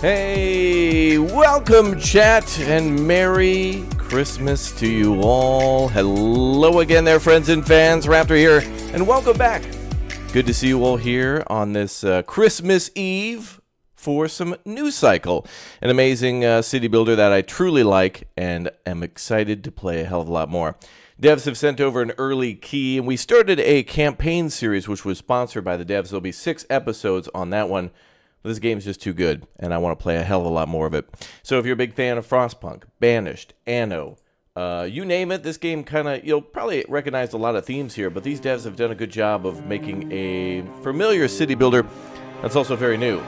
Hey, welcome chat and Merry Christmas to you all. Hello again there, friends and fans. Raptor here, and welcome back. Good to see you all here on this Christmas Eve for some News Cycle, an amazing city builder that I truly like and am excited to play a hell of a lot more. Devs have sent over an early key, and we started a campaign series which was sponsored by the devs. There'll be 6 episodes on that one. This game's just too good, and I want to play a hell of a lot more of it. So if you're a big fan of Frostpunk, Banished, Anno, you name it, this game you'll probably recognize a lot of themes here, but these devs have done a good job of making a familiar city builder that's also very new.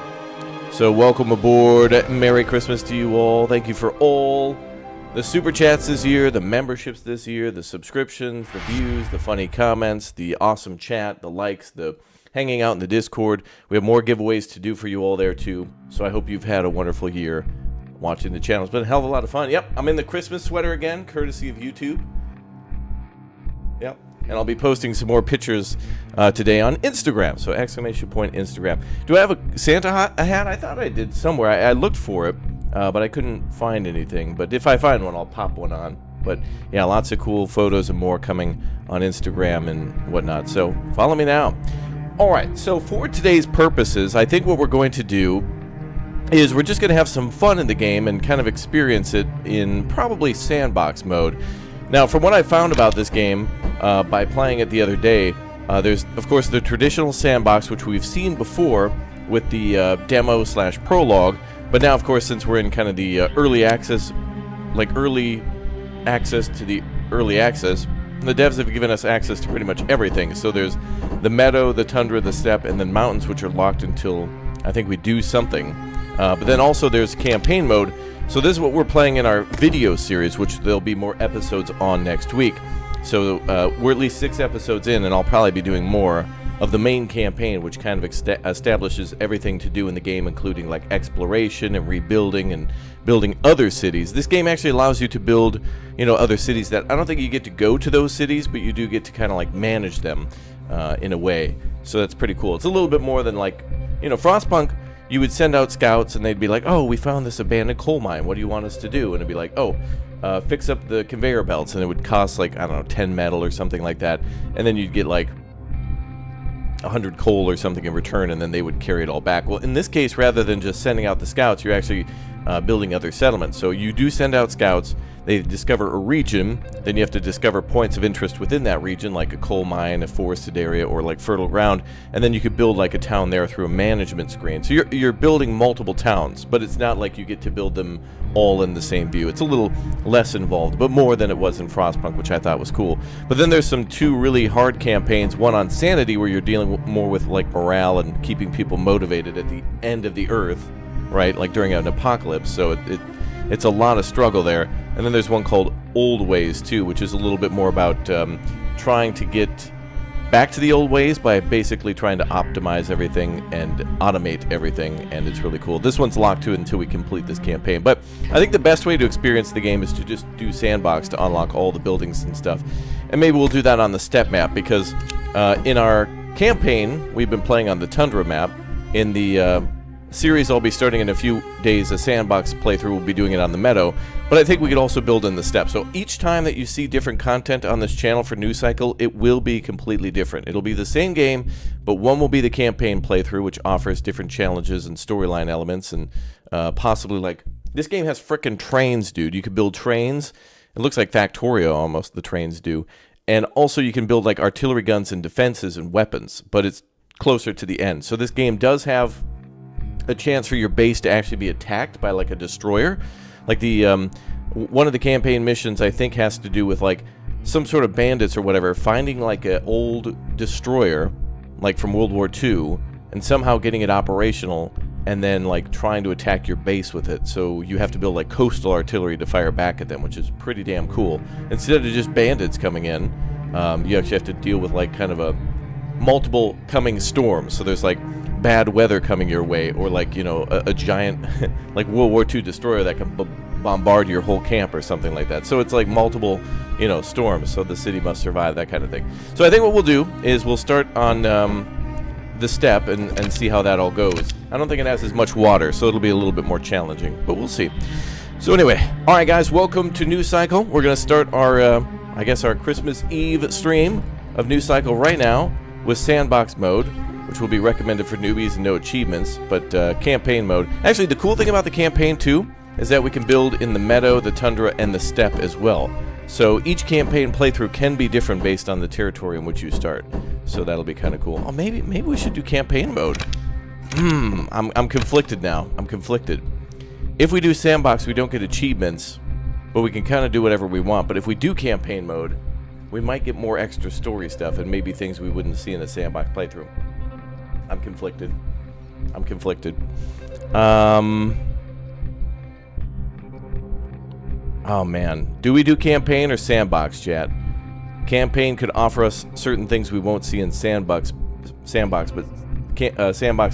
So welcome aboard. Merry Christmas to you all. Thank you for all the super chats this year, the memberships this year, the subscriptions, the views, the funny comments, the awesome chat, the likes, the hanging out in the Discord. We have more giveaways to do for you all there too. So I hope you've had a wonderful year watching the channel. It's been a hell of a lot of fun. Yep, I'm in the Christmas sweater again, courtesy of YouTube. Yep, and I'll be posting some more pictures today on Instagram. So ! Instagram. Do I have a Santa hat? I thought I did somewhere. I looked for it, but I couldn't find anything. But if I find one, I'll pop one on. But yeah, lots of cool photos and more coming on Instagram and whatnot. So follow me now. Alright, so for today's purposes, I think what we're going to do is we're just going to have some fun in the game and kind of experience it in probably sandbox mode. Now, from what I found about this game, by playing it the other day, there's, of course, the traditional sandbox, which we've seen before with the demo/prologue, but now, of course, since we're in kind of the early access to the early access, the devs have given us access to pretty much everything. So there's the meadow, the tundra, the steppe, and then mountains, which are locked until I think we do something. But then also there's campaign mode. So this is what we're playing in our video series, which there'll be more episodes on next week. So we're at least 6 episodes in, and I'll probably be doing more of the main campaign, which kind of establishes everything to do in the game, including like exploration and rebuilding and building other cities. This game actually allows you to build, other cities that I don't think you get to go to those cities, but you do get to kind of like manage them in a way. So that's pretty cool. It's a little bit more than like, Frostpunk. You would send out scouts and they'd be like, oh, we found this abandoned coal mine. What do you want us to do? And it'd be like, oh, fix up the conveyor belts. And it would cost like, I don't know, 10 metal or something like that. And then you'd get like 100 coal or something in return, and then they would carry it all back. Well, in this case, rather than just sending out the scouts, you're actually building other settlements. So you do send out scouts, they discover a region, then you have to discover points of interest within that region, like a coal mine, a forested area, or like fertile ground, and then you could build like a town there through a management screen. So you're building multiple towns, but it's not like you get to build them all in the same view. It's a little less involved, but more than it was in Frostpunk, which I thought was cool. But then there's some 2 really hard campaigns, one on sanity, where you're dealing more with like morale and keeping people motivated at the end of the earth, right, like during an apocalypse. So it's a lot of struggle there. And then there's one called Old Ways too, which is a little bit more about trying to get back to the old ways by basically trying to optimize everything and automate everything, and it's really cool. This one's locked to it until we complete this campaign, but I think the best way to experience the game is to just do sandbox to unlock all the buildings and stuff. And maybe we'll do that on the steppe map, because in our campaign we've been playing on the tundra map. In the series I'll be starting in a few days, a sandbox playthrough, we'll be doing it on the meadow, but I think we could also build in the steppe. So each time that you see different content on this channel for News Cycle, it will be completely different. It'll be the same game, but one will be the campaign playthrough, which offers different challenges and storyline elements, and possibly like, this game has frickin' trains, dude. You could build trains. It looks like Factorio almost, the trains do. And also you can build like artillery guns and defenses and weapons, but it's closer to the end. So this game does have a chance for your base to actually be attacked by like a destroyer. Like the one of the campaign missions I think has to do with like some sort of bandits or whatever finding like an old destroyer like from World War II and somehow getting it operational, and then like trying to attack your base with it. So you have to build like coastal artillery to fire back at them, which is pretty damn cool. Instead of just bandits coming in, you actually have to deal with like kind of a multiple coming storms. So there's like bad weather coming your way, or like, a giant like World War II destroyer that can bombard your whole camp or something like that. So it's like multiple, storms, so the city must survive, that kind of thing. So I think what we'll do is we'll start on the step and see how that all goes. I don't think it has as much water, so it'll be a little bit more challenging, but we'll see. So anyway, all right, guys, welcome to New Cycle. We're going to start our, I guess, our Christmas Eve stream of New Cycle right now with sandbox mode, which will be recommended for newbies and no achievements, but campaign mode. Actually, the cool thing about the campaign, too, is that we can build in the meadow, the tundra, and the steppe as well. So each campaign playthrough can be different based on the territory in which you start. So that'll be kind of cool. Oh, maybe we should do campaign mode. I'm conflicted now. I'm conflicted. If we do sandbox, we don't get achievements, but we can kind of do whatever we want. But if we do campaign mode, we might get more extra story stuff and maybe things we wouldn't see in a sandbox playthrough. I'm conflicted. I'm conflicted. Oh man, do we do campaign or sandbox, chat? Campaign could offer us certain things we won't see in sandbox, but sandbox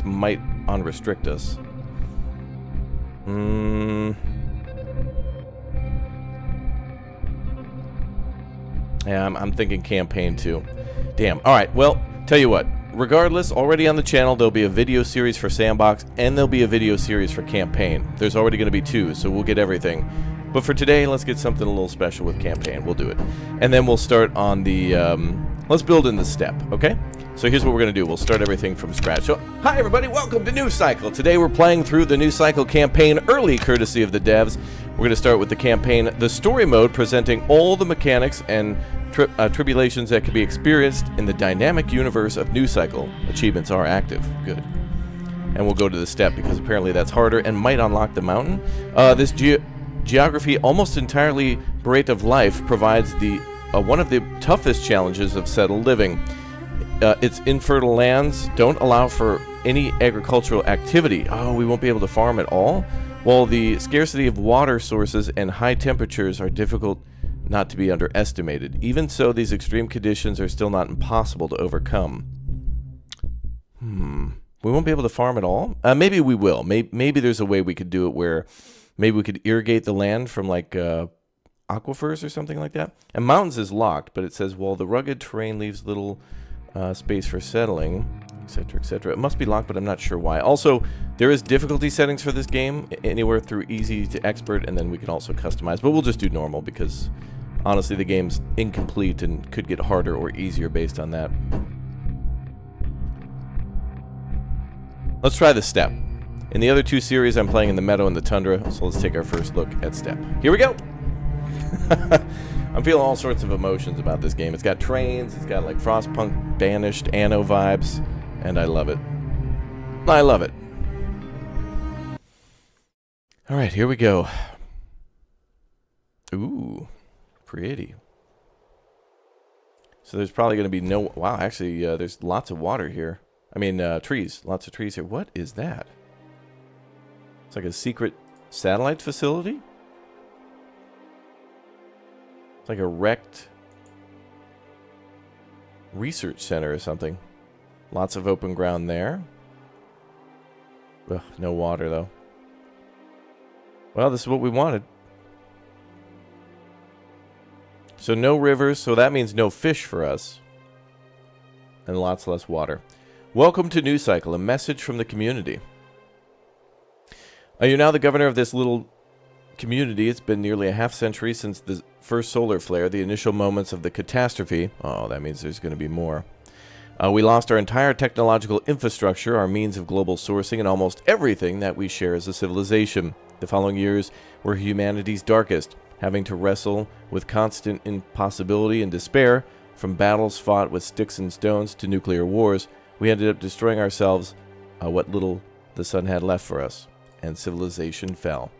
might unrestrict us. Yeah, I'm thinking campaign too. Damn. All right. Well, tell you what. Regardless, already on the channel there'll be a video series for sandbox and there'll be a video series for campaign. There's already going to be 2, so we'll get everything. But for today, let's get something a little special with campaign. We'll do it. And then we'll start on the, let's build in the steppe, okay? So here's what we're going to do. We'll start everything from scratch. So, hi everybody, welcome to New Cycle. Today we're playing through the New Cycle campaign early, courtesy of the devs. We're going to start with the campaign, the story mode, presenting all the mechanics and tribulations that can be experienced in the dynamic universe of New Cycle. Achievements are active. Good. And we'll go to the steppe because apparently that's harder and might unlock the mountain. This geography almost entirely bereft of life provides the one of the toughest challenges of settled living. Its infertile lands don't allow for any agricultural activity. Oh, we won't be able to farm at all? While the scarcity of water sources and high temperatures are difficult not to be underestimated. Even so, these extreme conditions are still not impossible to overcome. We won't be able to farm at all? Maybe we will. Maybe there's a way we could do it where maybe we could irrigate the land from like aquifers or something like that. And mountains is locked, but it says, while the rugged terrain leaves little space for settling, etc., etc. It must be locked, but I'm not sure why. Also, there is difficulty settings for this game, anywhere through easy to expert, and then we can also customize. But we'll just do normal because, honestly, the game's incomplete and could get harder or easier based on that. Let's try the steppe. In the other 2 series, I'm playing in the meadow and the tundra, so let's take our first look at steppe. Here we go! I'm feeling all sorts of emotions about this game. It's got trains, it's got like Frostpunk Banished Anno vibes, and I love it. I love it. Alright, here we go. Ooh, pretty. So there's probably going to be no... Wow, actually, there's lots of water here. I mean, trees. Lots of trees here. What is that? It's like a secret satellite facility? It's like a wrecked research center or something. Lots of open ground there. Ugh, no water, though. Well, this is what we wanted. So no rivers, so that means no fish for us. And lots less water. Welcome to New Cycle, a message from the community. You're now the governor of this little community. It's been nearly a half-century since the first solar flare, the initial moments of the catastrophe. Oh, that means there's going to be more. We lost our entire technological infrastructure, our means of global sourcing, and almost everything that we share as a civilization. The following years were humanity's darkest, having to wrestle with constant impossibility and despair. From battles fought with sticks and stones to nuclear wars, we ended up destroying ourselves, what little the sun had left for us, and civilization fell.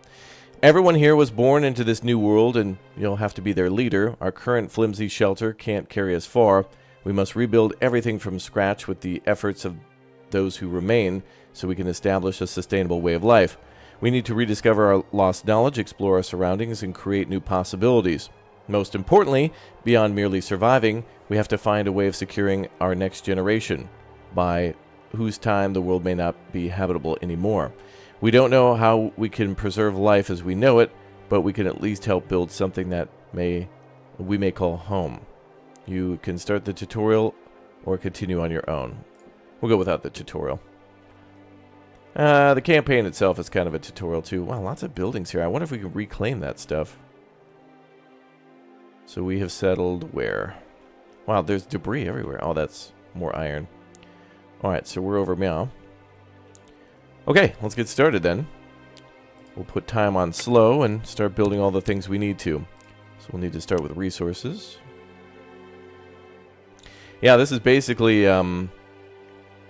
Everyone here was born into this new world, and you'll have to be their leader. Our current flimsy shelter can't carry us far. We must rebuild everything from scratch with the efforts of those who remain, so we can establish a sustainable way of life. We need to rediscover our lost knowledge, explore our surroundings, and create new possibilities. Most importantly, beyond merely surviving, we have to find a way of securing our next generation, by whose time the world may not be habitable anymore. We don't know how we can preserve life as we know it, but we can at least help build something that we may call home. You can start the tutorial or continue on your own. We'll go without the tutorial. The campaign itself is kind of a tutorial too. Wow, lots of buildings here. I wonder if we can reclaim that stuff. So we have settled where? Wow, there's debris everywhere. Oh, that's more iron. Alright, so we're over meow. Okay, let's get started then. We'll put time on slow and start building all the things we need to. So we'll need to start with resources. Yeah, this is basically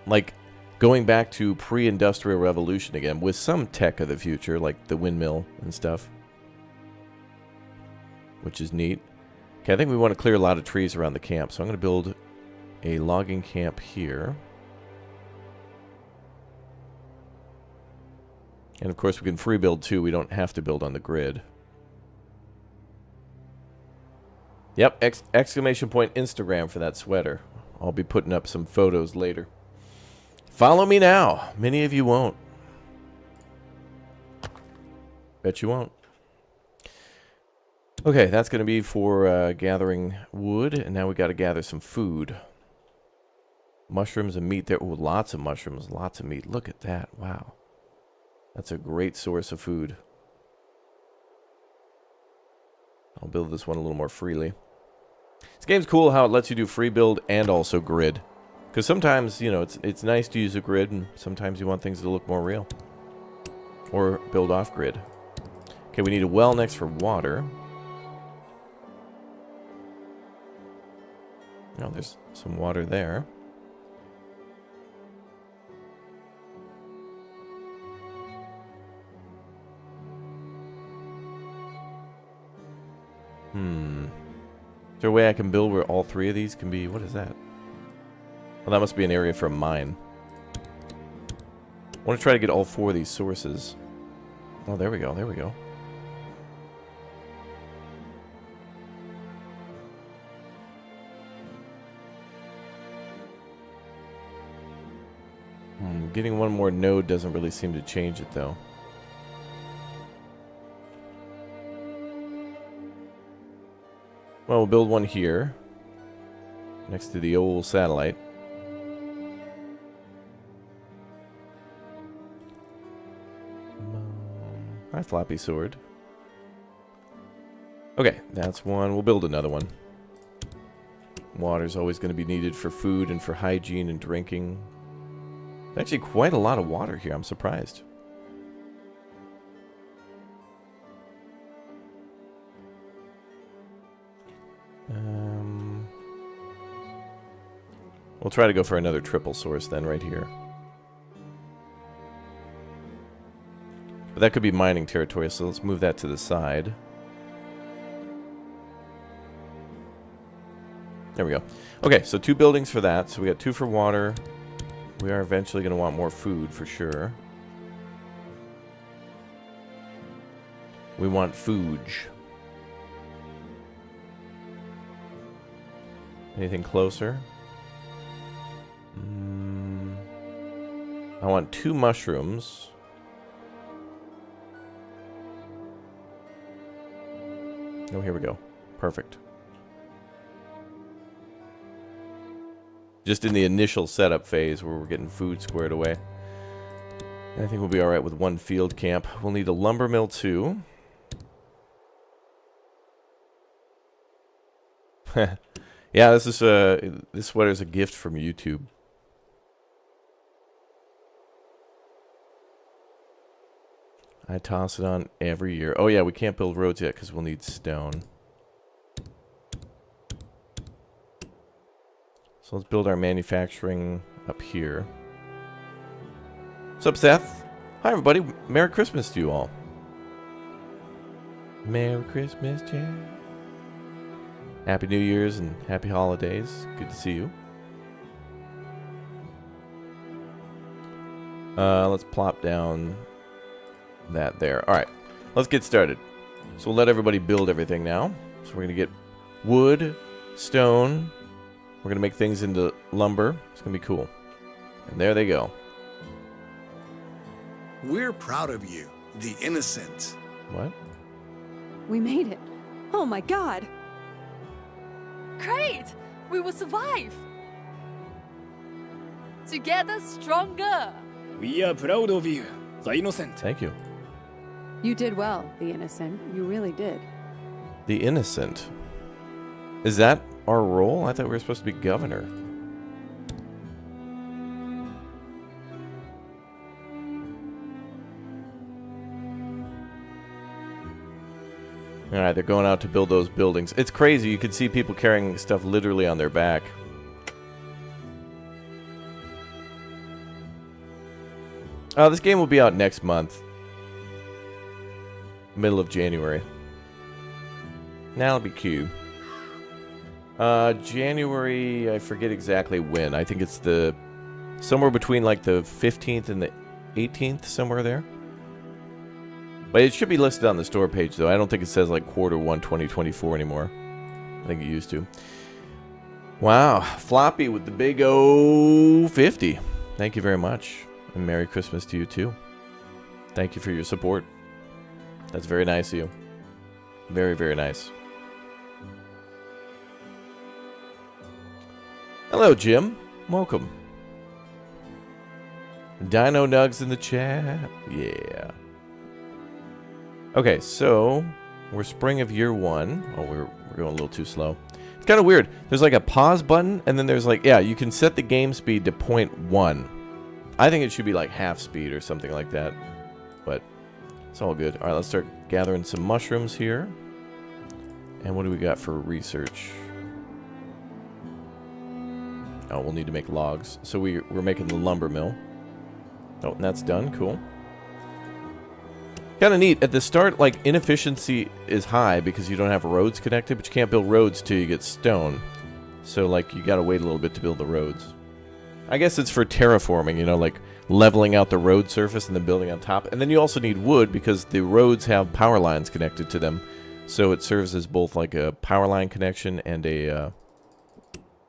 like going back to pre-industrial revolution again with some tech of the future, like the windmill and stuff, which is neat. Okay, I think we want to clear a lot of trees around the camp, so I'm going to build a logging camp here. And of course we can free build too. We don't have to build on the grid. Yep, exclamation point Instagram for that sweater. I'll be putting up some photos later. Follow me now. Many of you won't. Bet you won't. Okay, that's going to be for gathering wood. And now we got to gather some food. Mushrooms and meat there. Ooh, lots of mushrooms, lots of meat. Look at that. Wow. That's a great source of food. I'll build this one a little more freely. This game's cool how it lets you do free build and also grid. Because sometimes, you know, it's nice to use a grid, and sometimes you want things to look more real. Or build off grid. Okay, we need a well next for water. Oh, there's some water there. Is there a way I can build where all three of these can be? What is that? Well, that must be an area for a mine. I want to try to get all four of these sources. Oh, there we go. There we go. Getting one more node doesn't really seem to change it, though. Well, we'll build one here. Next to the old satellite. Hi, floppy sword. Okay, that's one. We'll build another one. Water's always going to be needed for food and for hygiene and drinking. Actually, quite a lot of water here. I'm surprised. We'll try to go for another triple source then right here. But that could be mining territory, so let's move that to the side. There we go. Okay, so 2 buildings for that. So we got 2 for water. We are eventually going to want more food for sure. We want fooge. Anything closer? I want 2 mushrooms. Oh, here we go. Perfect. Just in the initial setup phase where we're getting food squared away. I think we'll be alright with 1 field camp. We'll need a lumber mill too. Yeah, this is this sweater's a gift from YouTube. I toss it on every year. Oh yeah, we can't build roads yet because we'll need stone. So let's build our manufacturing up here. What's up, Seth? Hi, everybody. Merry Christmas to you all. Merry Christmas, Jack. Happy New Year's and happy holidays. Good to see you. Let's plop down that there. Alright, let's get started. So we'll let everybody build everything now. So we're going to get wood, stone. We're going to make things into lumber. It's going to be cool. And there they go. We're proud of you, the innocent. What? We made it. Oh my god! Great! We will survive! Together stronger. We are proud of you, the innocent. Thank you. You did well, the innocent. You really did. The innocent. Is that our role? I thought we were supposed to be governor. Alright, they're going out to build those buildings. It's crazy. You can see people carrying stuff literally on their back. This game will be out next month. Middle of January. Now it'll be Q. January, I forget exactly when. I think it's the... somewhere between like the 15th and the 18th, somewhere there. But it should be listed on the store page, though. I don't think it says like Q1 2024 anymore. I think it used to. Wow. Floppy with the big O50. Thank you very much. And Merry Christmas to you, too. Thank you for your support. That's very nice of you. Very, very nice. Hello, Jim. Welcome. Dino Nugs in the chat. Yeah. Okay, so we're spring of year 1. Oh, we're going a little too slow. It's kind of weird. There's like a pause button, and then there's like, yeah, you can set the game speed to 0.1. I think it should be like half speed or something like that. But it's all good. All right, let's start gathering some mushrooms here. And what do we got for research? Oh, we'll need to make logs. So we're making the lumber mill. Oh, and that's done. Cool. Kind of neat. At the start, like, inefficiency is high because you don't have roads connected, but you can't build roads till you get stone. So, like, you gotta wait a little bit to build the roads. I guess it's for terraforming, you know, like leveling out the road surface and then building on top. And then you also need wood because the roads have power lines connected to them. So it serves as both like a power line connection and a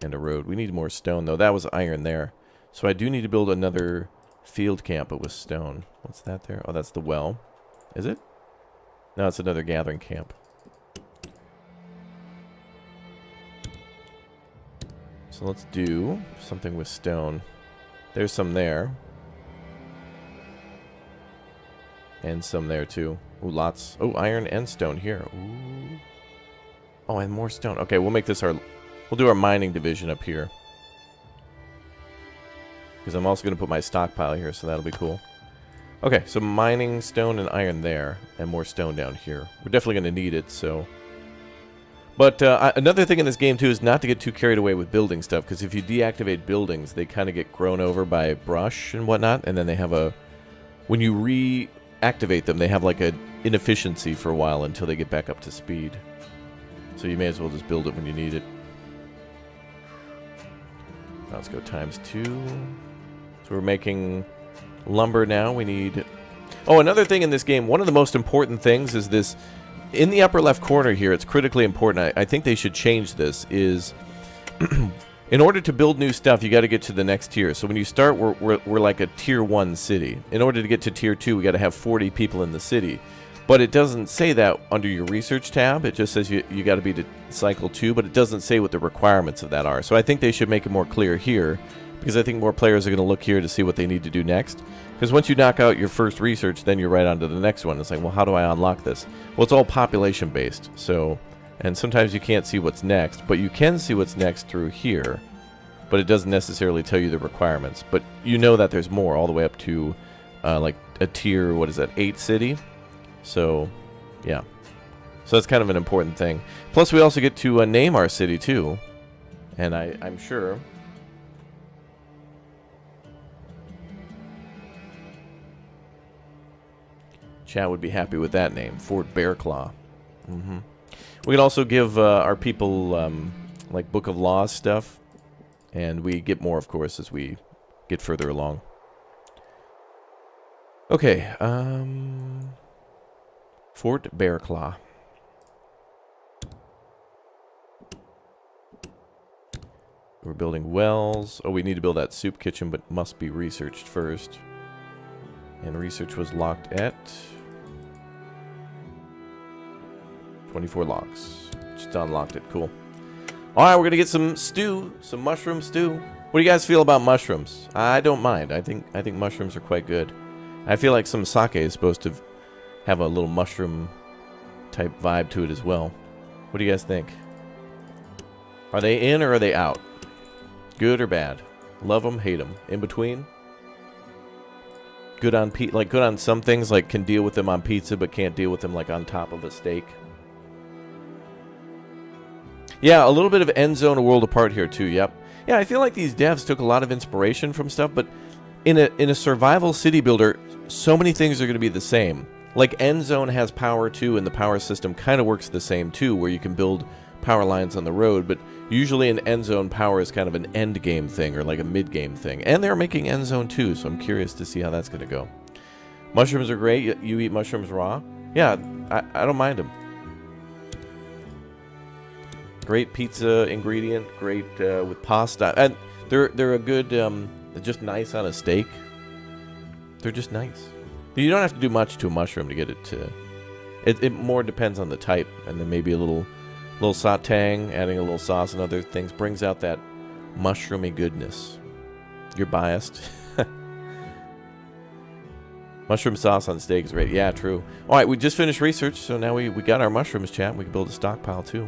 road. We need more stone, though. That was iron there. So I do need to build another field camp, but with stone. What's that there? Oh, that's the well. Is it? No, it's another gathering camp. So let's do something with stone. There's some there. And some there, too. Ooh, lots. Oh, iron and stone here. Ooh. Oh, and more stone. Okay, we'll make this our... We'll do our mining division up here. Because I'm also going to put my stockpile here, so that'll be cool. Okay, so mining stone and iron there, and more stone down here. We're definitely going to need it, so... But another thing in this game, too, is not to get too carried away with building stuff, because if you deactivate buildings, they kind of get grown over by brush and whatnot, and then they have a... When you reactivate them, they have like an inefficiency for a while until they get back up to speed. So you may as well just build it when you need it. Now let's go ×2. So we're making lumber now. We need... Oh, another thing in this game, one of the most important things is this... In the upper left corner here, it's critically important. I think they should change this, is... in order to build new stuff, you got to get to the next tier. So when you start, we're like a tier 1 city. In order to get to tier 2, we got to have 40 people in the city. But it doesn't say that under your research tab. It just says you got to be to cycle 2, but it doesn't say what the requirements of that are. So I think they should make it more clear here, because I think more players are going to look here to see what they need to do next. Because once you knock out your first research, then you're right on to the next one. It's like, well, how do I unlock this? Well, it's all population based. So, and sometimes you can't see what's next, but you can see what's next through here. But it doesn't necessarily tell you the requirements. But you know that there's more, all the way up to like a tier, what is that, 8 city? So, yeah. So that's kind of an important thing. Plus, we also get to name our city, too. And I'm sure... Chat would be happy with that name, Fort Bearclaw. We can also give our people, like, Book of Laws stuff. And we get more, of course, as we get further along. Okay, Fort Bearclaw. We're building wells. Oh, we need to build that soup kitchen, but must be researched first. And research was locked at 24 logs. Just unlocked it. Cool. All right, we're going to get some stew, some mushroom stew. What do you guys feel about mushrooms? I don't mind. I think mushrooms are quite good. I feel like some sake is supposed to have a little mushroom type vibe to it as well. What do you guys think? Are they in or are they out? Good or bad? Love them, hate them. In between? Good on good on some things, like can deal with them on pizza, but can't deal with them like on top of a steak. Yeah, a little bit of End Zone, A World Apart here too. Yep. Yeah, I feel like these devs took a lot of inspiration from stuff, but in a survival city builder, so many things are going to be the same. Like End Zone has power too, and the power system kind of works the same too, where you can build power lines on the road, but usually in End Zone, power is kind of an end game thing or like a mid game thing. And they're making End Zone 2, so I'm curious to see how that's going to go. Mushrooms are great. You eat mushrooms raw? Yeah, I don't mind them. Great pizza ingredient, great with pasta. And they're a good, they're just nice on a steak. They're just nice. You don't have to do much to a mushroom to get it to... It more depends on the type, and then maybe a little sautéing, adding a little sauce and other things brings out that mushroomy goodness. You're biased. Mushroom sauce on steak is great. Yeah, true. All right, we just finished research, so now we got our mushrooms, chat. We can build a stockpile too.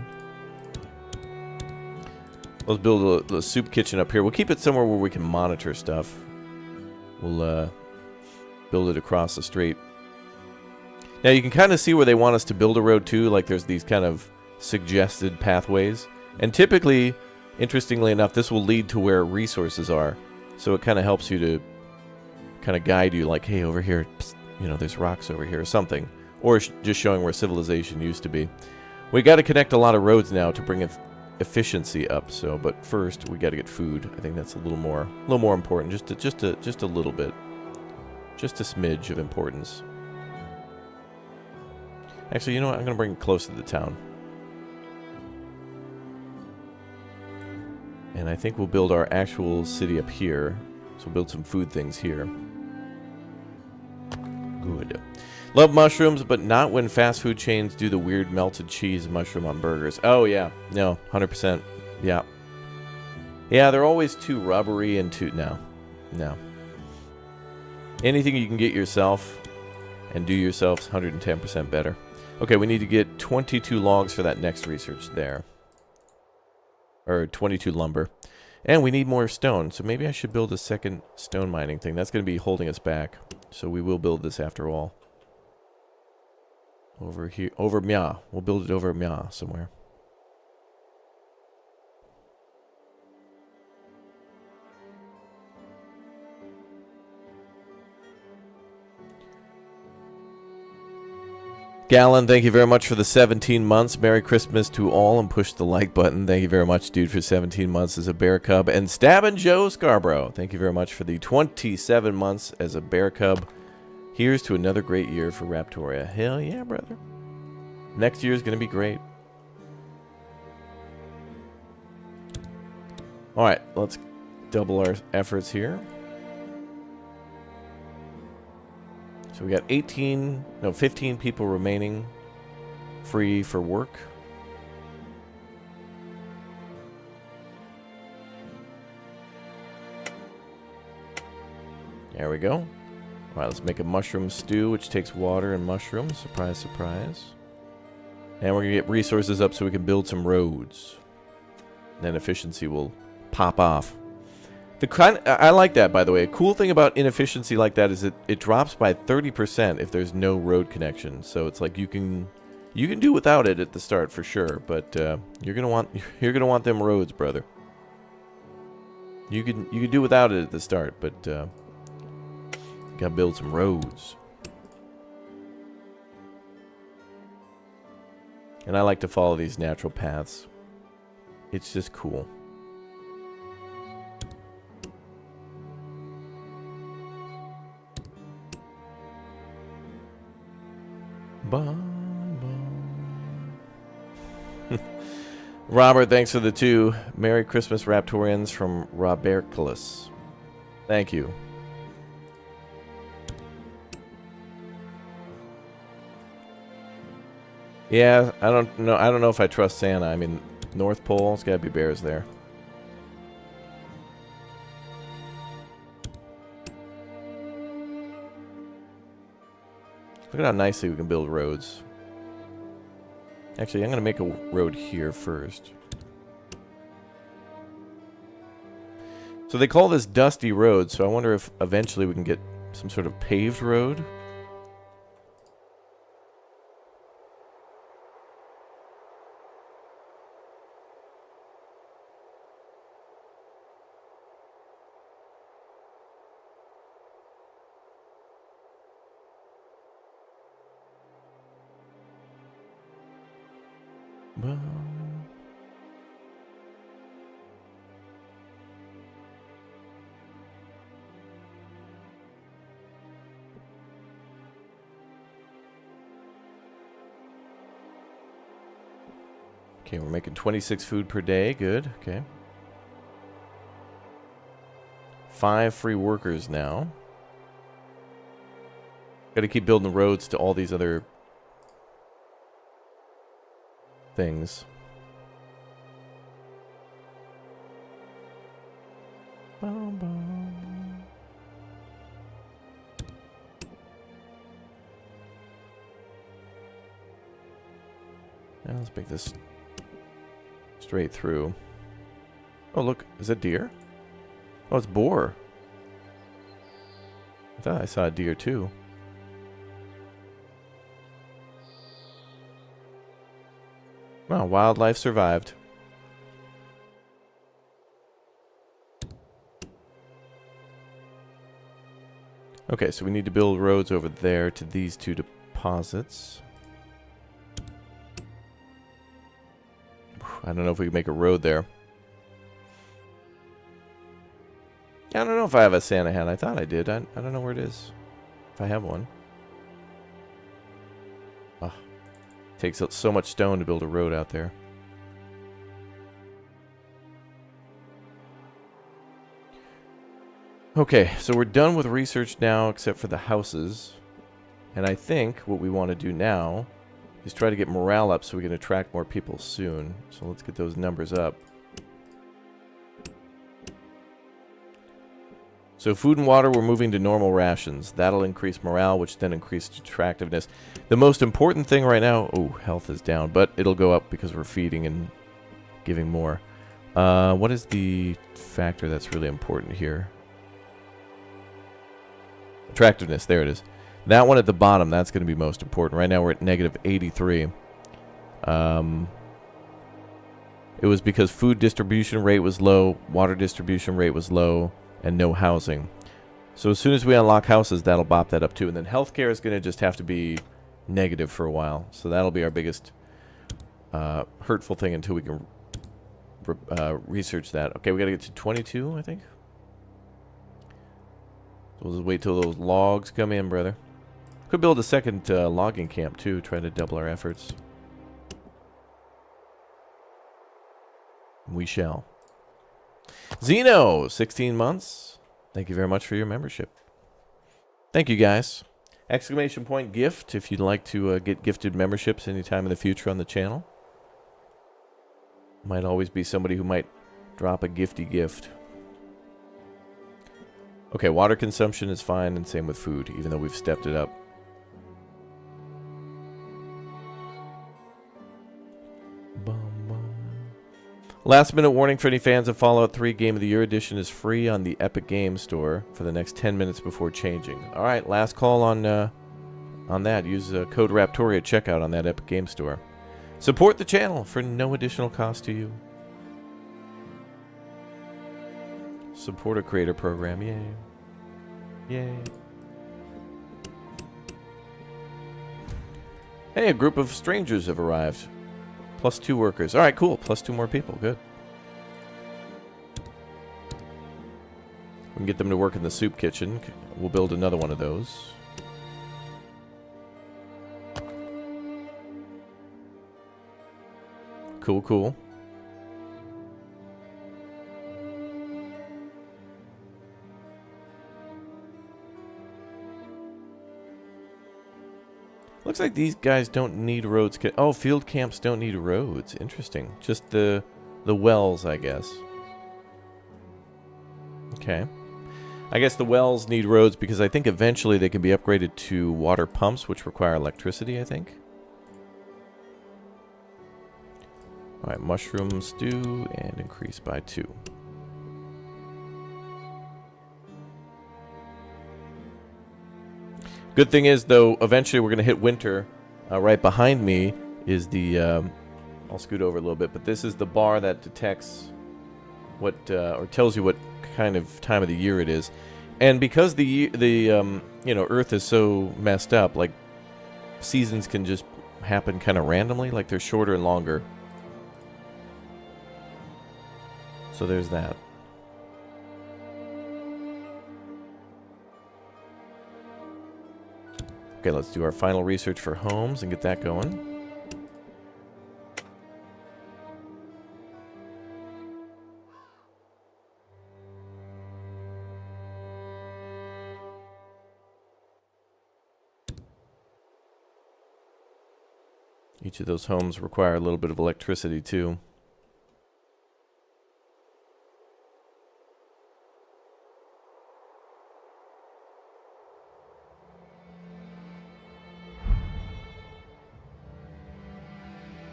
Let's build a soup kitchen up here. We'll keep it somewhere where we can monitor stuff. We'll build it across the street. Now you can kind of see where they want us to build a road too. Like there's these kind of suggested pathways, and typically, interestingly enough, this will lead to where resources are, so it kind of helps you to kind of guide you, like, hey, over here, psst, you know, there's rocks over here or something, or just showing where civilization used to be. We got to connect a lot of roads now to bring efficiency up, so but first we got to get food. I think that's a little more important, just a little bit, just a smidge of importance. Actually, you know what, I'm gonna bring it close to the town. And I think we'll build our actual city up here. So we'll build some food things here. Good. Love mushrooms, but not when fast food chains do the weird melted cheese mushroom on burgers. Oh, yeah. No, 100%. Yeah. Yeah, they're always too rubbery and too... No. Anything you can get yourself and do yourself is 110% better. Okay, we need to get 22 logs for that next research there. Or 22 lumber. And we need more stone, so maybe I should build a second stone mining thing. That's going to be holding us back. So we will build this after all. Over here, over Mya. We'll build it over Mya somewhere. Gallon, thank you very much for the 17 months. Merry Christmas to all, and push the like button. Thank you very much, dude, for 17 months as a bear cub. And Stabbin' Joe Scarborough, thank you very much for the 27 months as a bear cub. Here's to another great year for Raptoria. Hell yeah, brother. Next year is going to be great. All right, let's double our efforts here. So we got 15 people remaining free for work. There we go. All right, let's make a mushroom stew, which takes water and mushrooms. Surprise, surprise. And we're going to get resources up so we can build some roads. Then efficiency will pop off. I like that, by the way. A cool thing about inefficiency like that is it drops by 30% if there's no road connection. So it's like you can do without it at the start for sure, but you're gonna want them roads, brother. You can do without it at the start, but you gotta build some roads. And I like to follow these natural paths. It's just cool. Robert, thanks for the 2. Merry Christmas, Raptorians, from Robertculus. Thank you. Yeah, I don't know if I trust Santa. I mean, North Pole, it's gotta be bears there. Look at how nicely we can build roads. Actually, I'm going to make a road here first. So they call this Dusty Road, so I wonder if eventually we can get some sort of paved road. Well, okay, we're making 26 food per day. Good. Okay. 5 free workers now. Got to keep building roads to all these other things. Boom, boom. Now let's make this straight through. Oh, look. Is that deer? Oh, it's boar. I thought I saw a deer too. Wow, wildlife survived. Okay, so we need to build roads over there to these 2 deposits. I don't know if we can make a road there. I don't know if I have a Santa hat. I thought I did. I don't know where it is. If I have one. Oh, takes so much stone to build a road out there. Okay, so we're done with research now except for the houses. And I think what we want to do now is try to get morale up so we can attract more people soon. So let's get those numbers up. So food and water, we're moving to normal rations. That'll increase morale, which then increases attractiveness. The most important thing right now... Oh, health is down, but it'll go up because we're feeding and giving more. What is the factor that's really important here? Attractiveness, there it is. That one at the bottom, that's going to be most important. Right now we're at negative 83. It was because food distribution rate was low, water distribution rate was low, and no housing. So as soon as we unlock houses, that'll bop that up too. And then healthcare is going to just have to be negative for a while. So that'll be our biggest hurtful thing until we can research that. Okay, we got to get to 22, I think. So we'll just wait till those logs come in, brother. Could build a second logging camp too, try to double our efforts. We shall. Zeno, 16 months. Thank you very much for your membership. Thank you, guys. Exclamation point gift if you'd like to get gifted memberships anytime in the future on the channel. Might always be somebody who might drop a gifty gift. Okay, water consumption is fine, and same with food, even though we've stepped it up. Last minute warning for any fans of Fallout 3 Game of the Year Edition is free on the Epic Games Store for the next 10 minutes before changing. All right, last call on that. Use code Raptoria at checkout on that Epic Games Store. Support the channel for no additional cost to you. Support a creator program, yay. Yay. Hey, a group of strangers have arrived. Plus 2 workers. Alright, cool. Plus 2 more people. Good. We can get them to work in the soup kitchen. We'll build another one of those. Cool, cool. Looks like these guys don't need roads. Oh, field camps don't need roads. Interesting. Just the wells, I guess. Okay. I guess the wells need roads because I think eventually they can be upgraded to water pumps, which require electricity, I think. Alright, mushroom stew and increase by 2. Good thing is, though, eventually we're going to hit winter. Right behind me is the... I'll scoot over a little bit, but this is the bar that detects what, or tells you what kind of time of the year it is. And because you know, Earth is so messed up, like, seasons can just happen kind of randomly, like they're shorter and longer. So there's that. Okay, let's do our final research for homes and get that going. Each of those homes require a little bit of electricity too.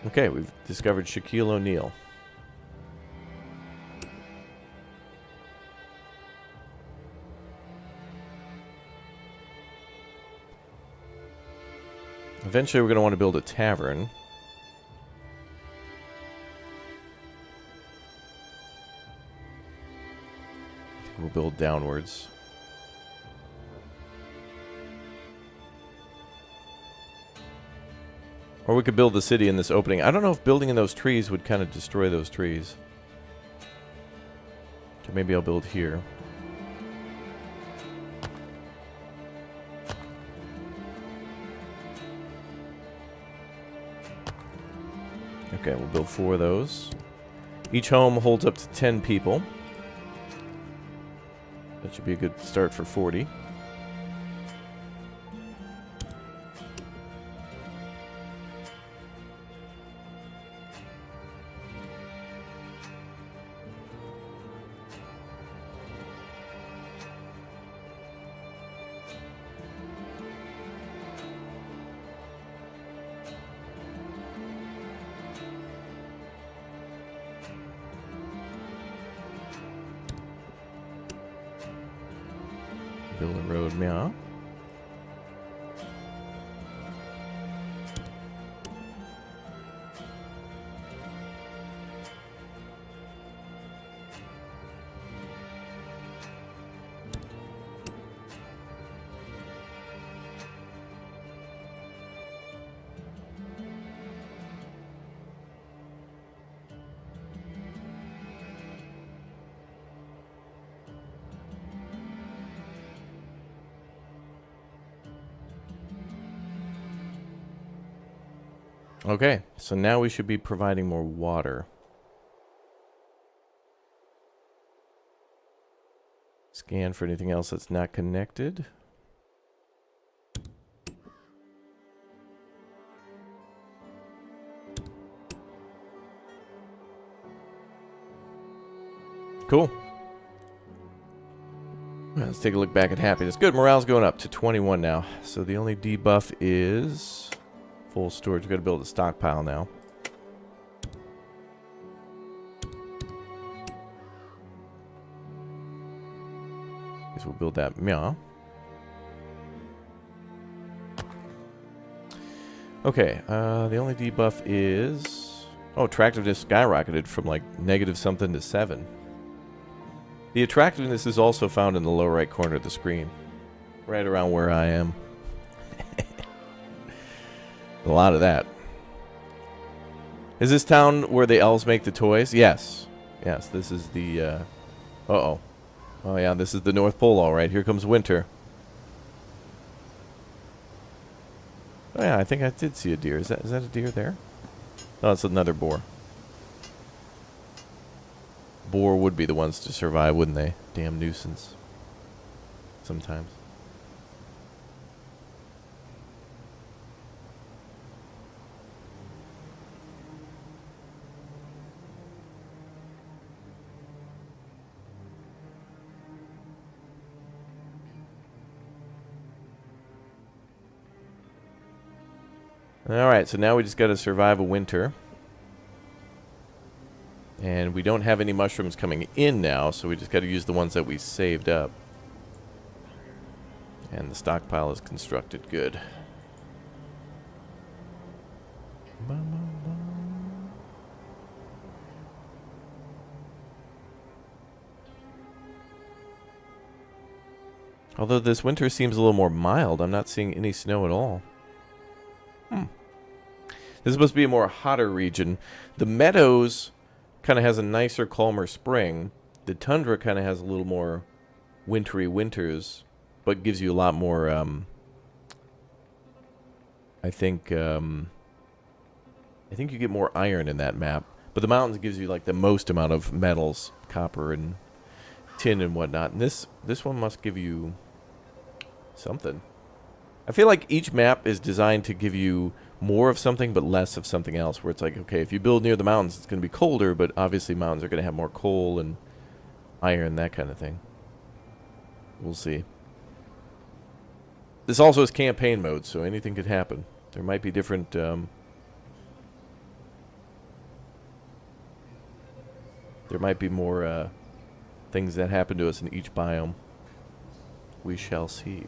Okay, we've discovered Shaquille O'Neal. Eventually we're going to want to build a tavern. I think we'll build downwards. Or we could build the city in this opening. I don't know if building in those trees would kind of destroy those trees. So maybe I'll build here. Okay, we'll build 4 of those. Each home holds up to 10 people. That should be a good start for 40. Build a road, meow. Okay, so now we should be providing more water. Scan for anything else that's not connected. Cool. Let's take a look back at happiness. Good, morale's going up to 21 now. So the only debuff is full storage. We've got to build a stockpile now. Guess we'll build that. Meow. Okay, the only debuff is... Oh, attractiveness skyrocketed from like negative something to 7. The attractiveness is also found in the lower right corner of the screen. Right around where I am. A lot of that. Is this town where the elves make the toys? Yes. Yes, this is the... Uh-oh. Oh yeah, this is the North Pole, all right. Here comes winter. Oh yeah, I think I did see a deer. Is that a deer there? Oh, it's another boar. Boar would be the ones to survive, wouldn't they? Damn nuisance. Sometimes. Alright, so now we just got to survive a winter. And we don't have any mushrooms coming in now, so we just got to use the ones that we saved up. And the stockpile is constructed good. Although this winter seems a little more mild, I'm not seeing any snow at all. This must be a more hotter region. The meadows kind of has a nicer, calmer spring. The tundra kind of has a little more wintry winters, but gives you a lot more, I think you get more iron in that map. But the mountains gives you like the most amount of metals, copper and tin and whatnot. And this one must give you something. I feel like each map is designed to give you more of something but less of something else, where it's like, okay, if you build near the mountains, it's going to be colder, but obviously mountains are going to have more coal and iron, that kind of thing. We'll see. This also is campaign mode, so anything could happen. There might be different there might be more things that happen to us in each biome. We shall see.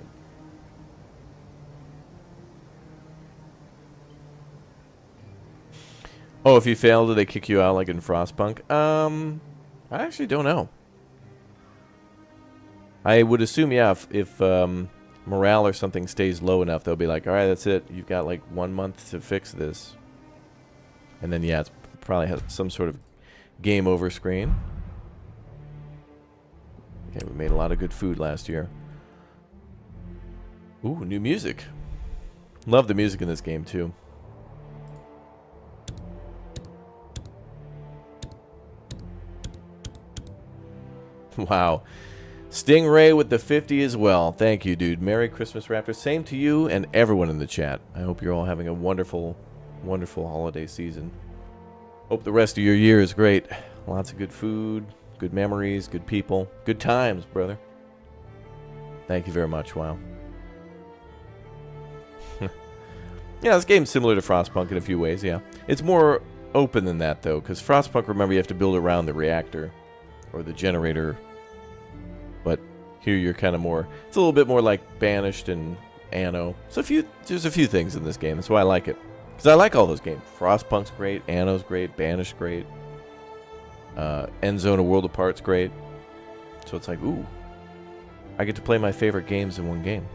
Oh, if you fail, do they kick you out like in Frostpunk? I actually don't know. I would assume, yeah, if morale or something stays low enough, they'll be like, all right, that's it. You've got like 1 month to fix this. And then, yeah, it's probably has some sort of game over screen. Okay, we made a lot of good food last year. Ooh, new music. Love the music in this game, too. Wow. Stingray with the 50 as well. Thank you, dude. Merry Christmas, Raptor. Same to you and everyone in the chat. I hope you're all having a wonderful, wonderful holiday season. Hope the rest of your year is great. Lots of good food, good memories, good people, good times, brother. Thank you very much. Wow. Yeah, this game's similar to Frostpunk in a few ways, yeah. It's more open than that, though, because Frostpunk, remember, you have to build around the reactor or the generator. But here you're kind of more... It's a little bit more like Banished and Anno. So there's a few things in this game. That's why I like it. Because I like all those games. Frostpunk's great. Anno's great. Banished's great. Endzone: A World Apart's great. So it's like, ooh. I get to play my favorite games in one game.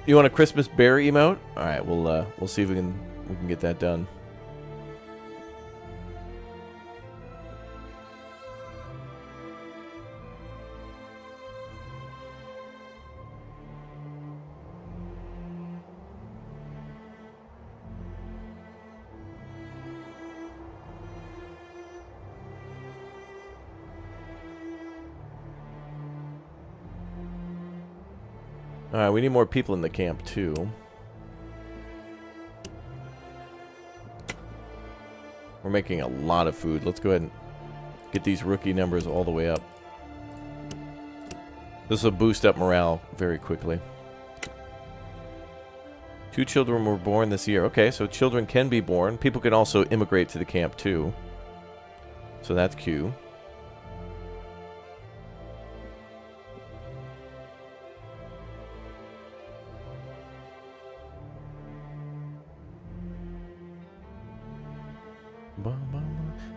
You want a Christmas bear emote? Alright, we'll see if we can get that done. Alright, we need more people in the camp, too. We're making a lot of food. Let's go ahead and get these rookie numbers all the way up. This will boost up morale very quickly. 2 children were born this year. Okay, so children can be born. People can also immigrate to the camp, too. So that's Q.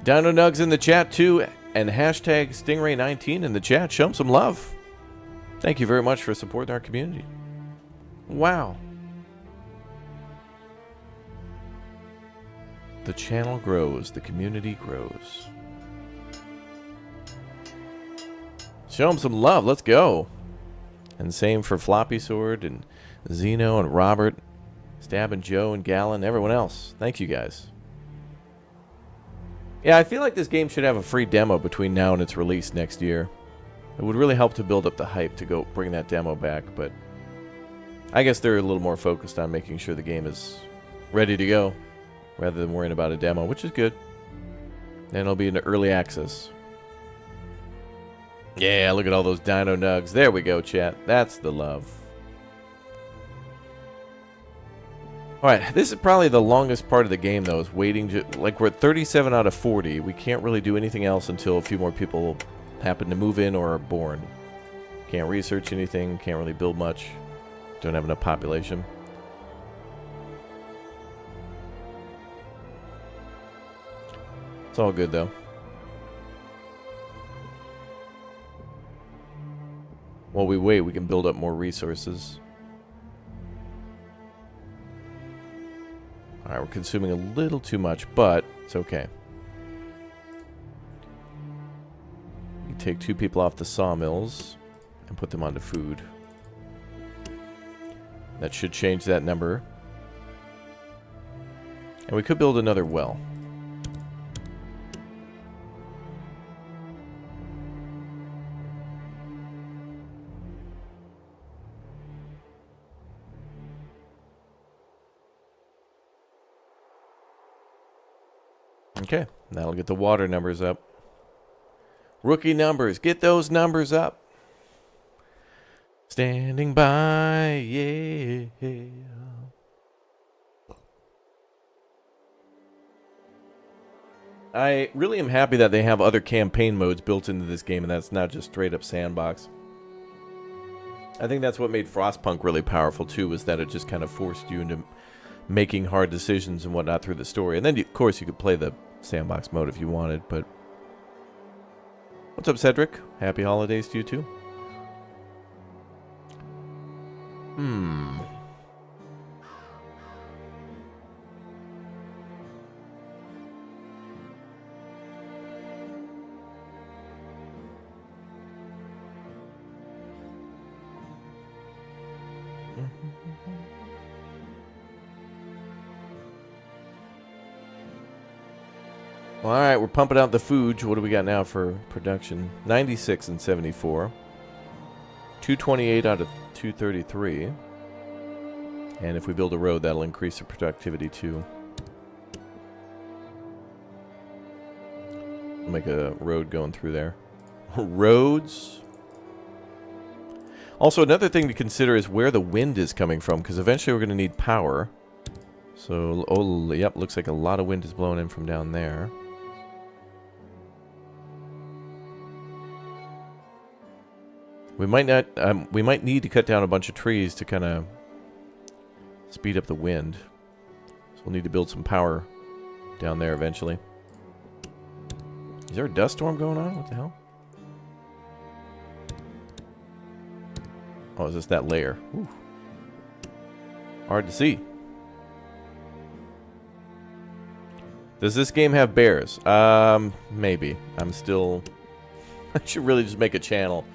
Dino Nugs in the chat too, and hashtag Stingray19 in the chat. Show them some love. Thank you very much for supporting our community. Wow. The channel grows, the community grows. Show them some love. Let's go. And same for Floppy Sword and Zeno and Robert, Stab and Joe and Gallon, everyone else. Thank you guys. Yeah, I feel like this game should have a free demo between now and its release next year. It would really help to build up the hype to go bring that demo back, but I guess they're a little more focused on making sure the game is ready to go rather than worrying about a demo, which is good. And it'll be in early access. Yeah, look at all those Dino Nugs. There we go, chat. That's the love. Alright, this is probably the longest part of the game, though, is waiting. Like, we're at 37 out of 40. We can't really do anything else until a few more people happen to move in or are born. Can't research anything, can't really build much. Don't have enough population. It's all good, though. While we wait, we can build up more resources. Alright, we're consuming a little too much, but it's okay. We take 2 people off the sawmills and put them onto food. That should change that number. And we could build another well. Okay, that'll get the water numbers up. Rookie numbers, get those numbers up. Standing by, yeah. I really am happy that they have other campaign modes built into this game, and that's not just straight up sandbox. I think that's what made Frostpunk really powerful too, was that it just kind of forced you into making hard decisions and whatnot through the story. And then, of course, you could play the sandbox mode if you wanted, but... What's up, Cedric? Happy holidays to you, too. Well, alright, we're pumping out the food. What do we got now for production? 96 and 74. 228 out of 233. And if we build a road, that'll increase the productivity too. We'll make a road going through there. Roads. Also, another thing to consider is where the wind is coming from, because eventually we're going to need power. So, oh, yep, looks like a lot of wind is blowing in from down there. We might not. We might need to cut down a bunch of trees to kind of speed up the wind. So we'll need to build some power down there eventually. Is there a dust storm going on? What the hell? Oh, is this that layer? Ooh. Hard to see. Does this game have bears? Maybe. I'm still... I should really just make a channel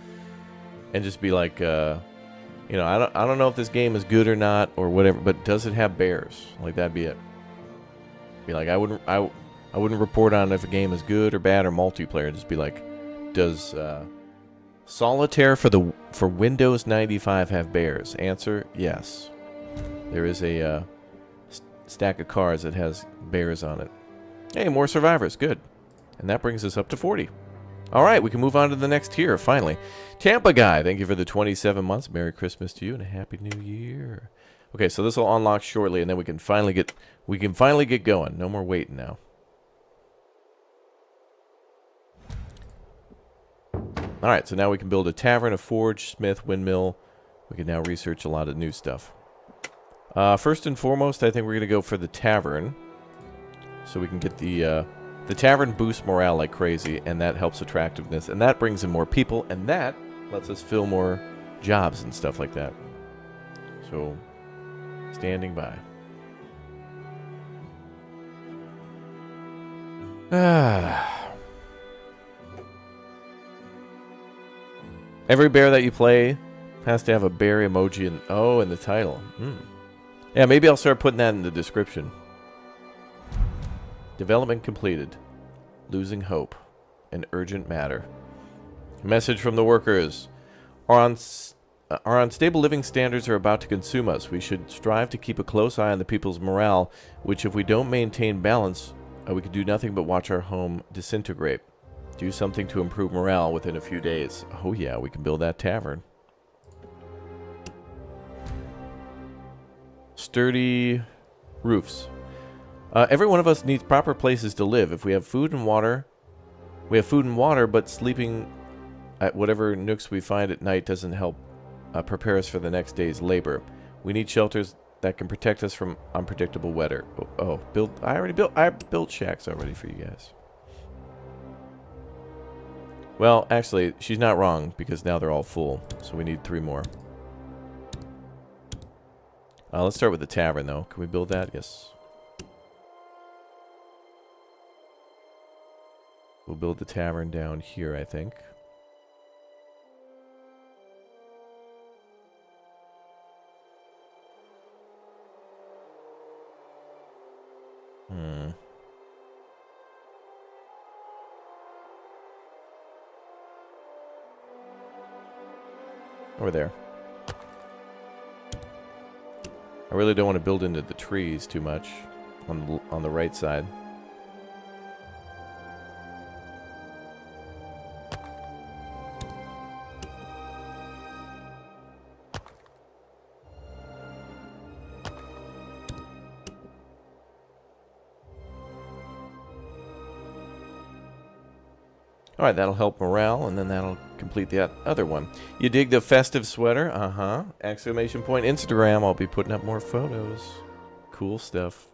and just be like, you know, I don't know if this game is good or not or whatever, but does it have bears? Like, that'd be it. Be like, I wouldn't report on if a game is good or bad or multiplayer. Just be like, does Solitaire for Windows 95 have bears? Answer, yes. There is a stack of cars that has bears on it. Hey, more survivors. Good. And that brings us up to 40. All right, we can move on to the next tier, finally. Tampa Guy, thank you for the 27 months. Merry Christmas to you and a Happy New Year. Okay, so this will unlock shortly, and then we can finally get going. No more waiting now. All right, so now we can build a tavern, a forge, smith, windmill. We can now research a lot of new stuff. First and foremost, I think we're going to go for the tavern. So we can get the tavern boosts morale like crazy, and that helps attractiveness, and that brings in more people, and that lets us fill more jobs and stuff like that. So, standing by. Every bear that you play has to have a bear emoji in the title. Yeah, maybe I'll start putting that in the description. Development completed. Losing hope. An urgent matter. Message from the workers. Our unstable living standards are about to consume us. We should strive to keep a close eye on the people's morale, which if we don't maintain balance, we could do nothing but watch our home disintegrate. Do something to improve morale within a few days. Oh yeah, we can build that tavern. Sturdy Roofs. Every one of us needs proper places to live. If we have food and water, but sleeping at whatever nooks we find at night doesn't help prepare us for the next day's labor. We need shelters that can protect us from unpredictable weather. I built shacks already for you guys. Well, actually, she's not wrong, because now they're all full, so we need 3 more. Let's start with the tavern, though. Can we build that? Yes. We'll build the tavern down here, I think. Over there. I really don't want to build into the trees too much on the right side. Alright, that'll help morale, and then that'll complete that other one. You dig the festive sweater? Uh-huh. Exclamation point Instagram. I'll be putting up more photos. Cool stuff.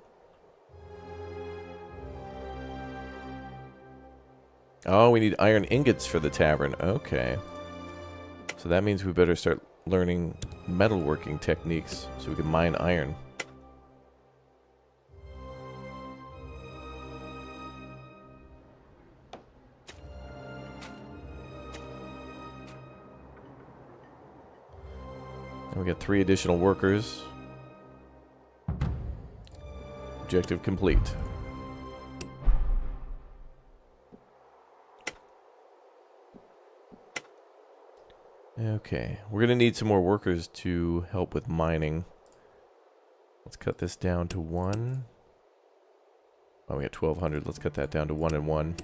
Oh, we need iron ingots for the tavern. Okay. So that means we better start learning metalworking techniques so we can mine iron. We got 3 additional workers. Objective complete. Okay, we're gonna need some more workers to help with mining. Let's cut this down to 1. Oh, we got 1,200. Let's cut that down to 1 and 1.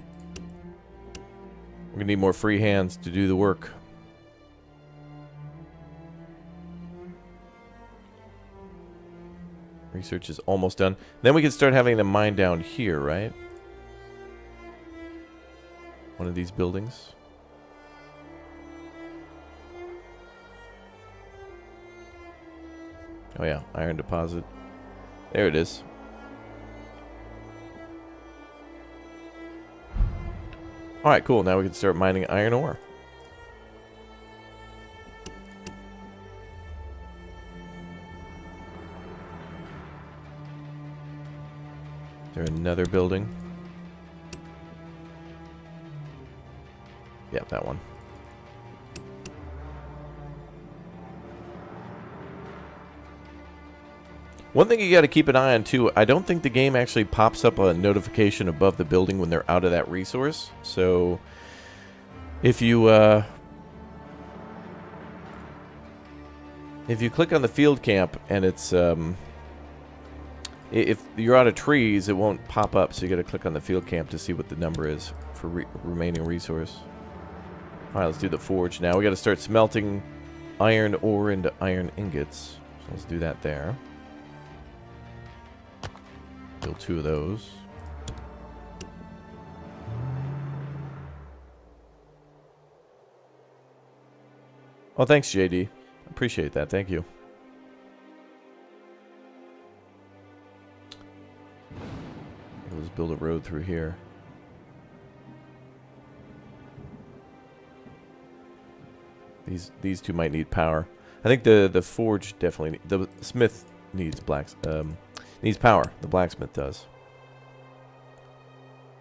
We're gonna need more free hands to do the work. Research is almost done. Then we can start having them mine down here, right? One of these buildings. Oh yeah, iron deposit. There it is. Alright, cool. Now we can start mining iron ore. Is there another building? Yep, that one. One thing you got to keep an eye on too, I don't think the game actually pops up a notification above the building when they're out of that resource. So if you click on the field camp and it's if you're out of trees, it won't pop up, so you got to click on the field camp to see what the number is for remaining resource. All right, let's do the forge now. We got to start smelting iron ore into iron ingots. So let's do that there. Build 2 of those. Oh, thanks, JD. Appreciate that. Thank you. Let's build a road through here. These 2 might need power. I think the forge definitely the smith needs needs power. The blacksmith does.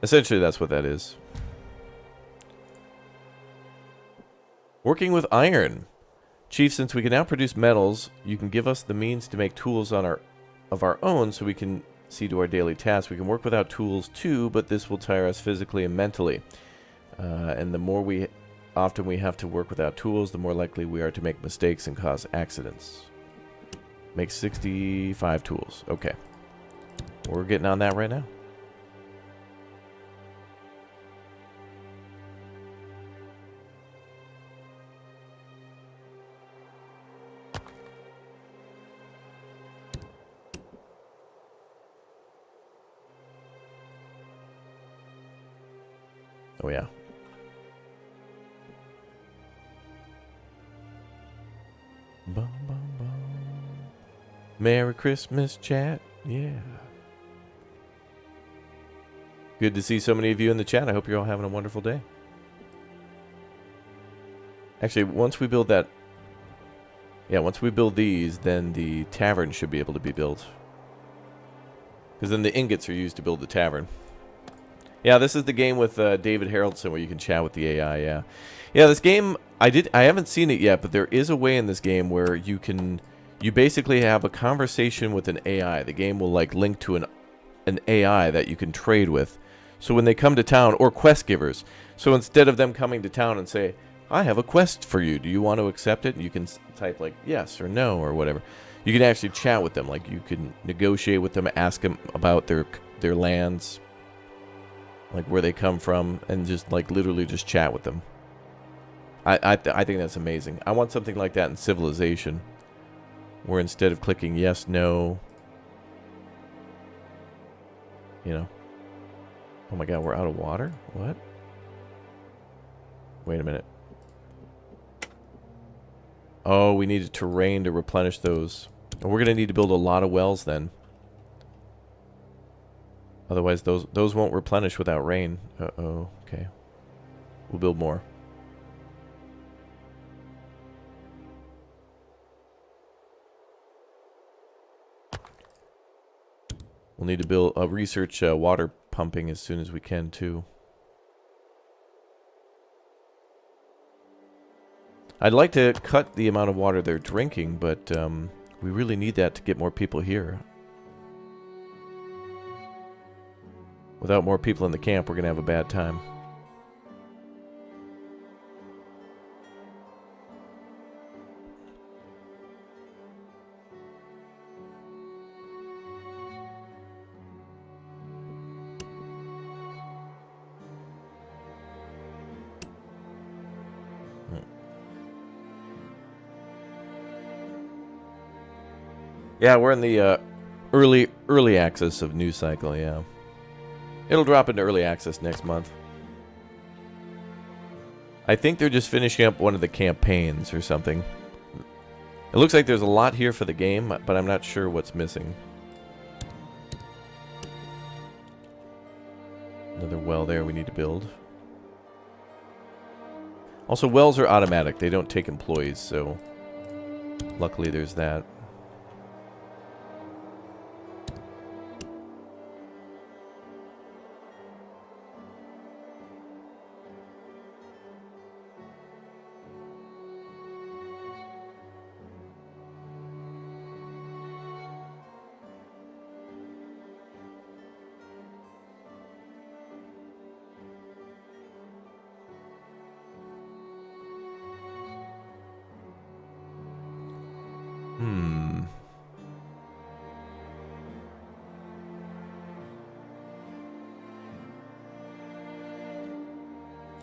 Essentially, that's what that is. Working with iron. Chief, since we can now produce metals, you can give us the means to make tools of our own so we can see to our daily tasks. We can work without tools too, but this will tire us physically and mentally. And the more often we have to work without tools, the more likely we are to make mistakes and cause accidents. Make 65 tools. Okay. We're getting on that right now. Oh, yeah. Bum, bum, bum. Merry Christmas, chat. Yeah. Good to see so many of you in the chat. I hope you're all having a wonderful day. Actually, once we build that... Yeah, once we build these, then the tavern should be able to be built. Because then the ingots are used to build the tavern. Yeah, this is the game with David Haraldson where you can chat with the AI, yeah. Yeah, this game, I haven't seen it yet, but there is a way in this game where you basically have a conversation with an AI. The game will like link to an AI that you can trade with. So when they come to town, or quest givers. So instead of them coming to town and say, I have a quest for you, do you want to accept it? And you can type like yes or no or whatever. You can actually chat with them, like you can negotiate with them, ask them about their lands, like where they come from, and just like literally just chat with them. I think that's amazing. I want something like that in Civilization, where instead of clicking yes, no, you know. Oh my god, we're out of water? What? Wait a minute. Oh, we need terrain to replenish those. And we're going to need to build a lot of wells then. Otherwise, those won't replenish without rain. Uh-oh. Okay. We'll build more. We'll need to build research water pumping as soon as we can too. I'd like to cut the amount of water they're drinking, but we really need that to get more people here. Without more people in the camp, we're going to have a bad time. Yeah, we're in the early access of News Cycle, yeah. It'll drop into early access next month. I think they're just finishing up one of the campaigns or something. It looks like there's a lot here for the game, but I'm not sure what's missing. Another well there we need to build. Also, wells are automatic. They don't take employees, so luckily there's that.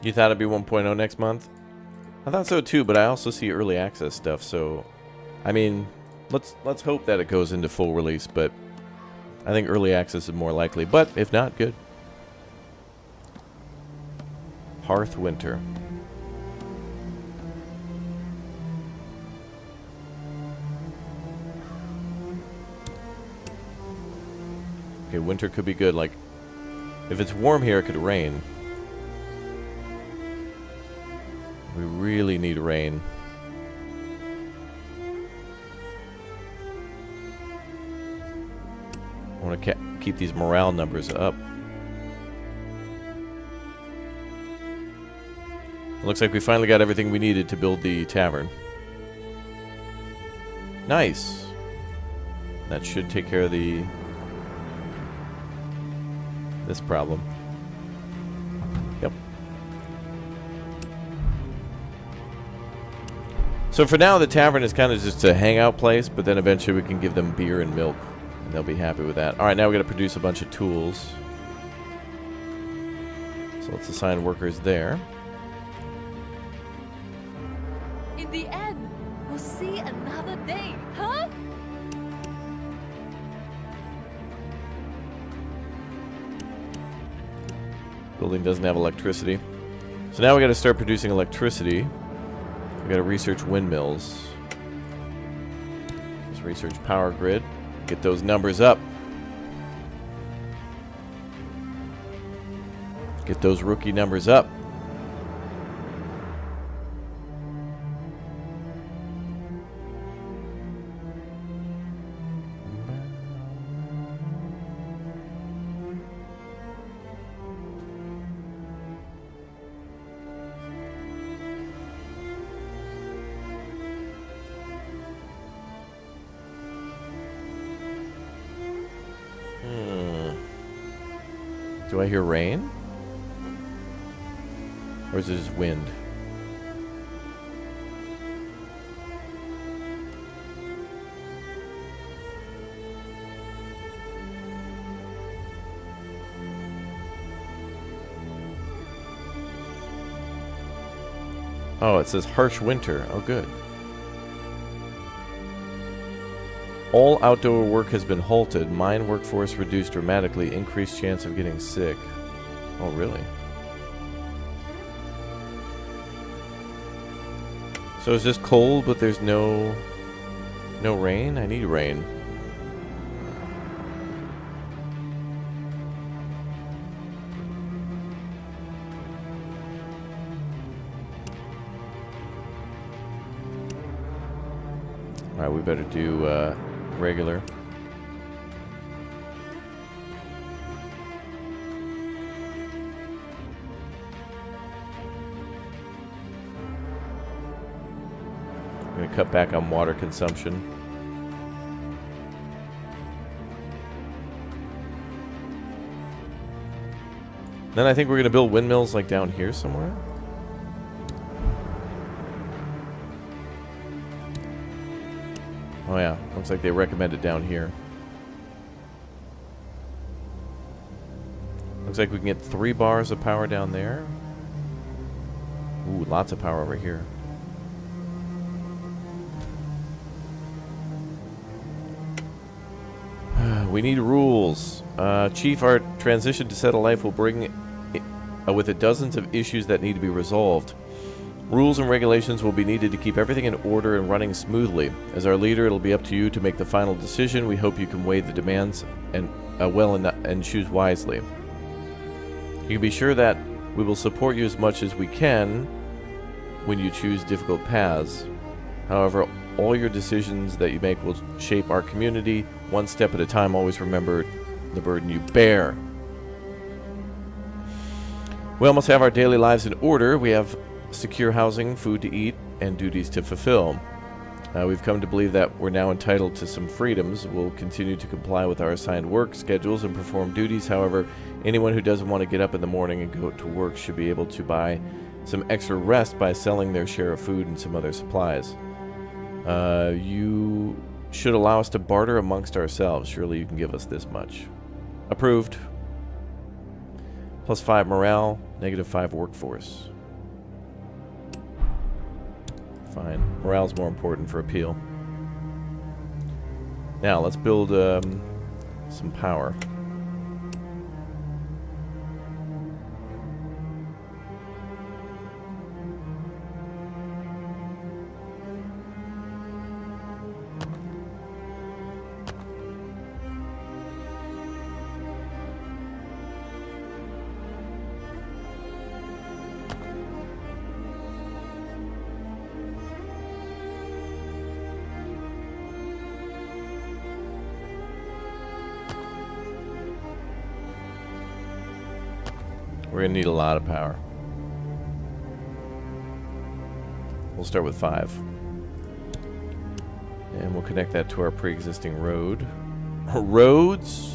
You thought it'd be 1.0 next month? I thought so too, but I also see early access stuff, so I mean, let's hope that it goes into full release, but I think early access is more likely, but if not, good. Hearth Winter. Okay, winter could be good, like if it's warm here it could rain. We really need rain. I want to keep these morale numbers up. It looks like we finally got everything we needed to build the tavern. Nice. That should take care of this problem. Yep. So for now, the tavern is kind of just a hangout place, but then eventually we can give them beer and milk, and they'll be happy with that. All right, now we got to produce a bunch of tools. So let's assign workers there. In the end, we'll see another day, huh? Building doesn't have electricity. So now we got to start producing electricity. We got to research windmills. Let's research power grid. Get those numbers up. Get those rookie numbers up. Do I hear rain? Or is it just wind? Oh, it says harsh winter. Oh, good. All outdoor work has been halted. Mine workforce reduced dramatically. Increased chance of getting sick. Oh, really? So it's just cold, but there's no rain? I need rain. Alright, we better do regular. I'm going to cut back on water consumption. Then I think we're going to build windmills like down here somewhere. Oh yeah, looks like they recommend it down here. Looks like we can get 3 bars of power down there. Ooh, lots of power over here. We need rules. Chief, our transition to settled life will bring with it dozens of issues that need to be resolved. Rules and regulations will be needed to keep everything in order and running smoothly. As our leader, it'll be up to you to make the final decision. We hope you can weigh the demands and and choose wisely. You can be sure that we will support you as much as we can when you choose difficult paths. However, all your decisions that you make will shape our community one step at a time. Always remember the burden you bear. We almost have our daily lives in order. We have secure housing, food to eat, and duties to fulfill. We've come to believe that we're now entitled to some freedoms. We'll continue to comply with our assigned work schedules and perform duties. However, anyone who doesn't want to get up in the morning and go to work should be able to buy some extra rest by selling their share of food and some other supplies. You should allow us to barter amongst ourselves. Surely you can give us this much. Approved. +5 morale, -5 workforce. Fine. Morale's more important for appeal. Now, let's build some power. We're going to need a lot of power. We'll start with 5. And we'll connect that to our pre-existing road. Roads?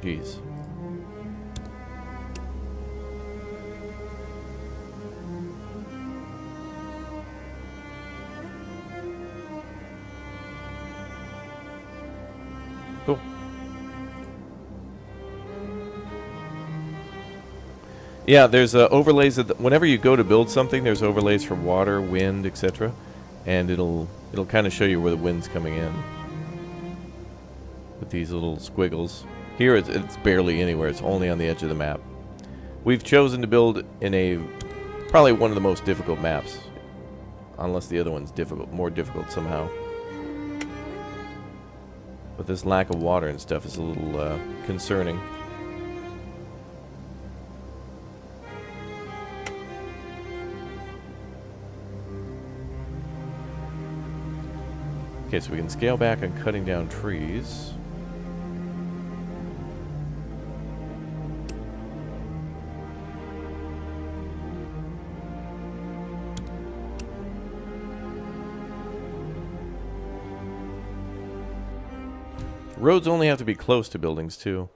Jeez. Cool. Yeah, there's overlays. Whenever you go to build something, there's overlays for water, wind, etc. And it'll kind of show you where the wind's coming in. with these little squiggles. Here it's barely anywhere. It's only on the edge of the map. We've chosen to build in a probably one of the most difficult maps, unless the other one's more difficult somehow. But this lack of water and stuff is a little concerning. Okay, so we can scale back on cutting down trees. Roads only have to be close to buildings, too.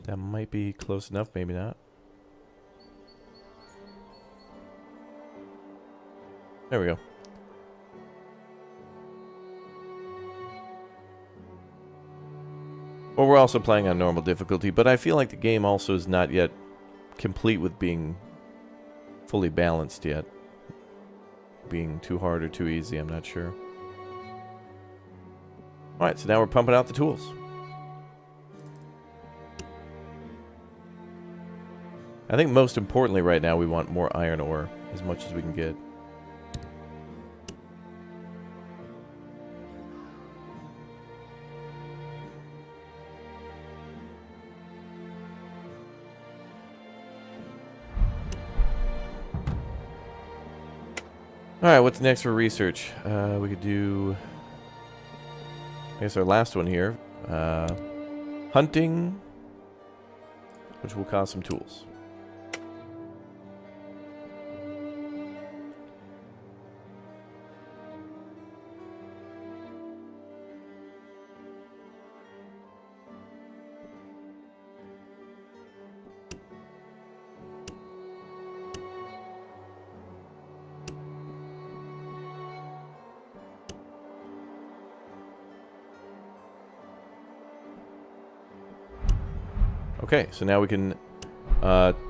That might be close enough, maybe not. There we go. Well, we're also playing on normal difficulty, but I feel like the game also is not yet complete with being fully balanced yet. Being too hard or too easy, I'm not sure. Alright, so now we're pumping out the tools. I think most importantly right now we want more iron ore, as much as we can get. Alright, what's next for research? We could do... I guess our last one here. Hunting, which will cost some tools. Okay, so now we can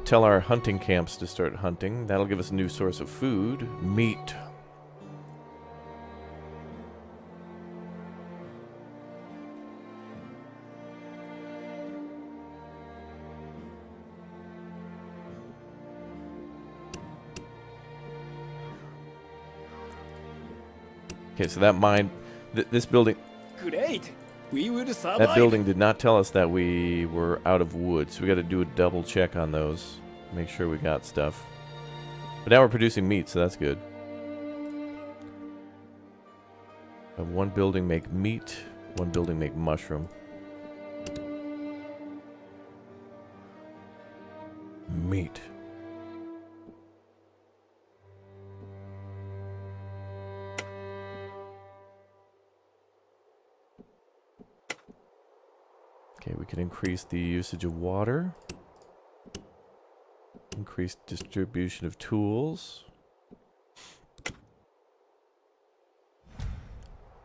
tell our hunting camps to start hunting. That'll give us a new source of food. Meat. Okay, so that mine... this building... Great! We will survive! That building did not tell us that we were out of wood, so we got to do a double check on those. Make sure we got stuff. But now we're producing meat, so that's good. One building make meat, one building make mushroom. Meat. Okay, we can increase the usage of water. Increase distribution of tools.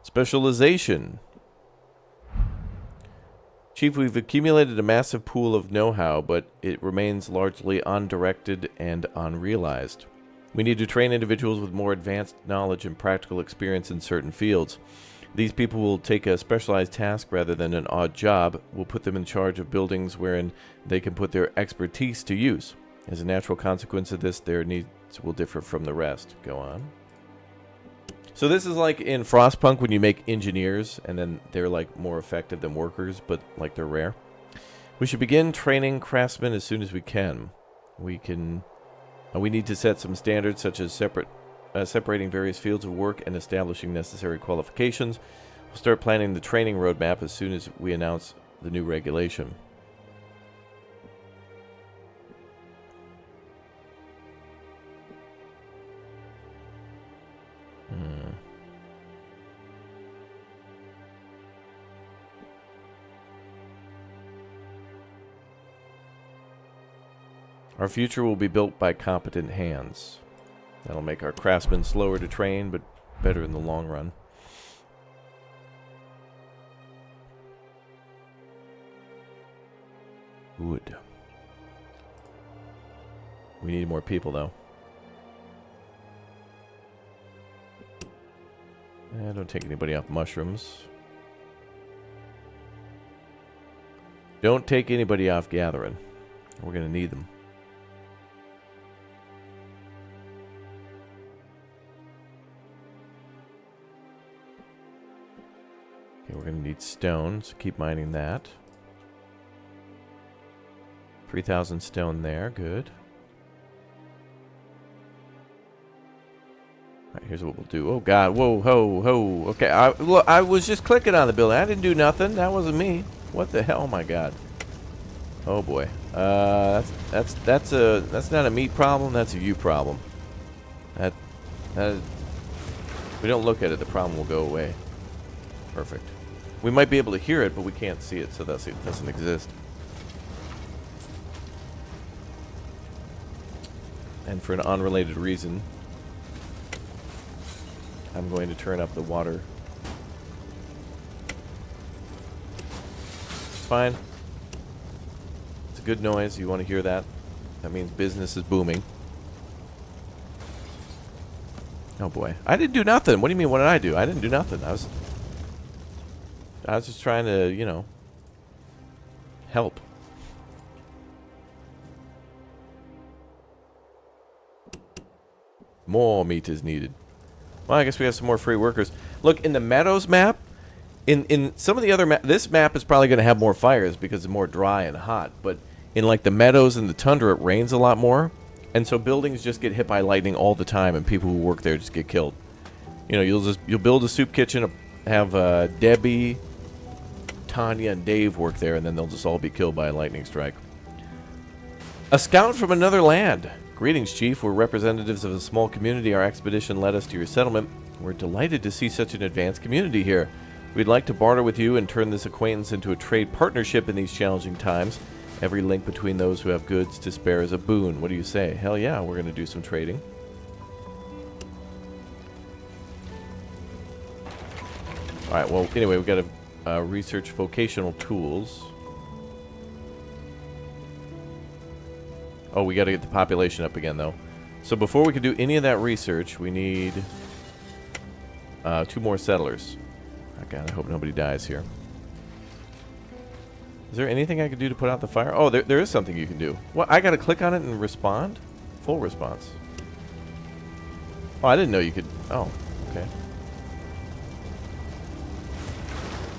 Specialization. Chief, we've accumulated a massive pool of know-how, but it remains largely undirected and unrealized. We need to train individuals with more advanced knowledge and practical experience in certain fields. These people will take a specialized task rather than an odd job. We'll put them in charge of buildings wherein they can put their expertise to use. As a natural consequence of this, their needs will differ from the rest. Go on. So this is like in Frostpunk when you make engineers and then they're like more effective than workers, but like they're rare. We should begin training craftsmen as soon as we can. We need to set some standards such as separating various fields of work and establishing necessary qualifications. We'll start planning the training roadmap as soon as we announce the new regulation. Our future will be built by competent hands. That'll make our craftsmen slower to train, but better in the long run. Wood. We need more people, though. Don't take anybody off mushrooms. Don't take anybody off gathering. We're going to need them. Okay, we're going to need stone, so keep mining that. 3,000 stone there, good. Alright, here's what we'll do. Oh god, whoa, ho, ho. Okay, I was just clicking on the building. I didn't do nothing. That wasn't me. What the hell? Oh my god. Oh boy. That's not a me problem, that's a you problem. That if we don't look at it, the problem will go away. Perfect. We might be able to hear it, but we can't see it, so it doesn't exist. And for an unrelated reason, I'm going to turn up the water. It's fine. It's a good noise. You want to hear that? That means business is booming. Oh boy. I didn't do nothing. What do you mean, what did I do? I didn't do nothing. I was just trying to, you know, help. More meat is needed. Well, I guess we have some more free workers. Look, in the Meadows map, in some of the other this map is probably going to have more fires because it's more dry and hot. But in like the Meadows and the Tundra, it rains a lot more. And so buildings just get hit by lightning all the time, and people who work there just get killed. You know, you'll build a soup kitchen, have Debbie, Tanya, and Dave work there, and then they'll just all be killed by a lightning strike. A scout from another land. Greetings, Chief. We're representatives of a small community. Our expedition led us to your settlement. We're delighted to see such an advanced community here. We'd like to barter with you and turn this acquaintance into a trade partnership in these challenging times. Every link between those who have goods to spare is a boon. What do you say? Hell yeah, we're going to do some trading. Alright, well, anyway, we've got to research vocational tools. Oh, we got to get the population up again, though. So before we can do any of that research, we need 2 more settlers. Oh, God, I hope nobody dies here. Is there anything I can do to put out the fire? Oh, there is something you can do. What? I got to click on it and respond? Full response. Oh, I didn't know you could... Oh, okay.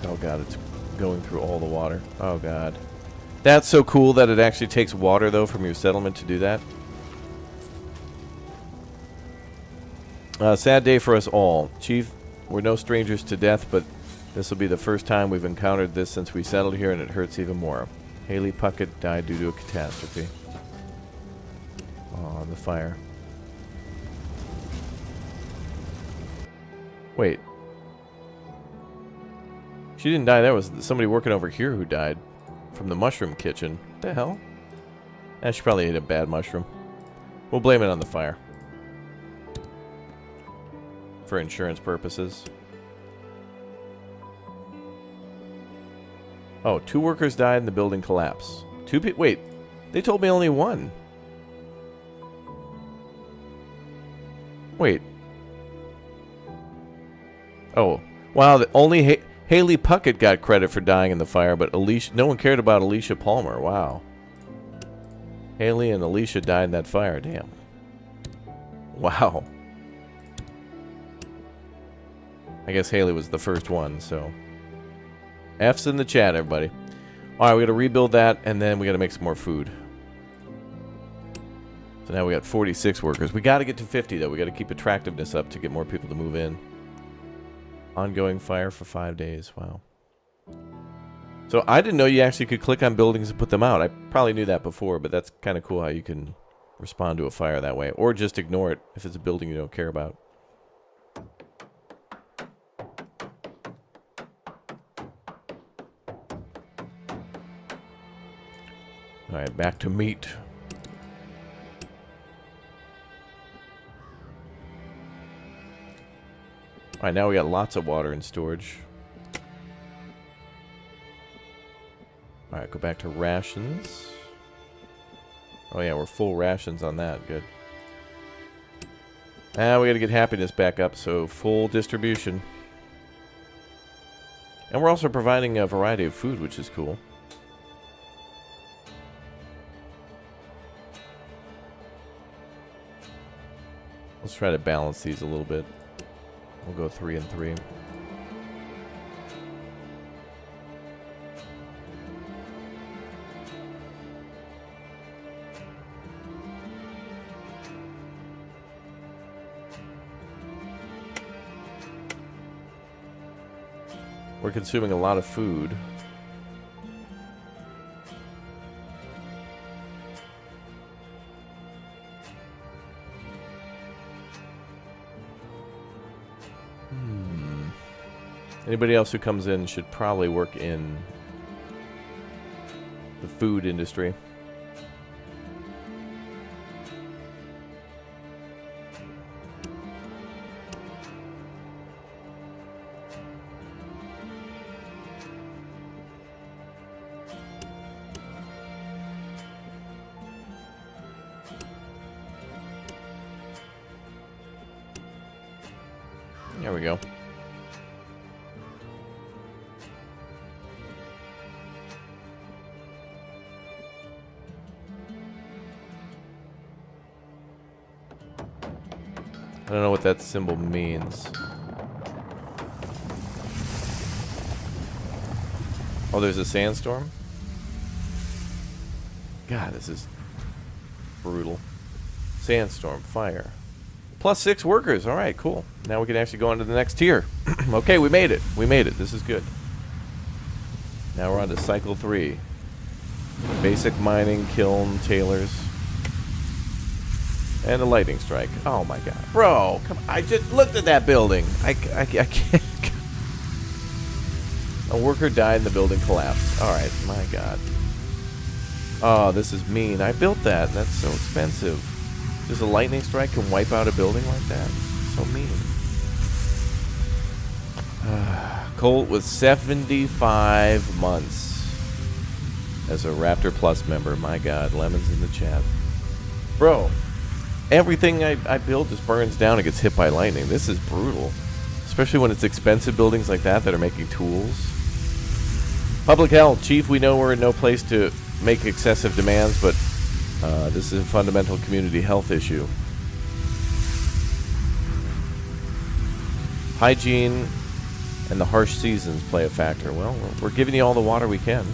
Oh, God, it's going through all the water. Oh, God. That's so cool that it actually takes water, though, from your settlement to do that. Sad day for us all. Chief, we're no strangers to death, but this will be the first time we've encountered this since we settled here, and it hurts even more. Haley Puckett died due to a catastrophe. Oh, the fire. Wait. She didn't die. There was somebody working over here who died. From the mushroom kitchen. What the hell? She probably ate a bad mushroom. We'll blame it on the fire. For insurance purposes. Oh, 2 workers died in the building collapse. 2 people. Wait, they told me only 1. Wait. Oh, wow. Only Haley Puckett got credit for dying in the fire, but no one cared about Alicia Palmer. Wow. Haley and Alicia died in that fire. Damn. Wow. I guess Haley was the first one, so... F's in the chat, everybody. Alright, we gotta rebuild that, and then we gotta make some more food. So now we got 46 workers. We gotta get to 50, though. We gotta keep attractiveness up to get more people to move in. Ongoing fire for 5 days. Wow. So I didn't know you actually could click on buildings and put them out. I probably knew that before, but that's kind of cool how you can respond to a fire that way. Or just ignore it if it's a building you don't care about. Alright, back to meat. Alright, now we got lots of water in storage. Alright, go back to rations. Oh yeah, we're full rations on that. Good. Now we gotta get happiness back up, so full distribution. And we're also providing a variety of food, which is cool. Let's try to balance these a little bit. We'll go 3 and 3. We're consuming a lot of food. Anybody else who comes in should probably work in the food industry. There we go. I don't know what that symbol means. Oh, there's a sandstorm? God, this is brutal. Sandstorm, fire. +6 workers. All right, cool. Now we can actually go on to the next tier. Okay, we made it. We made it. This is good. Now we're on to cycle 3. Basic mining, kiln, tailors. And a lightning strike. Oh my god. Bro, come on. I just looked at that building. I can't. A worker died and the building collapsed. Alright, my god. Oh, this is mean. I built that. That's so expensive. Just a lightning strike can wipe out a building like that? So mean. Colt with 75 months as a Raptor Plus member. My god, Lemon's in the chat. Bro. Everything I build just burns down and gets hit by lightning. This is brutal. Especially when it's expensive buildings like that are making tools. Public health. Chief, we know we're in no place to make excessive demands, but this is a fundamental community health issue. Hygiene and the harsh seasons play a factor. Well, we're giving you all the water we can.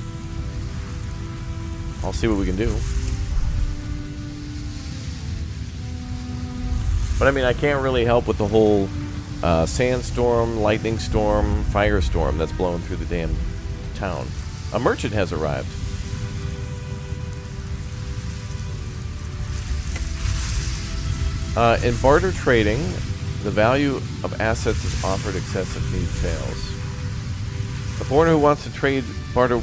I'll see what we can do. But I mean, I can't really help with the whole sandstorm, lightning storm, firestorm that's blowing through the damn town. A merchant has arrived. In barter trading, the value of assets is offered, excessive need fails. The foreigner who wants to trade barter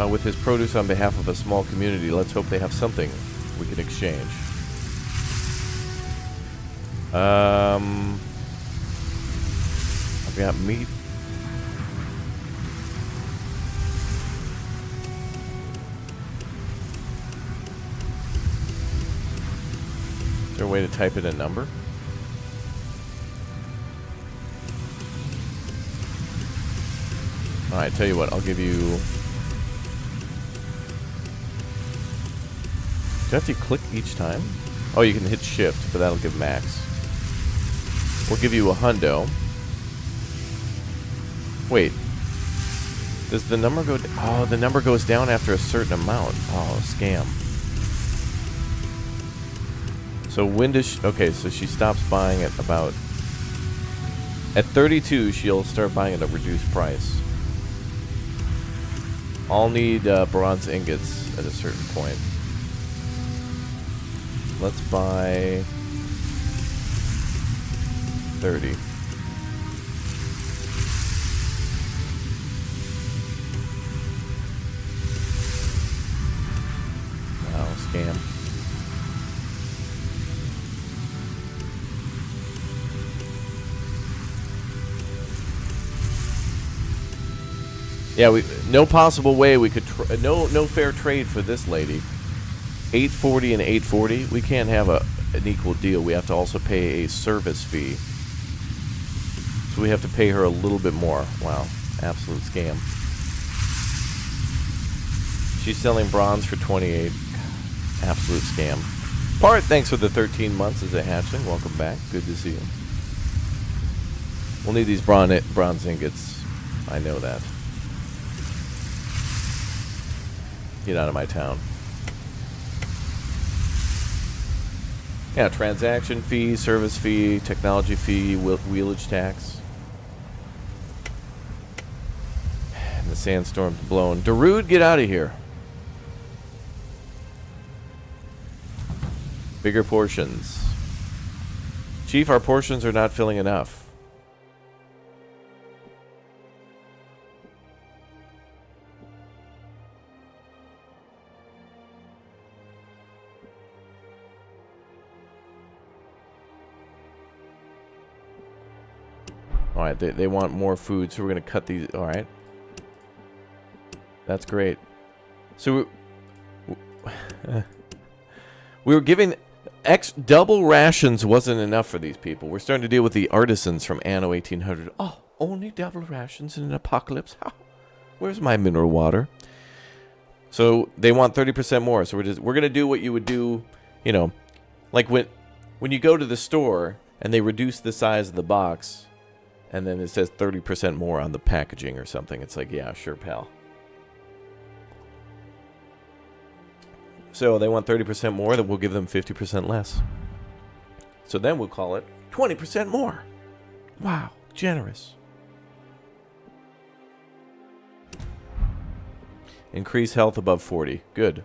with his produce on behalf of a small community, let's hope they have something we can exchange. I've got meat. Is there a way to type in a number? Alright, tell you what, I'll give you... Do you have to click each time? Oh, you can hit shift, but that'll give max. We'll give you a hundo. Wait. Does the number go... Oh, the number goes down after a certain amount. Oh, scam. So when does she... Okay, so she stops buying at about... At 32, she'll start buying at a reduced price. I'll need bronze ingots at a certain point. Let's buy 30. Wow, scam. Yeah, no possible way we could no fair trade for this lady. 840 and 840. We can't have an equal deal. We have to also pay a service fee. So we have to pay her a little bit more. Wow. Absolute scam. She's selling bronze for 28. Absolute scam. Part, thanks for the 13 months as a hatchling. Welcome back. Good to see you. We'll need these bronze ingots. I know that. Get out of my town. Yeah, transaction fee, service fee, technology fee, wheelage tax. And the sandstorm's blowing. Darude, get out of here. Bigger portions. Chief, our portions are not filling enough. Alright, they want more food, so we're going to cut these. Alright. That's great. So we were giving... double rations wasn't enough for these people. We're starting to deal with the artisans from Anno 1800. Oh, only double rations in an apocalypse? How? Where's my mineral water? So they want 30% more. So we're going to do what you would do, you know, like when you go to the store and they reduce the size of the box and then it says 30% more on the packaging or something. It's like, yeah, sure, pal. So they want 30% more, then we'll give them 50% less. So then we'll call it 20% more. Wow, generous. Increase health above 40. Good.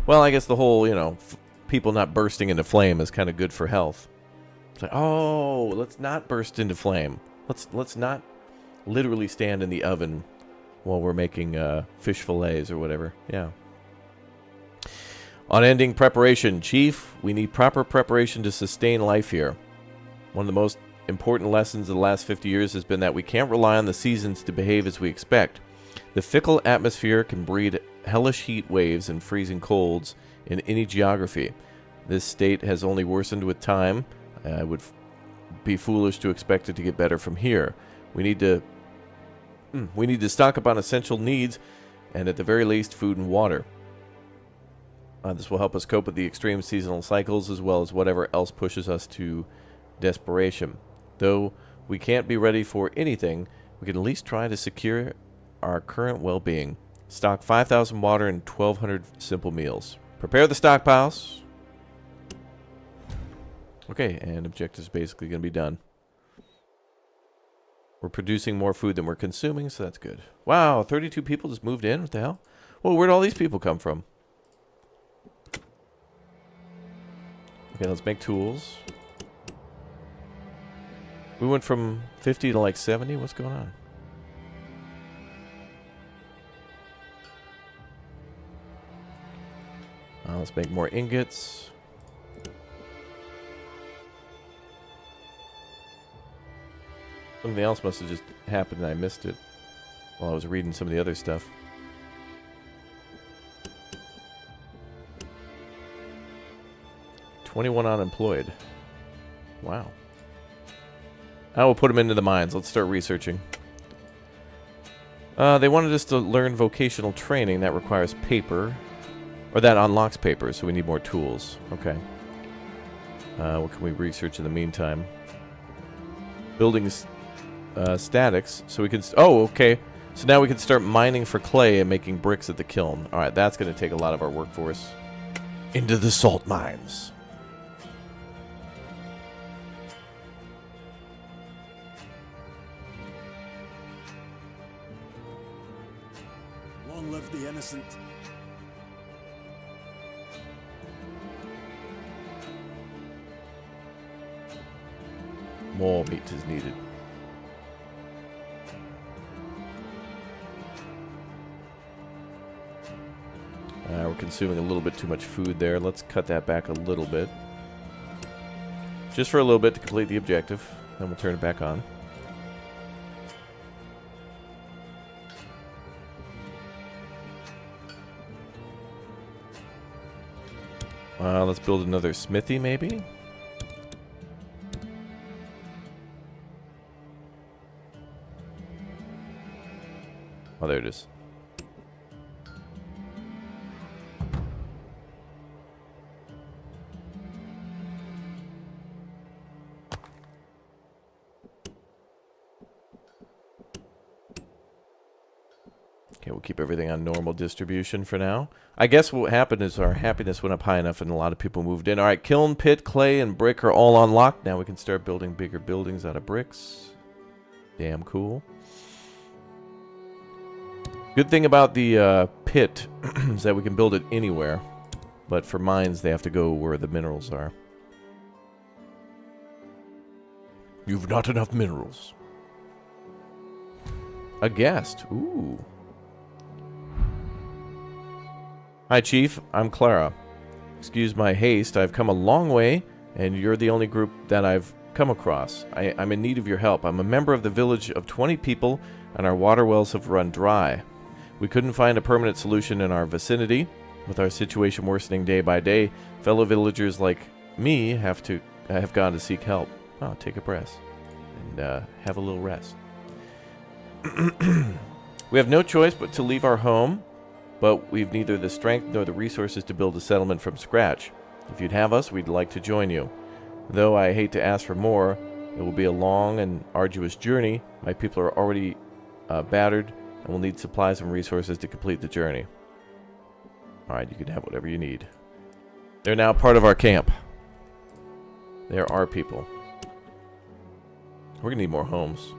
Well, I guess the whole, you know, people not bursting into flame is kind of good for health. It's like, oh, let's not burst into flame. Let's not literally stand in the oven while we're making fish fillets or whatever. Yeah. Unending preparation. Chief, we need proper preparation to sustain life here. One of the most important lessons of the last 50 years has been that we can't rely on the seasons to behave as we expect. The fickle atmosphere can breed hellish heat waves and freezing colds in any geography. This state has only worsened with time. I would be foolish to expect it to get better from here. We need to stock up on essential needs and at the very least food and water. This will help us cope with the extreme seasonal cycles as well as whatever else pushes us to desperation. Though we can't be ready for anything, we can at least try to secure our current well-being. Stock 5,000 water and 1,200 simple meals. Prepare the stockpiles. Okay, and objective's basically going to be done. We're producing more food than we're consuming, so that's good. Wow, 32 people just moved in? What the hell? Well, where'd all these people come from? Okay, let's make tools. We went from 50 to like 70. What's going on? Let's make more ingots. Something else must have just happened and I missed it while I was reading some of the other stuff. $21 unemployed. Wow. I will put them into the mines. Let's start researching. They wanted us to learn vocational training. That requires paper. Or that unlocks paper, so we need more tools. Okay. What can we research in the meantime? Building statics. So we can... Oh, okay. So now we can start mining for clay and making bricks at the kiln. Alright, that's going to take a lot of our workforce. Into the salt mines. Long live the innocent. More meat is needed. We're consuming a little bit too much food there. Let's cut that back a little bit. Just for a little bit to complete the objective. Then we'll turn it back on. Let's build another smithy, maybe? Oh, there it is. Okay, we'll keep everything on normal distribution for now. I guess what happened is our happiness went up high enough and a lot of people moved in. All right, kiln, pit, clay, and brick are all unlocked. Now we can start building bigger buildings out of bricks. Damn cool. Good thing about the pit is that we can build it anywhere. But for mines, they have to go where the minerals are. You've not enough minerals. A guest. Ooh. Hi, Chief. I'm Clara. Excuse my haste. I've come a long way, and you're the only group that I've come across. I'm in need of your help. I'm a member of the village of 20 people, and our water wells have run dry. We couldn't find a permanent solution in our vicinity. With our situation worsening day by day, fellow villagers like me have gone to seek help. Oh, take a breath and have a little rest. We have no choice but to leave our home, but we've neither the strength nor the resources to build a settlement from scratch. If you'd have us, we'd like to join you. Though I hate to ask for more, it will be a long and arduous journey. My people are already battered and will need supplies and resources to complete the journey. Alright, you can have whatever you need. They're now part of our camp. They're our people. We're gonna need more homes.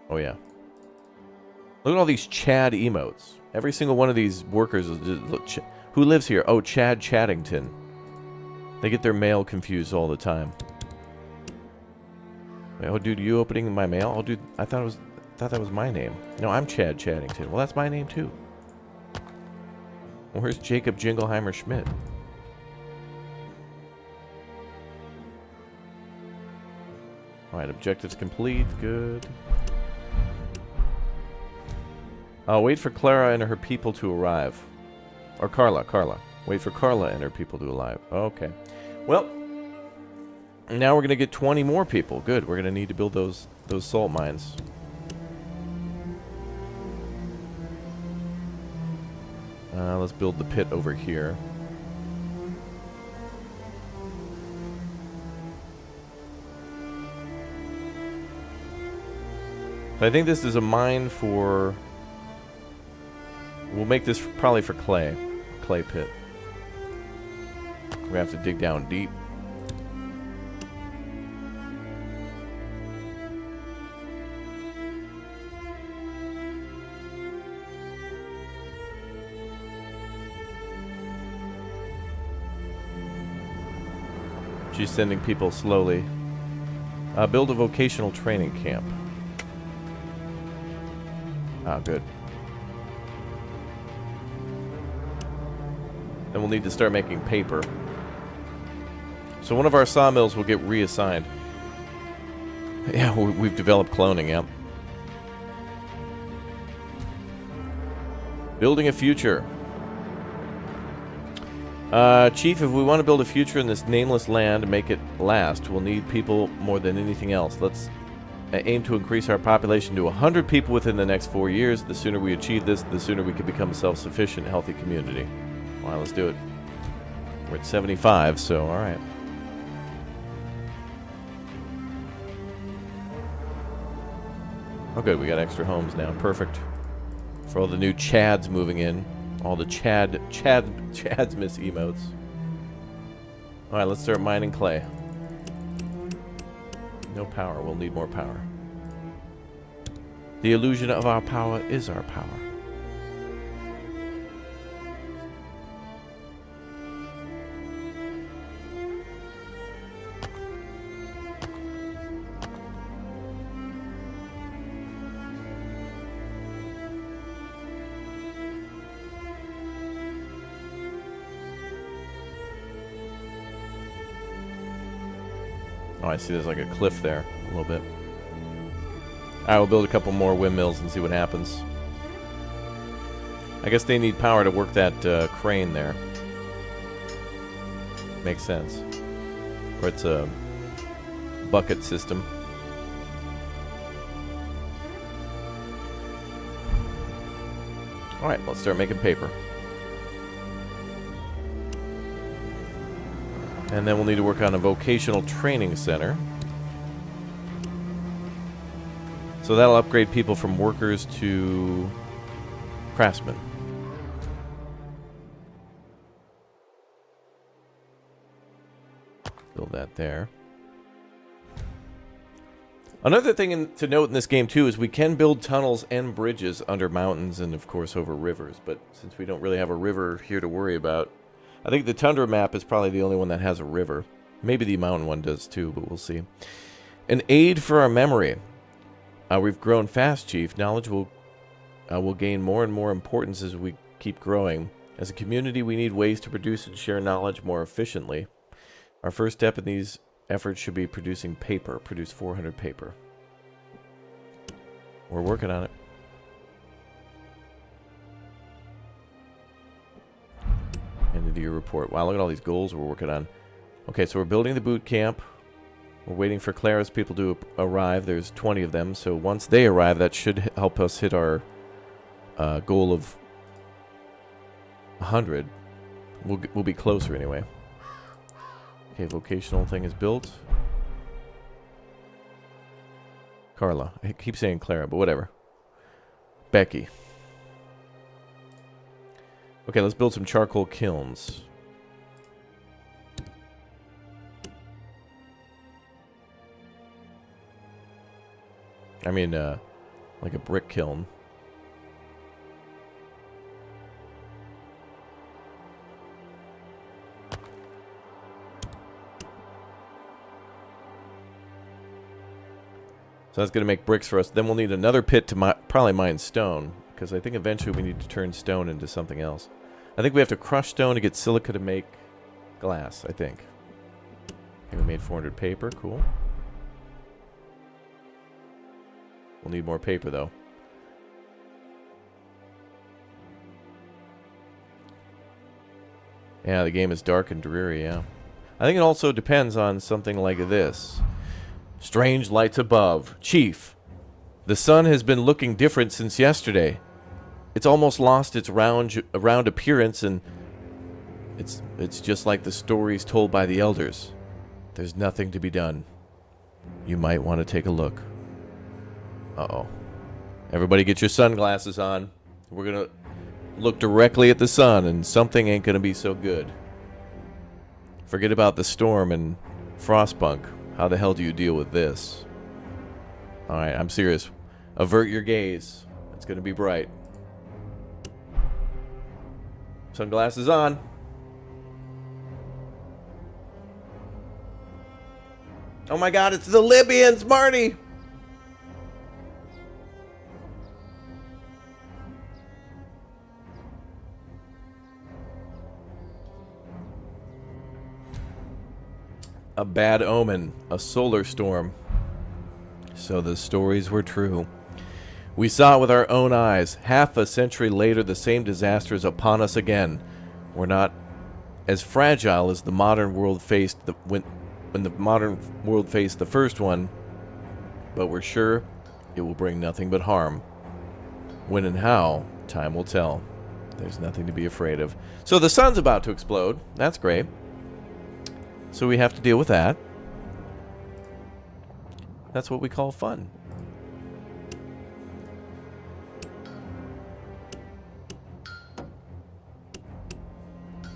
Oh yeah. Look at all these Chad emotes. Every single one of these workers is just, look, who lives here? Oh, Chad Chaddington. They get their mail confused all the time. Wait, oh, dude, you opening my mail? Oh, dude, I thought that was my name. No, I'm Chad Chaddington. Well, that's my name too. Where's Jacob Jingleheimer Schmidt? Alright, objectives complete. Good. Wait for Clara and her people to arrive. Or Carla. Wait for Carla and her people to arrive. Okay. Well, now we're going to get 20 more people. Good. We're going to need to build those salt mines. Let's build the pit over here. I think this is a mine for... We'll make this probably for clay. Clay pit. We have to dig down deep. She's sending people slowly. Build a vocational training camp. Ah, good. Then we'll need to start making paper. So one of our sawmills will get reassigned. Yeah, we've developed cloning, yeah. Building a future. Chief, if we want to build a future in this nameless land and make it last, we'll need people more than anything else. Let's aim to increase our population to 100 people within the next 4 years. The sooner we achieve this, the sooner we can become a self-sufficient, healthy community. Alright, let's do it. We're at 75, so alright. Oh good, we got extra homes now. Perfect. For all the new Chads moving in. All the Chads miss emotes. Alright, let's start mining clay. No power. We'll need more power. The illusion of our power is our power. Oh, I see there's like a cliff there, a little bit. Alright, we'll build a couple more windmills and see what happens. I guess they need power to work that crane there. Makes sense. Or it's a bucket system. Alright, let's start making paper. And then we'll need to work on a vocational training center. So that'll upgrade people from workers to craftsmen. Build that there. Another thing to note in this game, too, is we can build tunnels and bridges under mountains and, of course, over rivers. But since we don't really have a river here to worry about, I think the Tundra map is probably the only one that has a river. Maybe the mountain one does, too, but we'll see. An aid for our memory. We've grown fast, Chief. Knowledge will gain more and more importance as we keep growing. As a community, we need ways to produce and share knowledge more efficiently. Our first step in these efforts should be producing paper. Produce 400 paper. We're working on it. End of the year report. Wow, look at all these goals we're working on. Okay, so we're building the boot camp. We're waiting for Clara's people to arrive. There's 20 of them, so once they arrive, that should help us hit our goal of 100. We'll be closer anyway. Okay, vocational thing is built. Carla. I keep saying Clara, but whatever. Becky. Okay, let's build some charcoal kilns. I mean, like a brick kiln. So that's going to make bricks for us. Then we'll need another pit to probably mine stone, because I think eventually we need to turn stone into something else. I think we have to crush stone to get silica to make glass, I think. Okay, we made 400 paper. Cool. We'll need more paper, though. Yeah, the game is dark and dreary, yeah. I think it also depends on something like this. Strange lights above. Chief, the sun has been looking different since yesterday. It's almost lost its round appearance, and it's just like the stories told by the elders. There's nothing to be done. You might want to take a look. Uh-oh. Everybody get your sunglasses on. We're going to look directly at the sun, and something ain't going to be so good. Forget about the storm and Frostpunk. How the hell do you deal with this? Alright, I'm serious. Avert your gaze. It's going to be bright. Sunglasses on. Oh my god, it's the Libyans, Marty! A bad omen, a solar storm. So the stories were true. We saw it with our own eyes. Half a century later, the same disaster is upon us again. We're not as fragile as the modern world faced when the modern world faced the first one, but we're sure it will bring nothing but harm. When and how, time will tell. There's nothing to be afraid of. So the sun's about to explode. That's great. So we have to deal with that. That's what we call fun.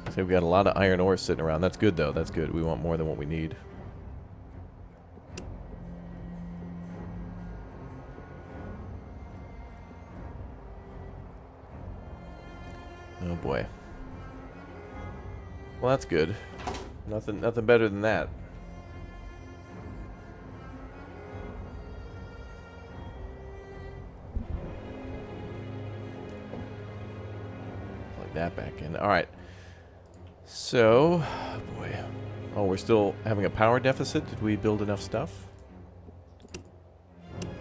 So we've got a lot of iron ore sitting around. That's good, though. That's good. We want more than what we need. Oh, boy. Well, that's good. Nothing better than that. Plug that back in. All right. So, boy. Oh, we're still having a power deficit. Did we build enough stuff?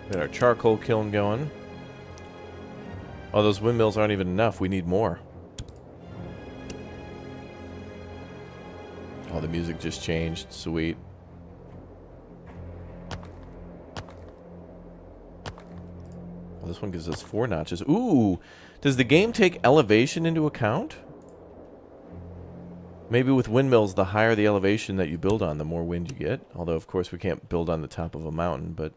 Got our charcoal kiln going. Oh, those windmills aren't even enough. We need more. Oh, the music just changed. Sweet. Well, this one gives us 4 notches. Ooh! Does the game take elevation into account? Maybe with windmills, the higher the elevation that you build on, the more wind you get. Although, of course, we can't build on the top of a mountain, but...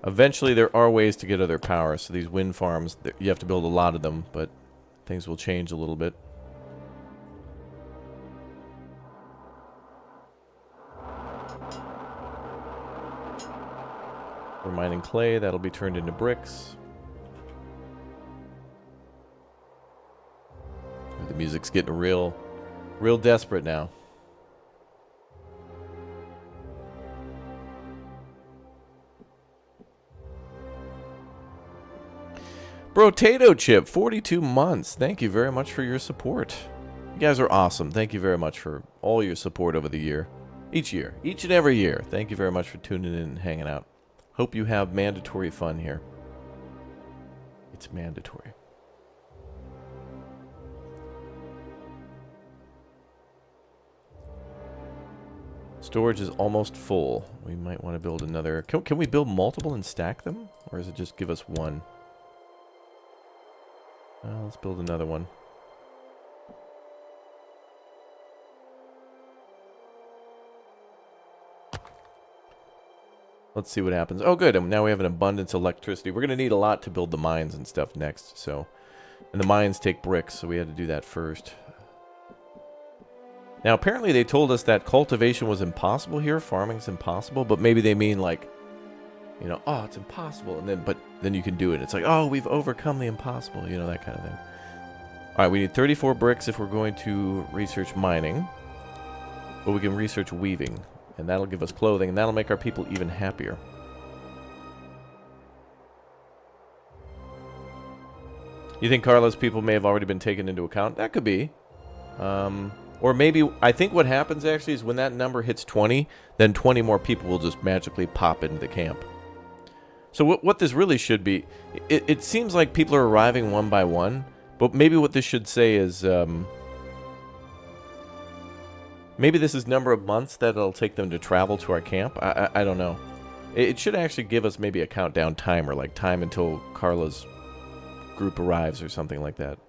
Eventually, there are ways to get other power. So these wind farms, you have to build a lot of them, but things will change a little bit. We're mining clay. That'll be turned into bricks. The music's getting real desperate now. Brotato Chip, 42 months. Thank you very much for your support. You guys are awesome. Thank you very much for all your support over the year. Each and every year. Thank you very much for tuning in and hanging out. Hope you have mandatory fun here. It's mandatory. Storage is almost full. We might want to build another. Can we build multiple and stack them? Or does it just give us one? Let's build another one. Let's see what happens. Oh, good. And now we have an abundance of electricity. We're going to need a lot to build the mines and stuff next. So, and the mines take bricks, so we had to do that first. Now, apparently they told us that cultivation was impossible here. Farming's impossible. But maybe they mean like, you know, oh, it's impossible. And then, but then you can do it. It's like, oh, we've overcome the impossible. You know, that kind of thing. All right, we need 34 bricks if we're going to research mining. But we can research weaving. And that'll give us clothing. And that'll make our people even happier. You think Carlos' people may have already been taken into account? That could be. Or maybe, I think what happens actually is when that number hits 20, then 20 more people will just magically pop into the camp. So what this really should be, it seems like people are arriving one by one, but maybe what this should say is, maybe this is number of months that it'll take them to travel to our camp. I don't know. It should actually give us maybe a countdown timer, like time until Carla's group arrives or something like that.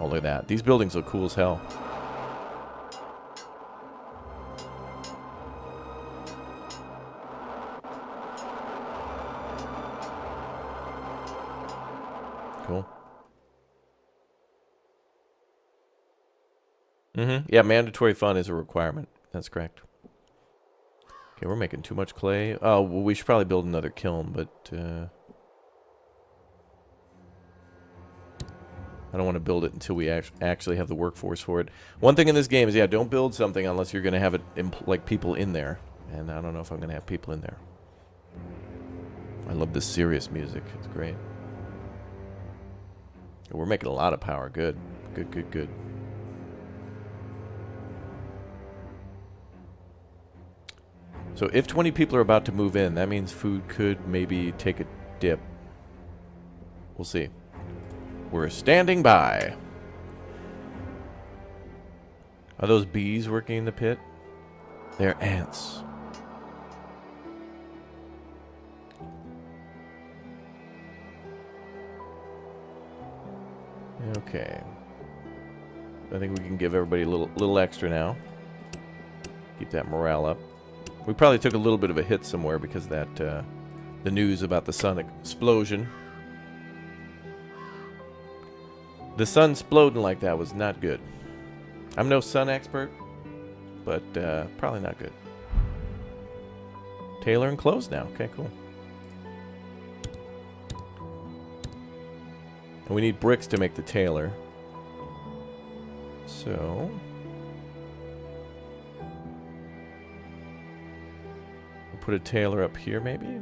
Oh, look at that. These buildings look cool as hell. Cool. Yeah, mandatory fun is a requirement. That's correct. Okay, we're making too much clay. Oh, well, we should probably build another kiln, but... I don't want to build it until we actually have the workforce for it. One thing in this game is, yeah, don't build something unless you're going to have it, like, people in there. And I don't know if I'm going to have people in there. I love this serious music. It's great. We're making a lot of power. Good. Good, good, good. So if 20 people are about to move in, that means food could maybe take a dip. We'll see. We're standing by. Are those bees working in the pit? They're ants. Okay. I think we can give everybody a little extra now. Keep that morale up. We probably took a little bit of a hit somewhere because of that the news about the sun explosion. The sun exploding like that was not good. I'm no sun expert, but probably not good. Tailor and clothes now. Okay, cool. And we need bricks to make the tailor. So... we'll put a tailor up here, maybe?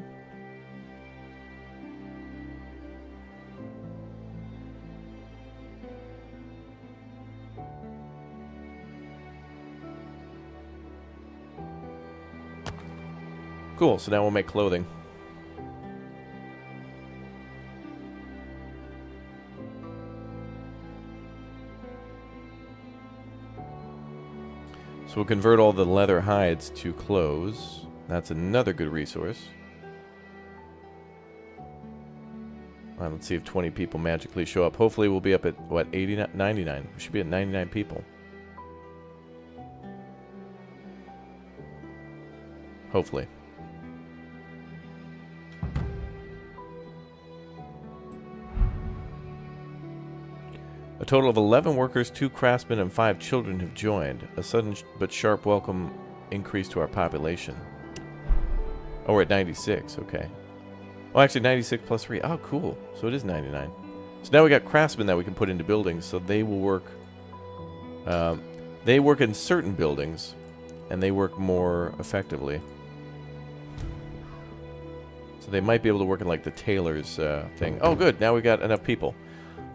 Cool, so now we'll make clothing. So we'll convert all the leather hides to clothes. That's another good resource. Alright, let's see if 20 people magically show up. Hopefully we'll be up at, what, 89, 99? We should be at 99 people. Hopefully. A total of 11 workers, 2 craftsmen, and 5 children have joined. A sudden but sharp welcome increase to our population. Oh, we're at 96. Okay. Oh, actually 96 plus 3. Oh, cool. So it is 99. So now we got craftsmen that we can put into buildings, so they will work. They work in certain buildings, and they work more effectively. So they might be able to work in like the tailor's thing. Oh, good. Now we got enough people.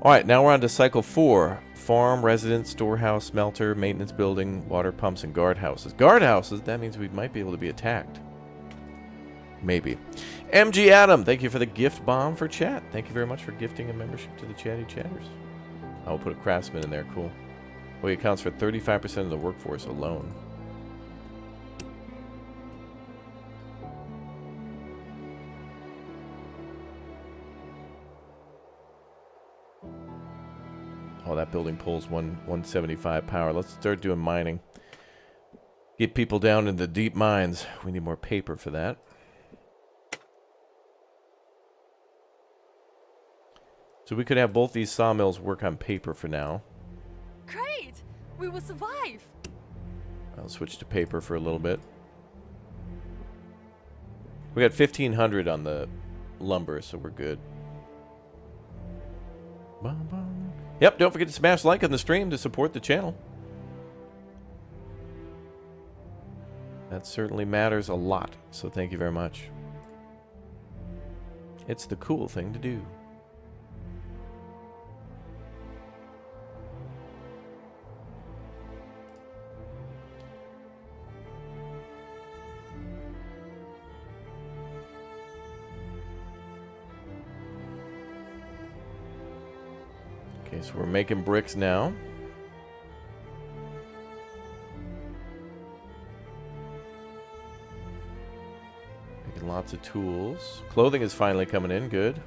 All right, now we're on to cycle 4. Farm, residence, storehouse, smelter, maintenance building, water pumps, and guardhouses. Guardhouses, that means we might be able to be attacked. Maybe. MG Adam, thank you for the gift bomb for chat. Thank you very much for gifting a membership to the Chatty Chatters. I'll put a craftsman in there. Cool. Well, he accounts for 35% of the workforce alone. Oh, that building pulls 175 power. Let's start doing mining. Get people down in the deep mines. We need more paper for that. So we could have both these sawmills work on paper for now. Great! We will survive! I'll switch to paper for a little bit. We got 1,500 on the lumber, so we're good. Bum, bum. Yep, don't forget to smash like on the stream to support the channel. That certainly matters a lot, so thank you very much. It's the cool thing to do. Okay, so we're making bricks now. Making lots of tools. Clothing is finally coming in, good.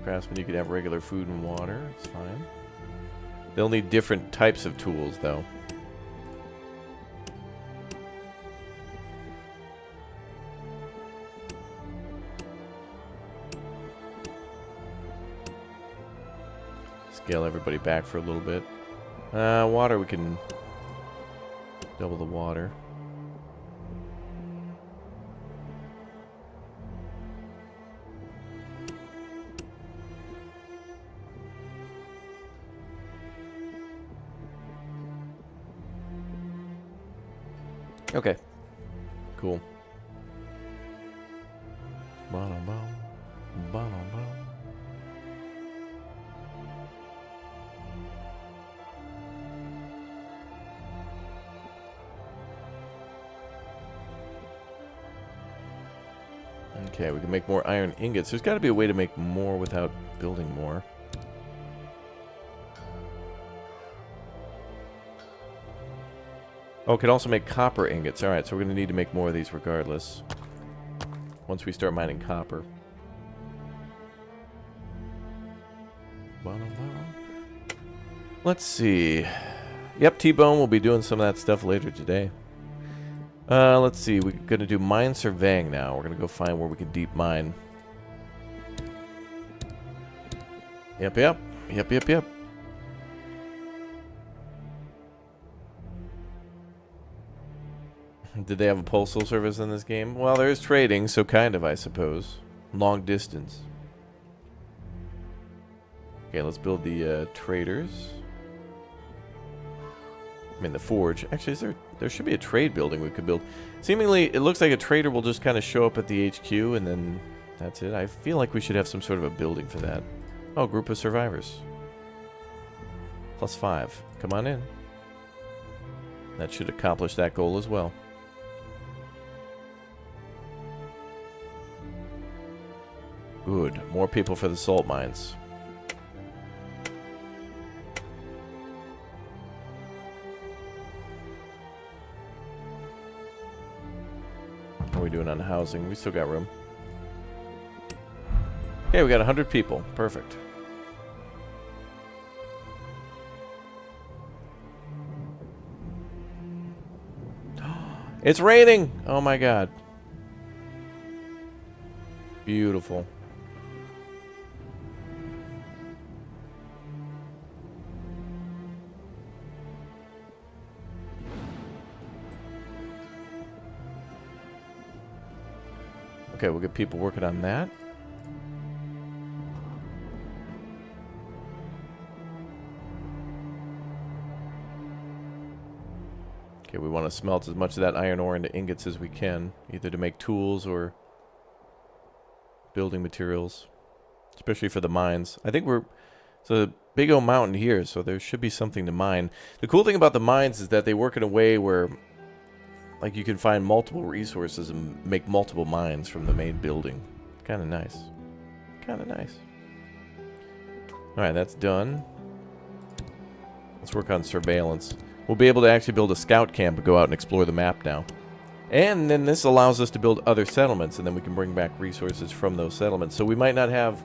Craftsman, you could have regular food and water, it's fine. They'll need different types of tools, though. Scale everybody back for a little bit. Water, we can double the water. Okay. Cool. Okay, we can make more iron ingots. There's got to be a way to make more without building more. Oh, it can also make copper ingots. Alright, so we're going to need to make more of these regardless. Once we start mining copper. Let's see. Yep, T-Bone will be doing some of that stuff later today. Let's see. We're going to do mine surveying now. We're going to go find where we can deep mine. Yep. Did they have a postal service in this game? Well, there is trading, so kind of, I suppose. Long distance. Okay, let's build the traders. I mean, the forge. Actually, there should be a trade building we could build. Seemingly, it looks like a trader will just kind of show up at the HQ, and then that's it. I feel like we should have some sort of a building for that. Oh, group of survivors. +5. Come on in. That should accomplish that goal as well. Good. More people for the salt mines. How are we doing on housing? We still got room. Okay, we got 100 people. Perfect. It's raining! Oh my god. Beautiful. Okay, we'll get people working on that. Okay, we want to smelt as much of that iron ore into ingots as we can, either to make tools or building materials, especially for the mines. I think it's a big old mountain here, so there should be something to mine. The cool thing about the mines is that they work in a way where, like, you can find multiple resources and make multiple mines from the main building. Kind of nice. Kind of nice. Alright, that's done. Let's work on surveillance. We'll be able to actually build a scout camp and go out and explore the map now. And then this allows us to build other settlements, and then we can bring back resources from those settlements. So we might not have,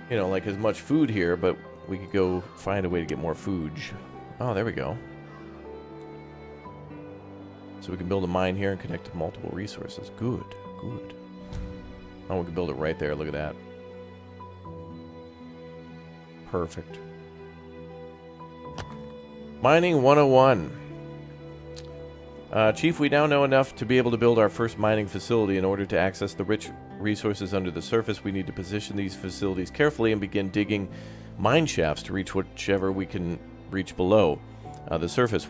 you know, like as much food here, but we could go find a way to get more food. Oh, there we go. So we can build a mine here and connect to multiple resources. Good, good. Oh, we can build it right there. Look at that. Perfect. Mining 101. Chief, we now know enough to be able to build our first mining facility. In order to access the rich resources under the surface, we need to position these facilities carefully and begin digging mine shafts to reach whichever we can reach below the surface.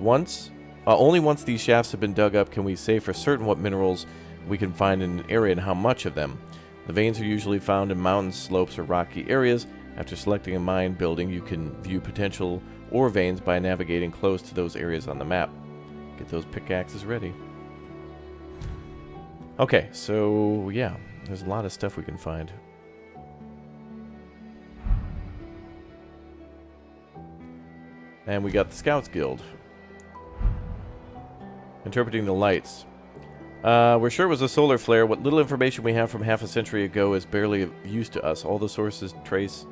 Only once these shafts have been dug up can we say for certain what minerals we can find in an area and how much of them. The veins are usually found in mountains, slopes, or rocky areas. After selecting a mine building, you can view potential ore veins by navigating close to those areas on the map. Get those pickaxes ready. Okay, so yeah, there's a lot of stuff we can find. And we got the Scouts Guild. Interpreting the lights. We're sure it was a solar flare. What little information we have from half a century ago is barely of use to us. All the sources traces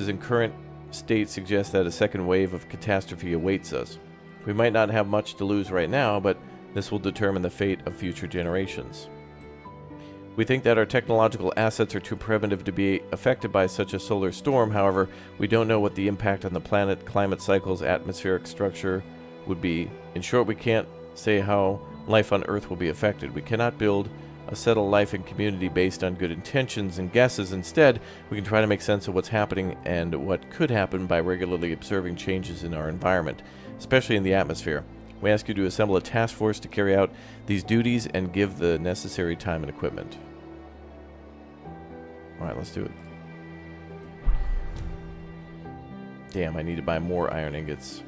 in current state suggest that a second wave of catastrophe awaits us. We might not have much to lose right now, but this will determine the fate of future generations. We think that our technological assets are too primitive to be affected by such a solar storm. However, we don't know what the impact on the planet, climate cycles, atmospheric structure would be. In short, we can't say how life on Earth will be affected. We cannot build a settled life and community based on good intentions and guesses. Instead, we can try to make sense of what's happening and what could happen by regularly observing changes in our environment, especially in the atmosphere. We ask you to assemble a task force to carry out these duties and give the necessary time and equipment. Alright, let's do it. Damn, I need to buy more iron ingots.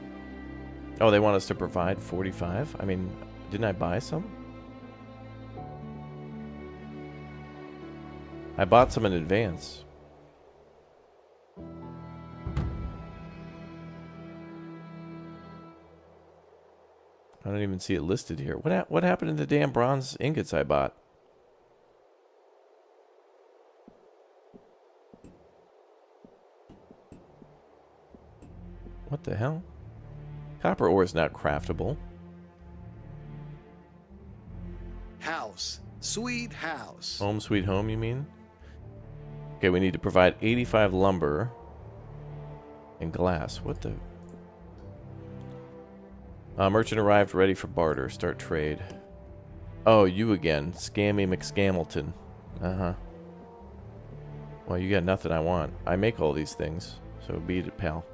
Oh, they want us to provide 45? I mean, didn't I buy some? I bought some in advance. I don't even see it listed here. What happened to the damn bronze ingots I bought? What the hell? Copper ore is not craftable. House. Sweet house. Home sweet home, you mean? Okay, we need to provide 85 lumber and glass. What the... merchant arrived, ready for barter. Start trade. Oh, you again. Scammy McScamilton. Uh-huh. Well, you got nothing I want. I make all these things, so beat it, pal.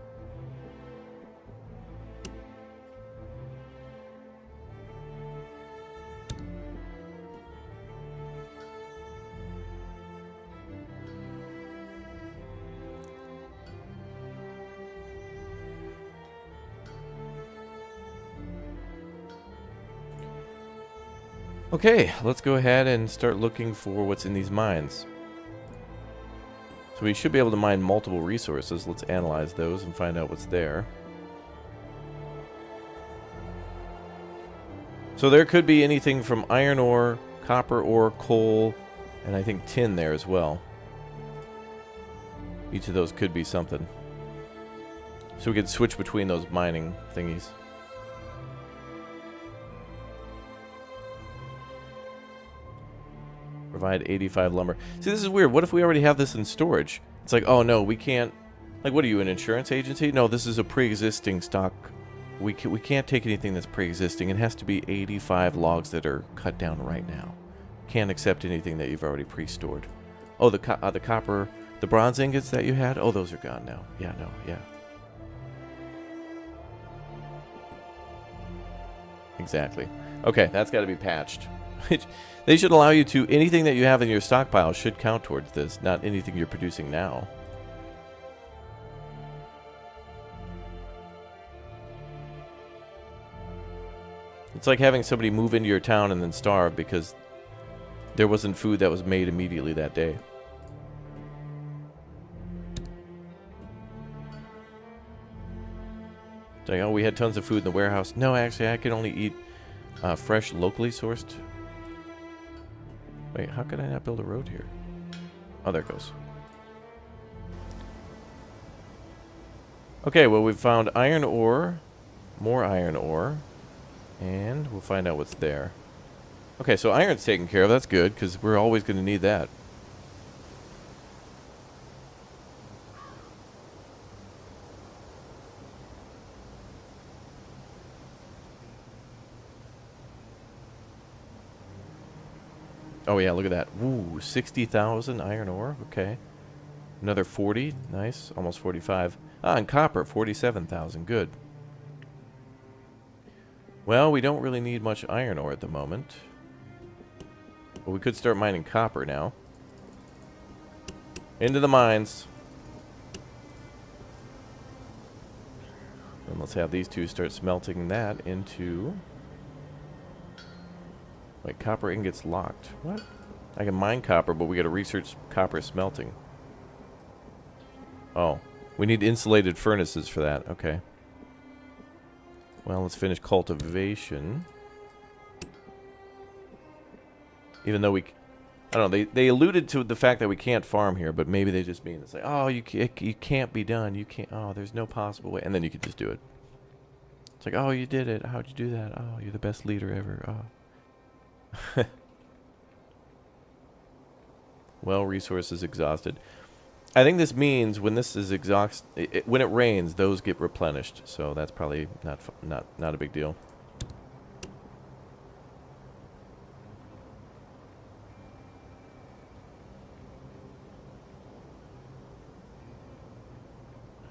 Okay, let's go ahead and start looking for what's in these mines. So we should be able to mine multiple resources. Let's analyze those and find out what's there. So there could be anything from iron ore, copper ore, coal, and I think tin there as well. Each of those could be something. So we could switch between those mining thingies. Provide 85 lumber. See, this is weird. What if we already have this in storage? It's like, oh no, we can't. Like, what are you, an insurance agency? No, this is a pre-existing stock. We can't take anything that's pre-existing. It has to be 85 logs that are cut down right now. Can't accept anything that you've already pre-stored. Oh, the copper, the bronze ingots that you had? Oh, those are gone now. Yeah, no, yeah. Exactly. Okay, that's got to be patched. They should allow you to, anything that you have in your stockpile should count towards this, not anything you're producing now. It's like having somebody move into your town and then starve because there wasn't food that was made immediately that day. It's like, oh, we had tons of food in the warehouse. No, actually, I can only eat fresh, locally sourced. Wait, how could I not build a road here? Oh, there it goes. Okay, well, we've found iron ore, more iron ore, and we'll find out what's there. Okay, so iron's taken care of. That's good, because we're always going to need that. Oh, yeah, look at that. Ooh, 60,000 iron ore. Okay. Another 40. Nice. Almost 45. Ah, and copper, 47,000. Good. Well, we don't really need much iron ore at the moment. But we could start mining copper now. Into the mines. And let's have these two start smelting that into... Wait, copper ingots locked. What? I can mine copper, but we gotta research copper smelting. Oh. We need insulated furnaces for that. Okay. Well, let's finish cultivation. Even though we... I don't know, they alluded to the fact that we can't farm here, but maybe they just mean it's like, oh, you can't be done. You can't... Oh, there's no possible way. And then you can just do it. It's like, oh, you did it. How'd you do that? Oh, you're the best leader ever. Oh. Well, resources exhausted. I think this means when this is when it rains, those get replenished. So that's probably not a big deal.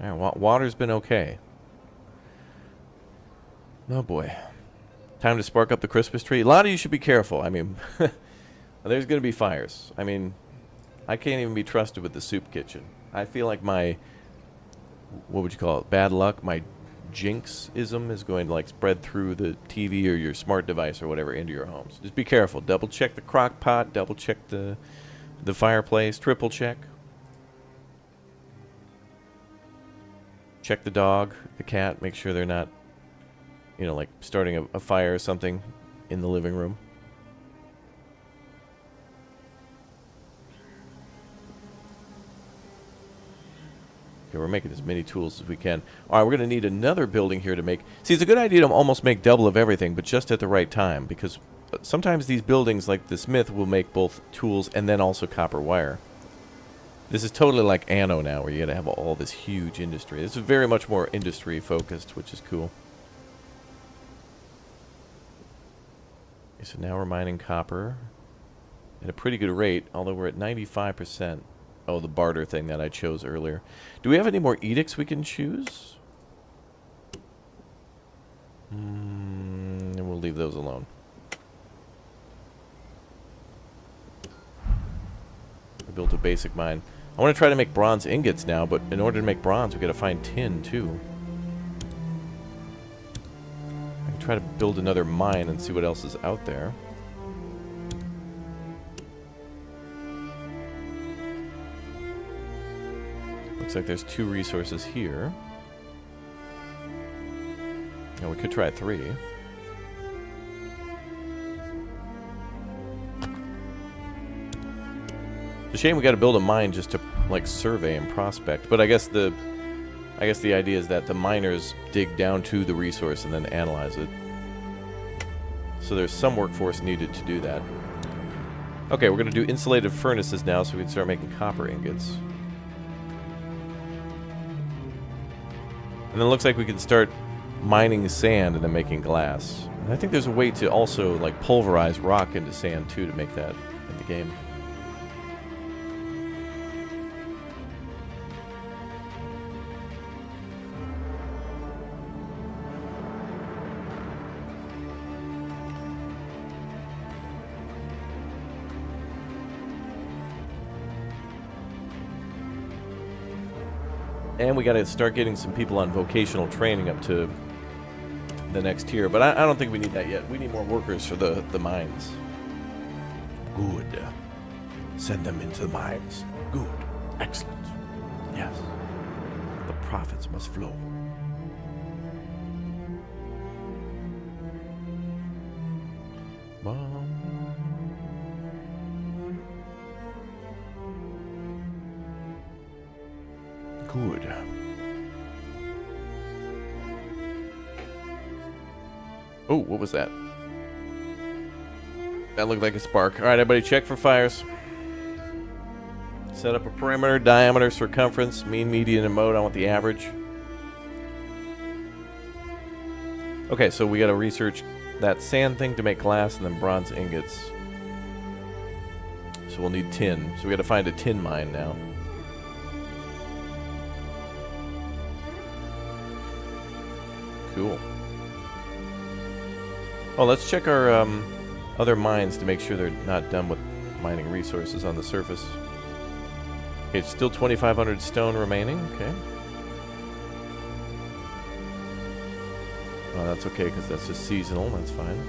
Yeah, water's been okay. Oh boy. Time to spark up the Christmas tree. A lot of you should be careful. I mean, there's going to be fires. I mean, I can't even be trusted with the soup kitchen. I feel like my, what would you call it, bad luck, my jinx-ism is going to like spread through the TV or your smart device or whatever into your homes. Just be careful. Double check the crock pot. Double check the fireplace. Triple check. Check the dog, the cat. Make sure they're not, you know, like starting a fire or something in the living room. Okay, we're making as many tools as we can. All right, we're going to need another building here to make... See, it's a good idea to almost make double of everything, but just at the right time, because sometimes these buildings, like the smith, will make both tools and then also copper wire. This is totally like Anno now, where you got to have all this huge industry. This is very much more industry-focused, which is cool. Okay, so now we're mining copper at a pretty good rate, although we're at 95%. Oh, the barter thing that I chose earlier. Do we have any more edicts we can choose? And we'll leave those alone. I built a basic mine. I want to try to make bronze ingots now, but in order to make bronze, we got to find tin too. I can try to build another mine and see what else is out there. Looks like there's 2 resources here. Now we could try 3. It's a shame we got to build a mine just to like survey and prospect. But I guess the idea is that the miners dig down to the resource and then analyze it. So there's some workforce needed to do that. Okay, we're going to do insulated furnaces now so we can start making copper ingots. And then it looks like we can start mining sand and then making glass. And I think there's a way to also like pulverize rock into sand too to make that in the game. And we got to start getting some people on vocational training up to the next tier. But I don't think we need that yet. We need more workers for the mines. Good. Send them into the mines. Good. Excellent. Yes. The profits must flow. Good. Oh, what was that? That looked like a spark. Alright, everybody check for fires. Set up a perimeter, diameter, circumference, mean, median, and mode. I want the average. Okay, so we gotta research that sand thing to make glass and then bronze ingots. So we'll need tin. So we gotta find a tin mine now. Cool. Oh, let's check our other mines to make sure they're not done with mining resources on the surface. Okay, it's still 2,500 stone remaining. Okay. Oh, that's okay because that's just seasonal. That's fine.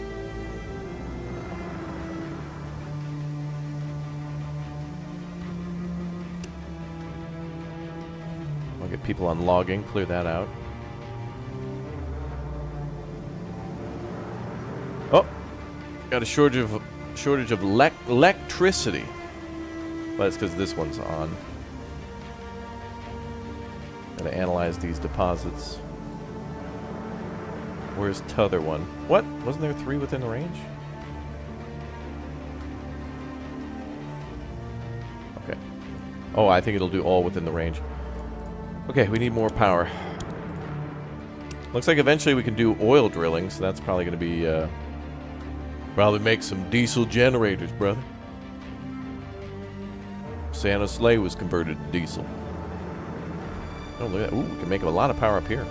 I'll get people on logging. Clear that out. Oh, got a shortage of electricity. Well, that's because this one's on. Gotta analyze these deposits. Where's t'other one? What? Wasn't there 3 within range? Okay. Oh, I think it'll do all within the range. Okay, we need more power. Looks like eventually we can do oil drilling, so that's probably going to be probably make some diesel generators, brother. Santa's sleigh was converted to diesel. Oh, look at that. Ooh, we can make a lot of power up here.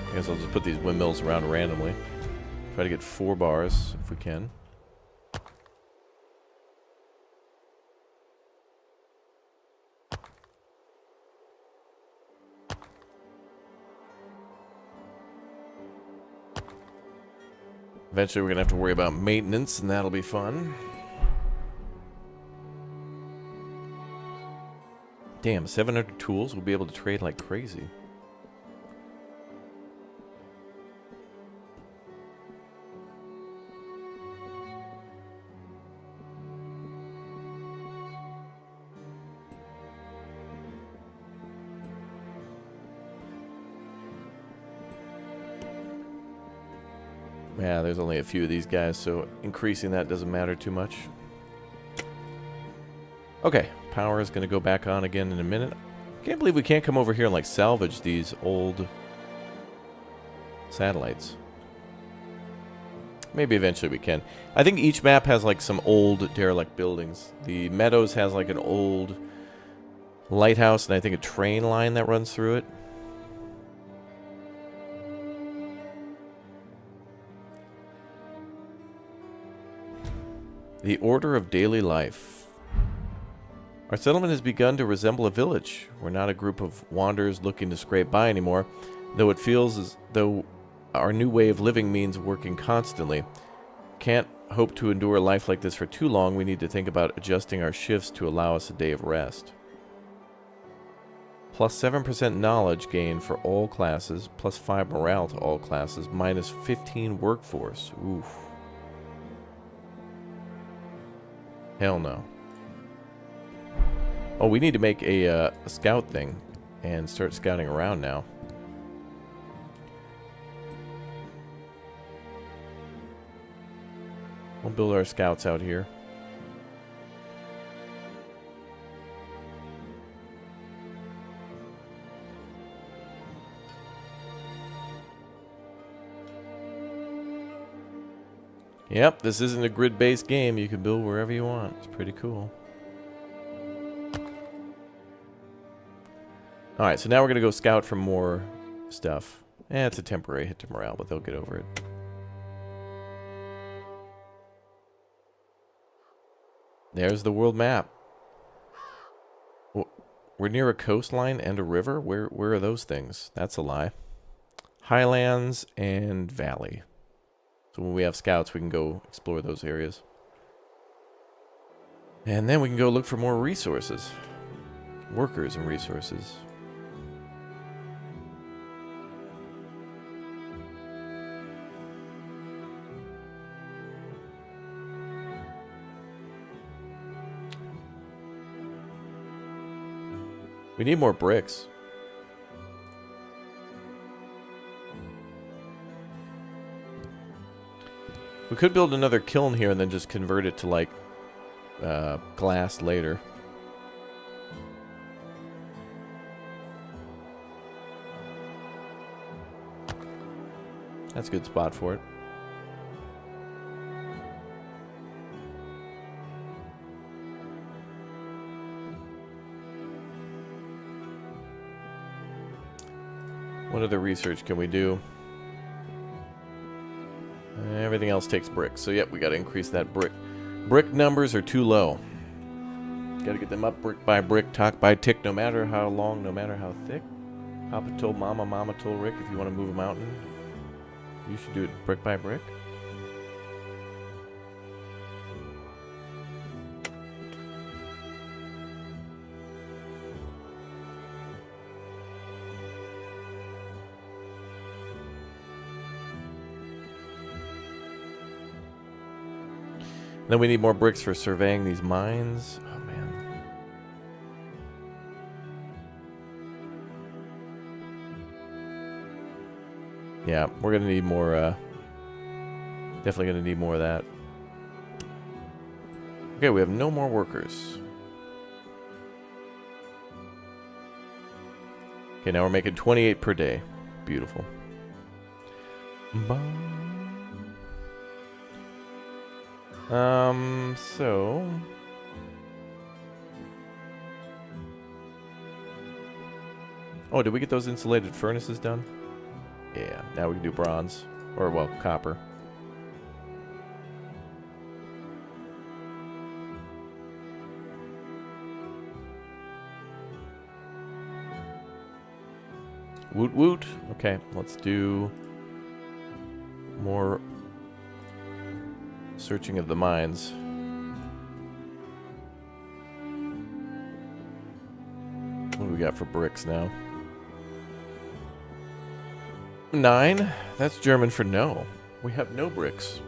I guess I'll just put these windmills around randomly. Try to get 4 bars if we can. Eventually we're going to have to worry about maintenance, and that'll be fun. Damn, 700 tools? We'll be able to trade like crazy. Yeah, there's only a few of these guys, so increasing that doesn't matter too much. Okay, power is going to go back on again in a minute. Can't believe we can't come over here and like salvage these old satellites. Maybe eventually we can. I think each map has like some old derelict buildings. The Meadows has like an old lighthouse and I think a train line that runs through it. The order of daily life. Our settlement has begun to resemble a village. We're not a group of wanderers looking to scrape by anymore, though it feels as though our new way of living means working constantly. Can't hope to endure a life like this for too long, we need to think about adjusting our shifts to allow us a day of rest. Plus 7% knowledge gain for all classes, plus 5 morale to all classes, minus 15 workforce. Oof. Hell no. Oh, we need to make a scout thing and start scouting around now. We'll build our scouts out here. Yep, this isn't a grid-based game. You can build wherever you want. It's pretty cool. Alright, so now we're going to go scout for more stuff. It's a temporary hit to morale, but they'll get over it. There's the world map. We're near a coastline and a river? Where are those things? That's a lie. Highlands and valley. So when we have scouts, we can go explore those areas. And then we can go look for more resources. Workers and resources. We need more bricks. We could build another kiln here and then just convert it to, like, glass later. That's a good spot for it. What other research can we do? Everything else takes bricks. So, yep, we got to increase that brick. Brick numbers are too low. Got to get them up brick by brick, talk by tick, no matter how long, no matter how thick. Papa told Mama, Mama told Rick, if you want to move a mountain, you should do it brick by brick. Then we need more bricks for surveying these mines. Oh, man. Yeah, we're going to need more, definitely going to need more of that. Okay, we have no more workers. Okay, now we're making 28 per day. Beautiful. So... Oh, did we get those insulated furnaces done? Yeah, now we can do bronze. Or, well, copper. Woot woot. Okay, let's do more searching of the mines. What do we got for bricks now? 9? That's German for no. We have no bricks.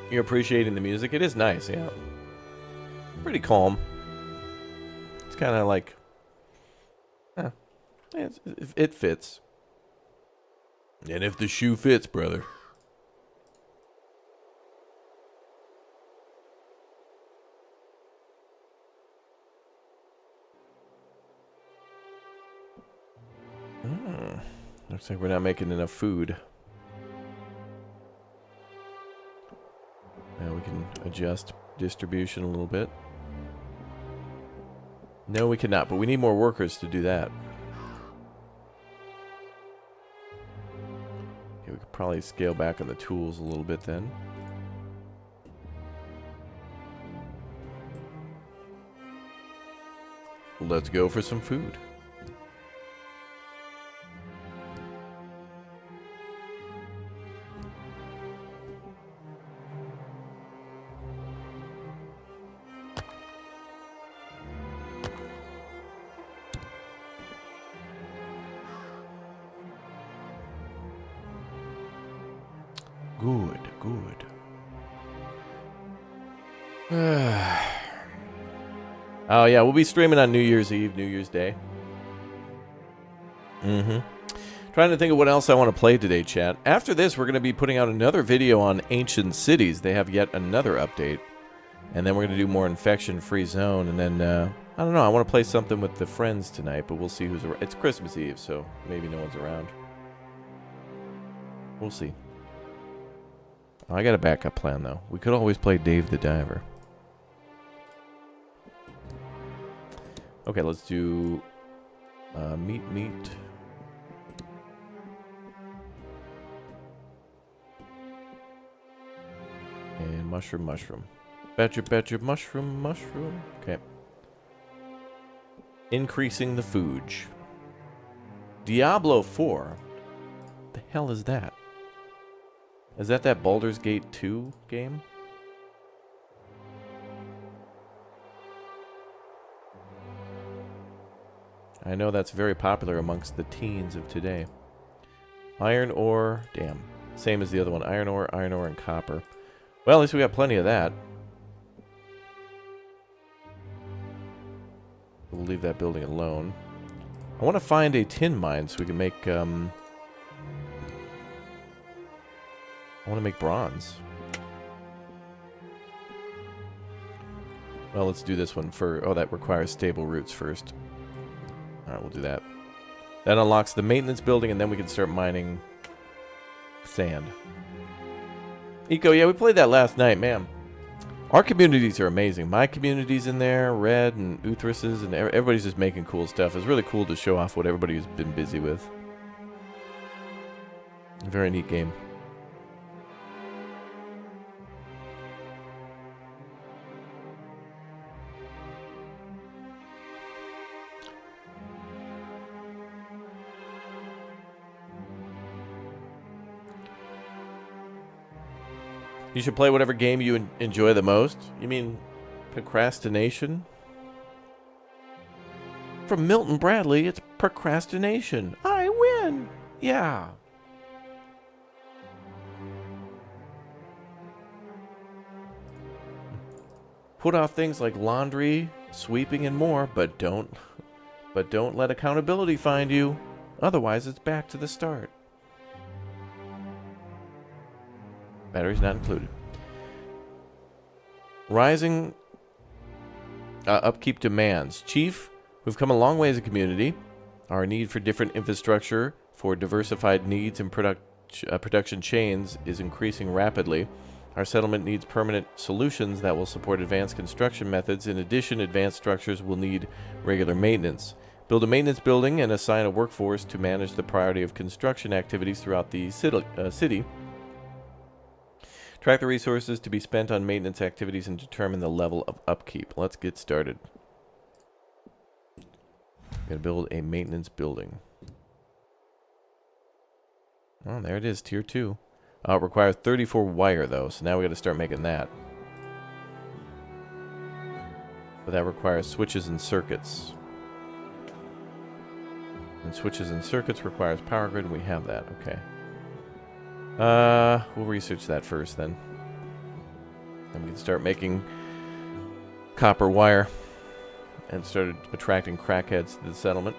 You're appreciating the music? It is nice, yeah. Pretty calm. It's kind of like... it fits. And if the shoe fits, brother. Looks like we're not making enough food. Now we can adjust distribution a little bit. No, we cannot, but we need more workers to do that. Okay, we could probably scale back on the tools a little bit then. Let's go for some food. Good, good. Oh, yeah, we'll be streaming on New Year's Eve, New Year's Day. Trying to think of what else I want to play today, chat. After this, we're going to be putting out another video on Ancient Cities. They have yet another update. And then we're going to do more Infection-Free Zone. And then, I don't know, I want to play something with the friends tonight, but we'll see who's around. It's Christmas Eve, so maybe no one's around. We'll see. Oh, I got a backup plan, though. We could always play Dave the Diver. Okay, let's do meat. And mushroom. Betcha, mushroom. Okay. Increasing the fooj. Diablo 4? What the hell is that? Is that Baldur's Gate 2 game? I know that's very popular amongst the teens of today. Iron ore, damn. Same as the other one. Iron ore, and copper. Well, at least we got plenty of that. We'll leave that building alone. I want to find a tin mine so we can make, I want to make bronze. Well, let's do this one for... Oh, that requires stable roots first. Alright, we'll do that. That unlocks the maintenance building, and then we can start mining sand. Eco, yeah, we played that last night, man. Our communities are amazing. My community's in there, Red and Uthrus's, and everybody's just making cool stuff. It's really cool to show off what everybody's been busy with. Very neat game. You should play whatever game you enjoy the most. You mean procrastination? From Milton Bradley, it's procrastination. I win! Yeah. Put off things like laundry, sweeping, and more, but don't let accountability find you. Otherwise, it's back to the start. Batteries not included. Rising upkeep demands. Chief, we've come a long way as a community. Our need for different infrastructure for diversified needs and production chains is increasing rapidly. Our settlement needs permanent solutions that will support advanced construction methods. In addition, advanced structures will need regular maintenance. Build a maintenance building and assign a workforce to manage the priority of construction activities throughout the city. Track the resources to be spent on maintenance activities and determine the level of upkeep. Let's get started. Gotta build a maintenance building. Oh, there it is, tier 2. It requires 34 wire though, so now we gotta start making that. But that requires switches and circuits. And switches and circuits requires power grid, and we have that, okay. We'll research that first then. Then we can start making copper wire and start attracting crackheads to the settlement.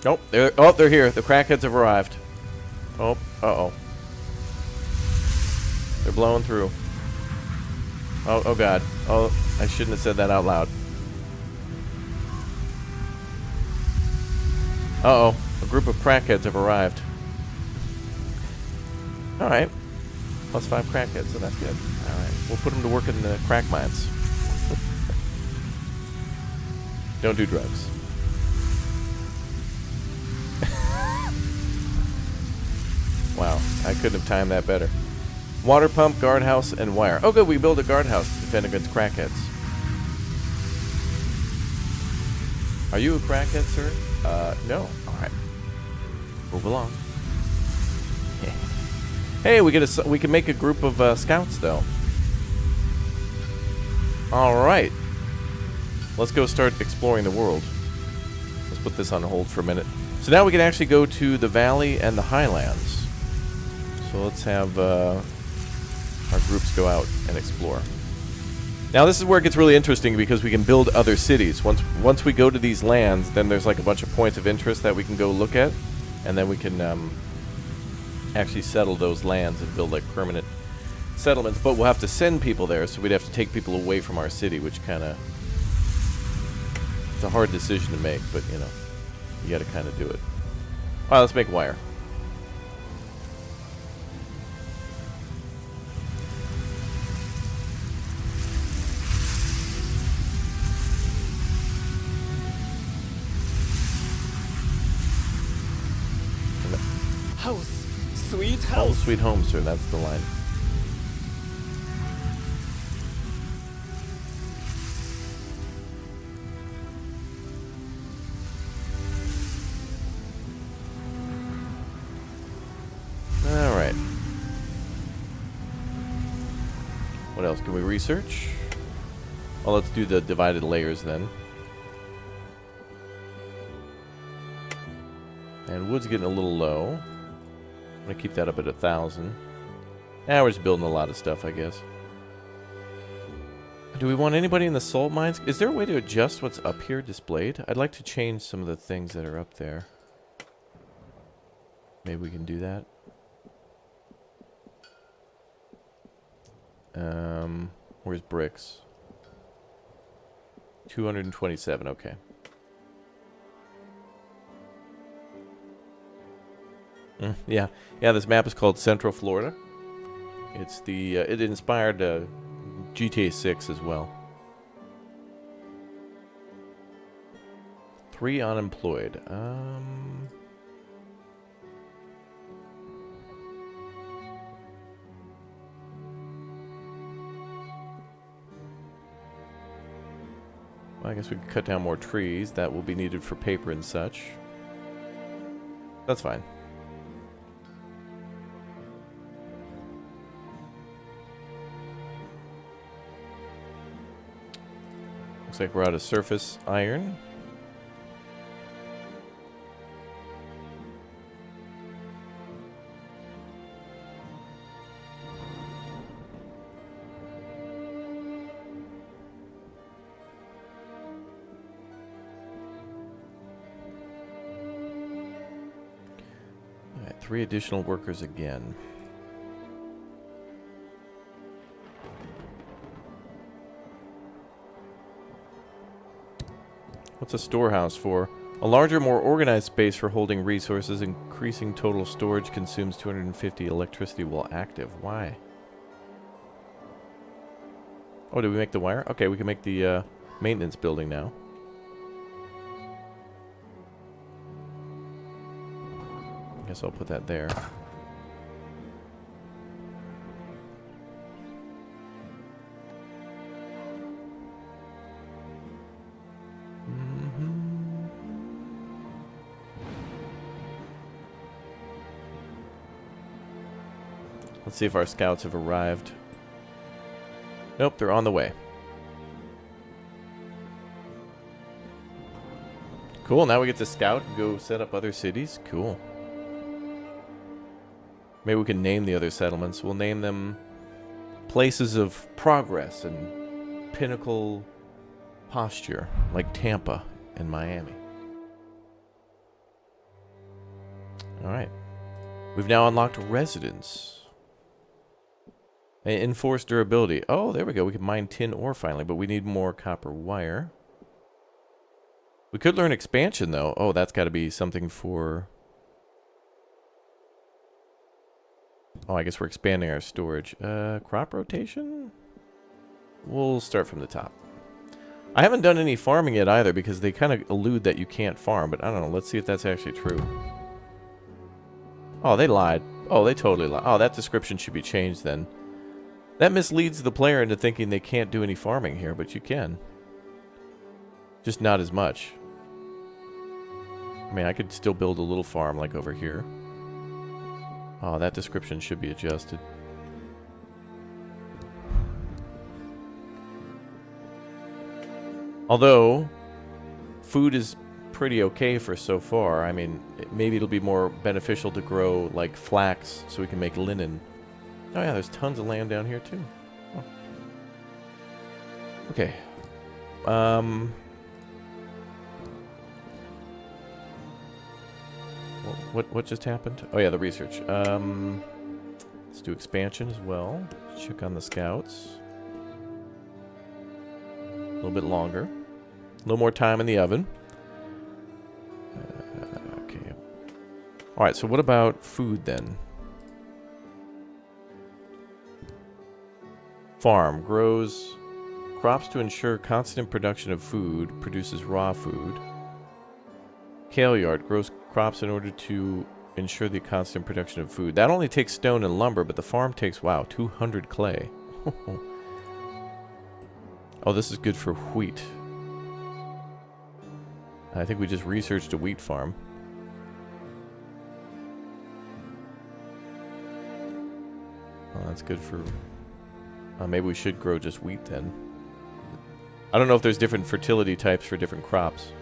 Nope, they're here. The crackheads have arrived. Oh, uh-oh. They're blowing through. Oh god. Oh, I shouldn't have said that out loud. Uh-oh. A group of crackheads have arrived. Alright. +5 crackheads, so that's good. Alright. We'll put them to work in the crack mines. Don't do drugs. Wow. I couldn't have timed that better. Water pump, guardhouse, and wire. Oh good, we build a guardhouse to defend against crackheads. Are you a crackhead, sir? No. Alright. Move along. Hey, we can make a group of scouts though. All right, let's go start exploring the world. Let's put this on hold for a minute. So now we can actually go to the valley and the highlands. So let's have our groups go out and explore. Now this is where it gets really interesting because we can build other cities. Once we go to these lands, then there's like a bunch of points of interest that we can go look at, and then we can actually settle those lands and build like permanent settlements. But we'll have to send people there, so we'd have to take people away from our city, which kind of, it's a hard decision to make, but you know, you got to kind of do it. All right, let's make wire. House, sweet Home house. sweet home, sir. That's the line. All right. What else can we research? Well, let's do the divided layers then. And wood's getting a little low. I'm gonna keep that up at 1,000. Now we're just building a lot of stuff, I guess. Do we want anybody in the salt mines? Is there a way to adjust what's up here displayed? I'd like to change some of the things that are up there. Maybe we can do that. Where's bricks? 227, okay. Yeah, this map is called Central Florida. It's the it inspired GTA 6 as well. 3 unemployed. Well, I guess we can cut down more trees. That will be needed for paper and such. That's fine. Looks like we're out of surface iron. All right, 3 additional workers again. What's a storehouse for? A larger, more organized space for holding resources. Increasing total storage consumes 250 electricity while active. Why? Oh, did we make the wire? Okay, we can make the maintenance building now. Guess I'll put that there. Let's see if our scouts have arrived. Nope, they're on the way. Cool, now we get to scout and go set up other cities. Cool. Maybe we can name the other settlements. We'll name them places of progress and pinnacle posture, like Tampa and Miami. Alright. We've now unlocked residence. Enforced durability. Oh, there we go. We can mine tin ore finally, but we need more copper wire. We could learn expansion, though. Oh, that's got to be something for... Oh, I guess we're expanding our storage. Crop rotation? We'll start from the top. I haven't done any farming yet either, because they kind of allude that you can't farm, but I don't know. Let's see if that's actually true. Oh, they lied. Oh, they totally lied. Oh, that description should be changed then. That misleads the player into thinking they can't do any farming here, but you can. Just not as much. I mean, I could still build a little farm like over here. Oh, that description should be adjusted. Although, food is pretty okay for so far. I mean, maybe it'll be more beneficial to grow, like, flax so we can make linen. Oh yeah, there's tons of land down here, too. Oh. Okay. What just happened? Oh yeah, the research. Let's do expansion as well. Check on the scouts. A little bit longer. A little more time in the oven. Okay. Alright, so what about food then? Farm grows crops to ensure constant production of food, produces raw food. Kale yard grows crops in order to ensure the constant production of food. That only takes stone and lumber, but the farm takes, wow, 200 clay. Oh, this is good for wheat. I think we just researched a wheat farm. Well, that's good for... maybe we should grow just wheat then. I don't know if there's different fertility types for different crops.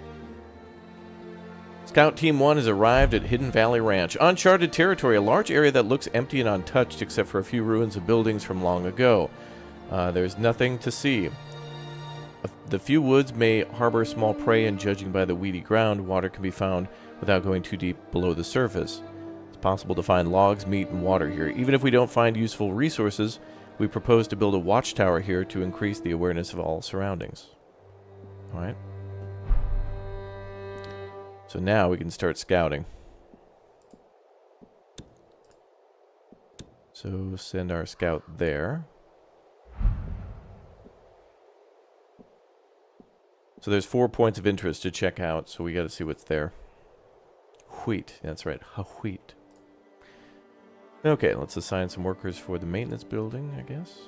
Scout Team 1 has arrived at Hidden Valley Ranch. Uncharted territory, a large area that looks empty and untouched except for a few ruins of buildings from long ago. There's nothing to see. The few woods may harbor small prey, and judging by the weedy ground, water can be found without going too deep below the surface. It's possible to find logs, meat, and water here. Even if we don't find useful resources, we propose to build a watchtower here to increase the awareness of all surroundings. Alright. So now we can start scouting. So send our scout there. So there's 4 points of interest to check out, so we got to see what's there. Wheat, that's right, wheat. Okay, let's assign some workers for the maintenance building, I guess.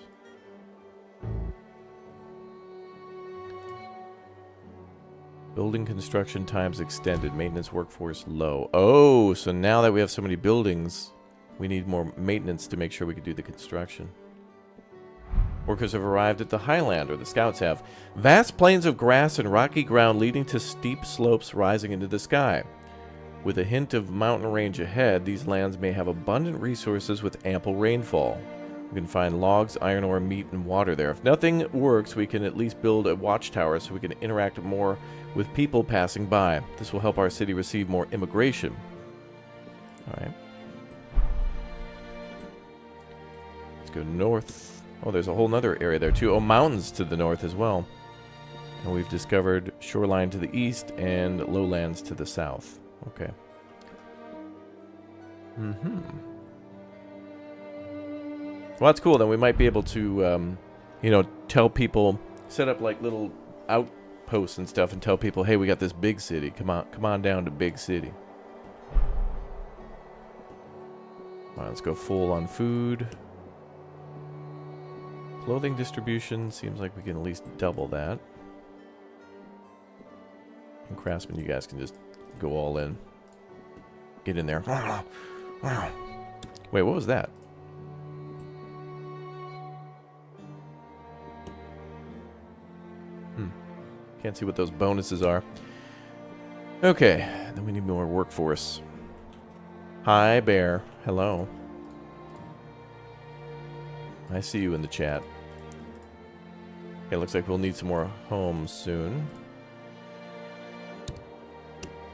Building construction times extended, maintenance workforce low. Oh, so now that we have so many buildings, we need more maintenance to make sure we can do the construction. Workers have arrived at the Highland, or the scouts have. Vast plains of grass and rocky ground leading to steep slopes rising into the sky. With a hint of mountain range ahead, these lands may have abundant resources with ample rainfall. We can find logs, iron ore, meat, and water there. If nothing works, we can at least build a watchtower so we can interact more with people passing by. This will help our city receive more immigration. Alright. Let's go north. Oh, there's a whole other area there too. Oh, mountains to the north as well. And we've discovered shoreline to the east and lowlands to the south. Okay. Mm-hmm. Well, that's cool. Then we might be able to, you know, tell people, set up like little outposts and stuff and tell people, hey, we got this big city. Come on down to big city. All right, let's go full on food. Clothing distribution seems like we can at least double that. And craftsmen, you guys can just go all in. Get in there. Wait, what was that? Can't see what those bonuses are. Okay, then we need more workforce. Hi, Bear. Hello. I see you in the chat. Okay, looks like we'll need some more homes soon.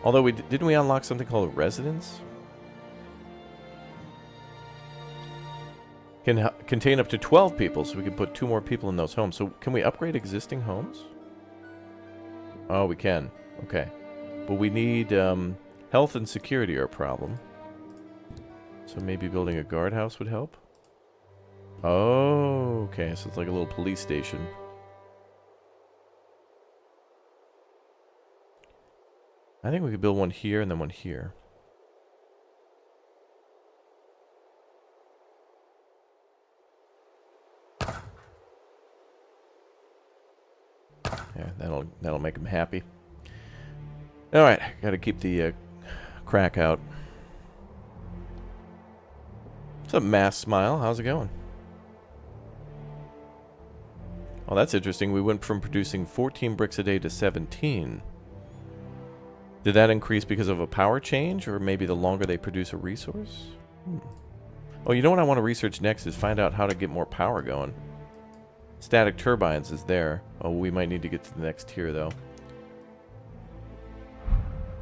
Although didn't we unlock something called residence? Can contain up to 12 people, so we can put 2 more people in those homes. So can we upgrade existing homes? Oh, we can. Okay. But we need health and security are a problem. So maybe building a guardhouse would help? Oh, okay. So it's like a little police station. I think we could build one here and then one here. Yeah, that'll make him happy. All right, got to keep the crack out. What's up, Mass Smile? How's it going? Oh, that's interesting. We went from producing 14 bricks a day to 17. Did that increase because of a power change, or maybe the longer they produce a resource? Oh, you know what I want to research next is find out how to get more power going. Static turbines is there. Oh, we might need to get to the next tier, though.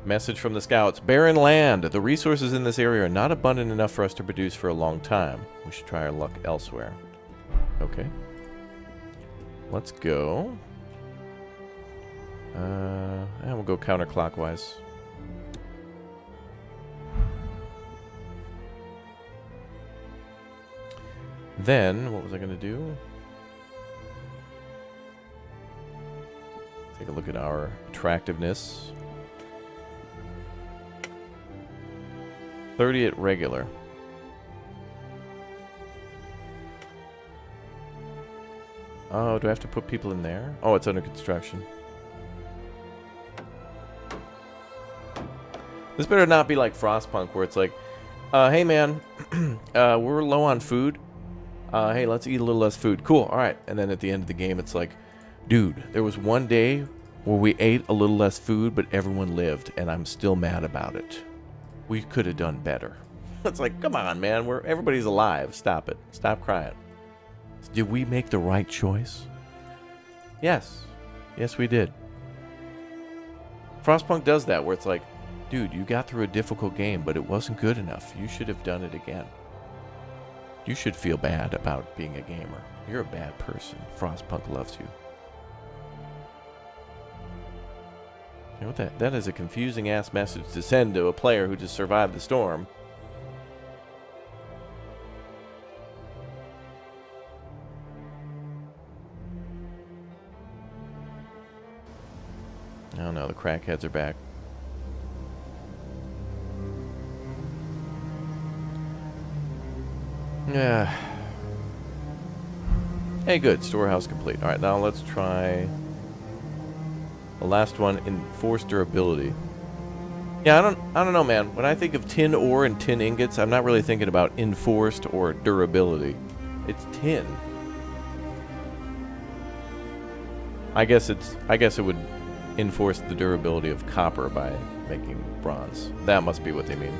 Message from the scouts. Barren land. The resources in this area are not abundant enough for us to produce for a long time. We should try our luck elsewhere. Okay. Let's go. And we'll go counterclockwise. Then, what was I going to do? Take a look at our attractiveness. 30 at regular. Oh, do I have to put people in there? Oh, it's under construction. This better not be like Frostpunk, where it's like, hey man, we're low on food. Hey, let's eat a little less food. Cool, alright. And then at the end of the game, it's like, dude, there was one day where we ate a little less food, but everyone lived, and I'm still mad about it. We could have done better. It's like, come on, man, everybody's alive. Stop it. Stop crying. Did we make the right choice? Yes. Yes, we did. Frostpunk does that, where it's like, dude, you got through a difficult game, but it wasn't good enough. You should have done it again. You should feel bad about being a gamer. You're a bad person. Frostpunk loves you. You know what that is a confusing ass message to send to a player who just survived the storm. Oh no, the crackheads are back. Yeah. Hey, good. Storehouse complete. Alright, now let's try the last one, enforced durability. Yeah, I don't know, man. When I think of tin ore and tin ingots, I'm not really thinking about enforced or durability. It's tin. I guess it would enforce the durability of copper by making bronze. That must be what they mean.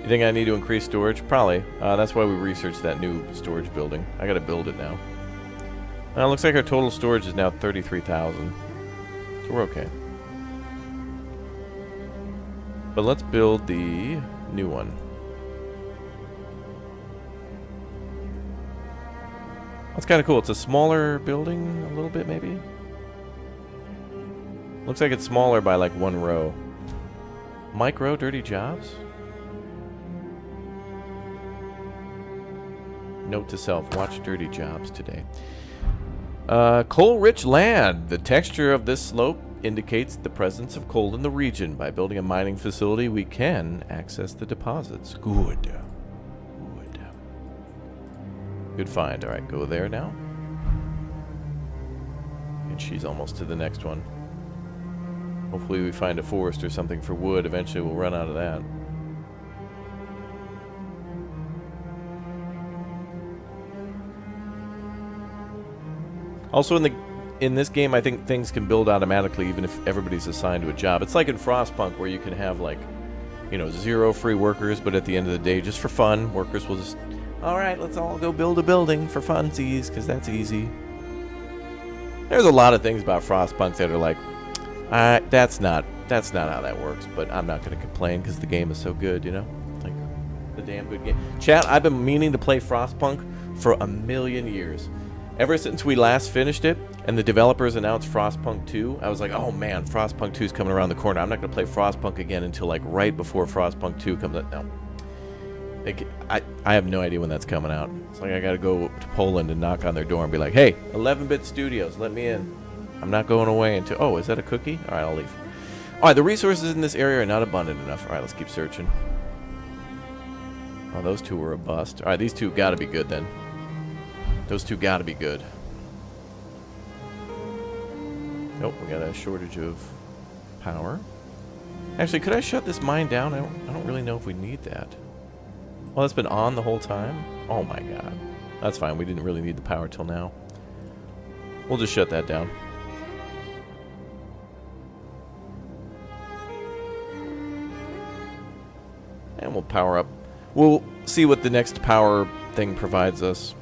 You think I need to increase storage? Probably. That's why we researched that new storage building. I gotta build it now. Looks like our total storage is now 33,000. So we're okay. But let's build the new one. That's kind of cool. It's a smaller building, a little bit maybe. Looks like it's smaller by like one row. Micro dirty jobs? Note to self, watch dirty jobs today. Coal-rich land. The texture of this slope indicates the presence of coal in the region. By building a mining facility, we can access the deposits. Good. Good. Good find. Alright, go there now. And she's almost to the next one. Hopefully we find a forest or something for wood. Eventually we'll run out of that. Also in this game, I think things can build automatically even if everybody's assigned to a job. It's like in Frostpunk where you can have like, you know, 0 free workers, but at the end of the day, just for fun, workers will just, all right, let's all go build a building for funsies, because that's easy. There's a lot of things about Frostpunk that are like, that's not how that works, but I'm not going to complain because the game is so good, you know? Like, the damn good game. Chat, I've been meaning to play Frostpunk for a million years. Ever since we last finished it, and the developers announced Frostpunk 2, I was like, oh man, Frostpunk 2 is coming around the corner. I'm not going to play Frostpunk again until like right before Frostpunk 2 comes out. No. Like, I have no idea when that's coming out. It's like I got to go to Poland and knock on their door and be like, hey, 11-bit studios, let me in. I'm not going away until... Oh, is that a cookie? Alright, I'll leave. Alright, the resources in this area are not abundant enough. Alright, let's keep searching. Oh, those two were a bust. Alright, these two gotta be good then. Those two gotta be good. Nope, we got a shortage of power. Actually, could I shut this mine down? I don't really know if we need that. Well, that's been on the whole time? Oh my god. That's fine, we didn't really need the power till now. We'll just shut that down. And we'll power up. We'll see what the next power thing provides us.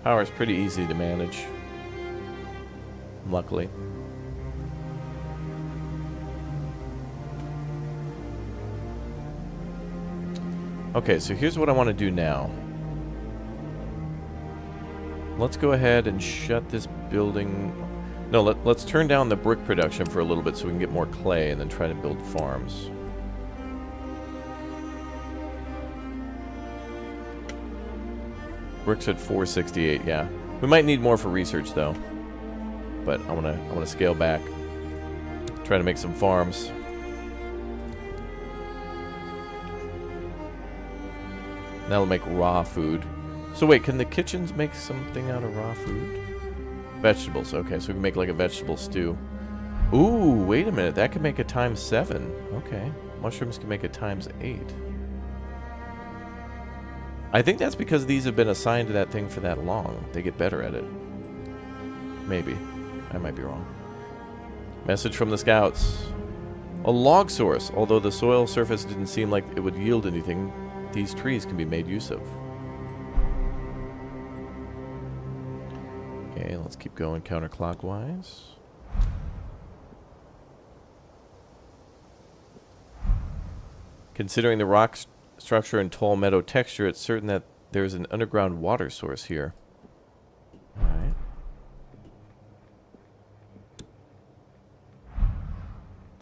Power is pretty easy to manage. Luckily. Okay, so here's what I want to do now. Let's go ahead and shut this building. No, let's turn down the brick production for a little bit so we can get more clay and then try to build farms. Brick's at 468, yeah. We might need more for research though. But I wanna scale back. Try to make some farms. That'll make raw food. So wait, can the kitchens make something out of raw food? Vegetables, okay, so we can make like a vegetable stew. Ooh, wait a minute, that could make a ×7. Okay, mushrooms can make a ×8. I think that's because these have been assigned to that thing for that long. They get better at it. Maybe. I might be wrong. Message from the scouts. A log source. Although the soil surface didn't seem like it would yield anything, these trees can be made use of. Okay, let's keep going counterclockwise. Considering the rock structure and tall meadow texture, it's certain that there's an underground water source here. Alright.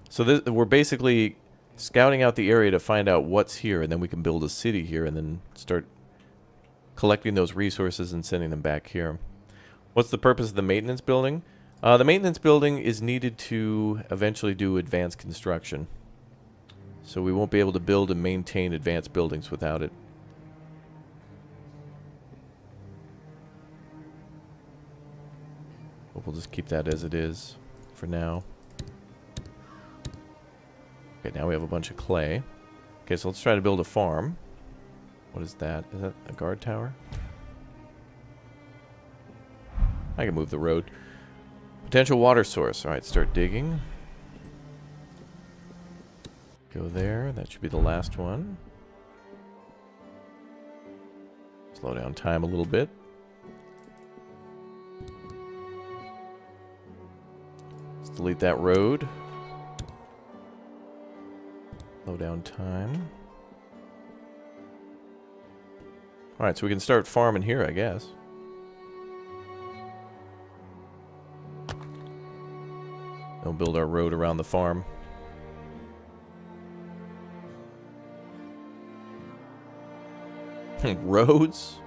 So we're basically scouting out the area to find out what's here, and then we can build a city here and then start collecting those resources and sending them back here. What's the purpose of the maintenance building? The maintenance building is needed to eventually do advanced construction. So we won't be able to build and maintain advanced buildings without it. But we'll just keep that as it is for now. Okay, now we have a bunch of clay. Okay, so let's try to build a farm. What is that? Is that a guard tower? I can move the road. Potential water source. Alright, start digging. Go there. That should be the last one. Slow down time a little bit. Let's delete that road. Slow down time. Alright, so we can start farming here, I guess. We'll build our road around the farm. Roads?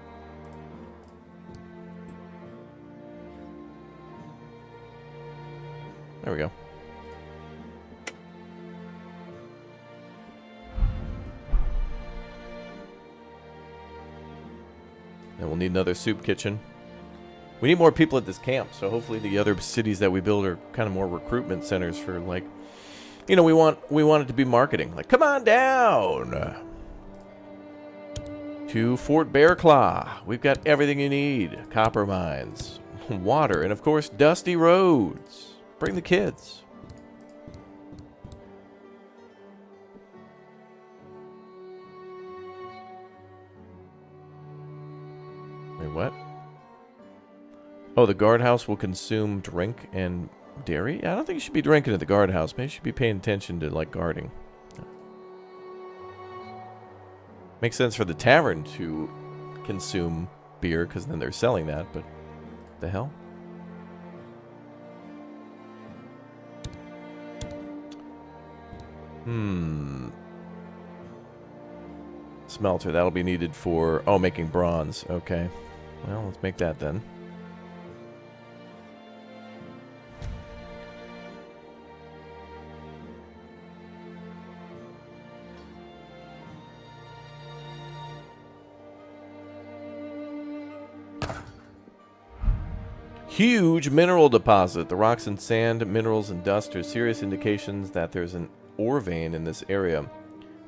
There we go. Then we'll need another soup kitchen. We need more people at this camp, so hopefully the other cities that we build are kind of more recruitment centers for, like, you know, we want it to be marketing. Like, come on down to Fort Bearclaw. We've got everything you need. Copper mines, water, and of course, dusty roads. Bring the kids. Wait, what? Oh, the guardhouse will consume drink and dairy? I don't think you should be drinking at the guardhouse. Maybe you should be paying attention to, like, guarding. Makes sense for the tavern to consume beer, because then they're selling that, but the hell? Smelter, that'll be needed for, oh, making bronze. Okay. Well, let's make that then. Huge mineral deposit. The rocks and sand, minerals, and dust are serious indications that there's an ore vein in this area.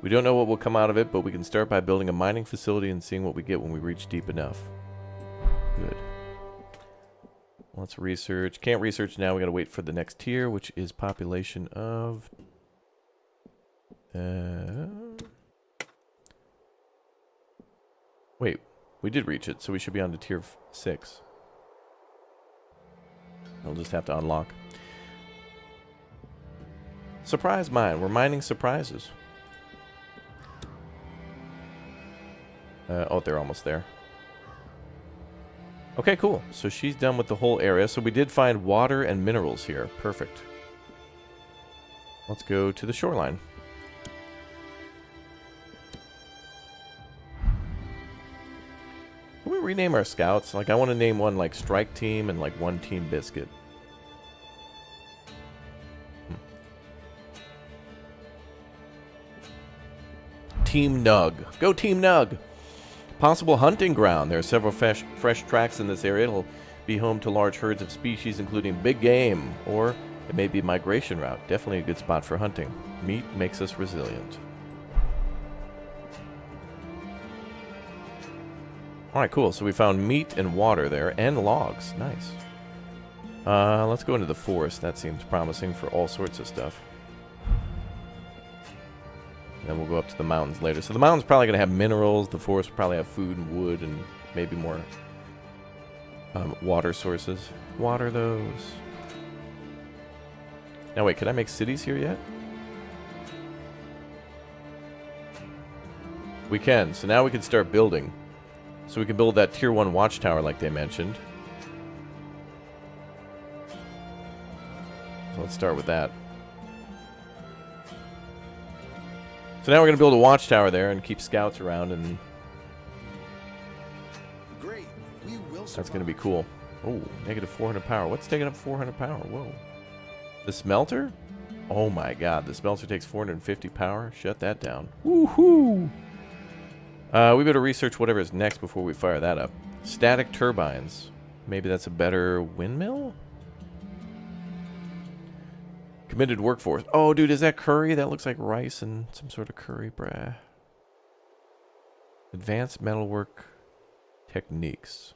We don't know what will come out of it, but we can start by building a mining facility and seeing what we get when we reach deep enough. Good. Let's research. Can't research now. We gotta wait for the next tier, which is population of... Wait, we did reach it, so we should be on to tier 6. We'll just have to unlock. Surprise mine. We're mining surprises. Oh, they're almost there. Okay, cool. So she's done with the whole area. So we did find water and minerals here. Perfect. Let's go to the shoreline. Can we rename our scouts? Like, I want to name one, like, Strike Team and, like, one Team Biscuit. Team Nug. Go Team Nug! Possible hunting ground. There are several fresh tracks in this area. It'll be home to large herds of species, including big game. Or it may be a migration route. Definitely a good spot for hunting. Meat makes us resilient. Alright, cool. So we found meat and water there, and logs. Nice. Let's go into the forest. That seems promising for all sorts of stuff. Then we'll go up to the mountains later. So the mountains probably going to have minerals. The forest will probably have food and wood and maybe more water sources. Water those. Now wait, can I make cities here yet? We can. So now we can start building. So we can build that tier 1 watchtower like they mentioned. So let's start with that. So now we're going to build a watchtower there and keep scouts around, and Great. We will that's going to be cool. Oh, negative 400 power. What's taking up 400 power? Whoa. The smelter? Oh my god, the smelter takes 450 power? Shut that down. Woohoo! We better research whatever is next before we fire that up. Static turbines. Maybe that's a better windmill? Committed workforce. Oh, dude, is that curry? That looks like rice and some sort of curry, bruh. Advanced metalwork techniques.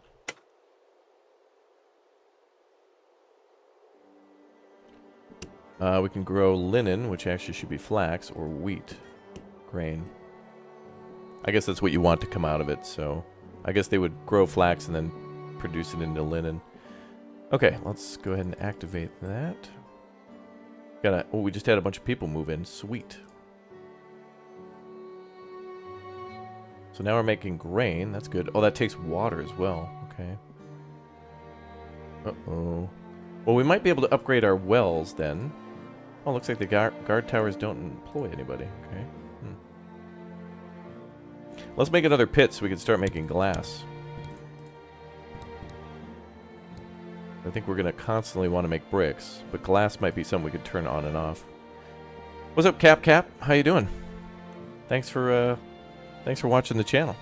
We can grow linen, which actually should be flax, or wheat. Grain. I guess that's what you want to come out of it, so I guess they would grow flax and then produce it into linen. Okay, let's go ahead and activate that. Oh, we just had a bunch of people move in. Sweet. So now we're making grain. That's good. Oh, that takes water as well. Okay. Uh-oh. Well, we might be able to upgrade our wells then. Oh, looks like the guard towers don't employ anybody. Okay. Let's make another pit so we can start making glass. I think we're going to constantly want to make bricks, but glass might be something we could turn on and off. What's up, Cap? How you doing? Thanks for watching the channel.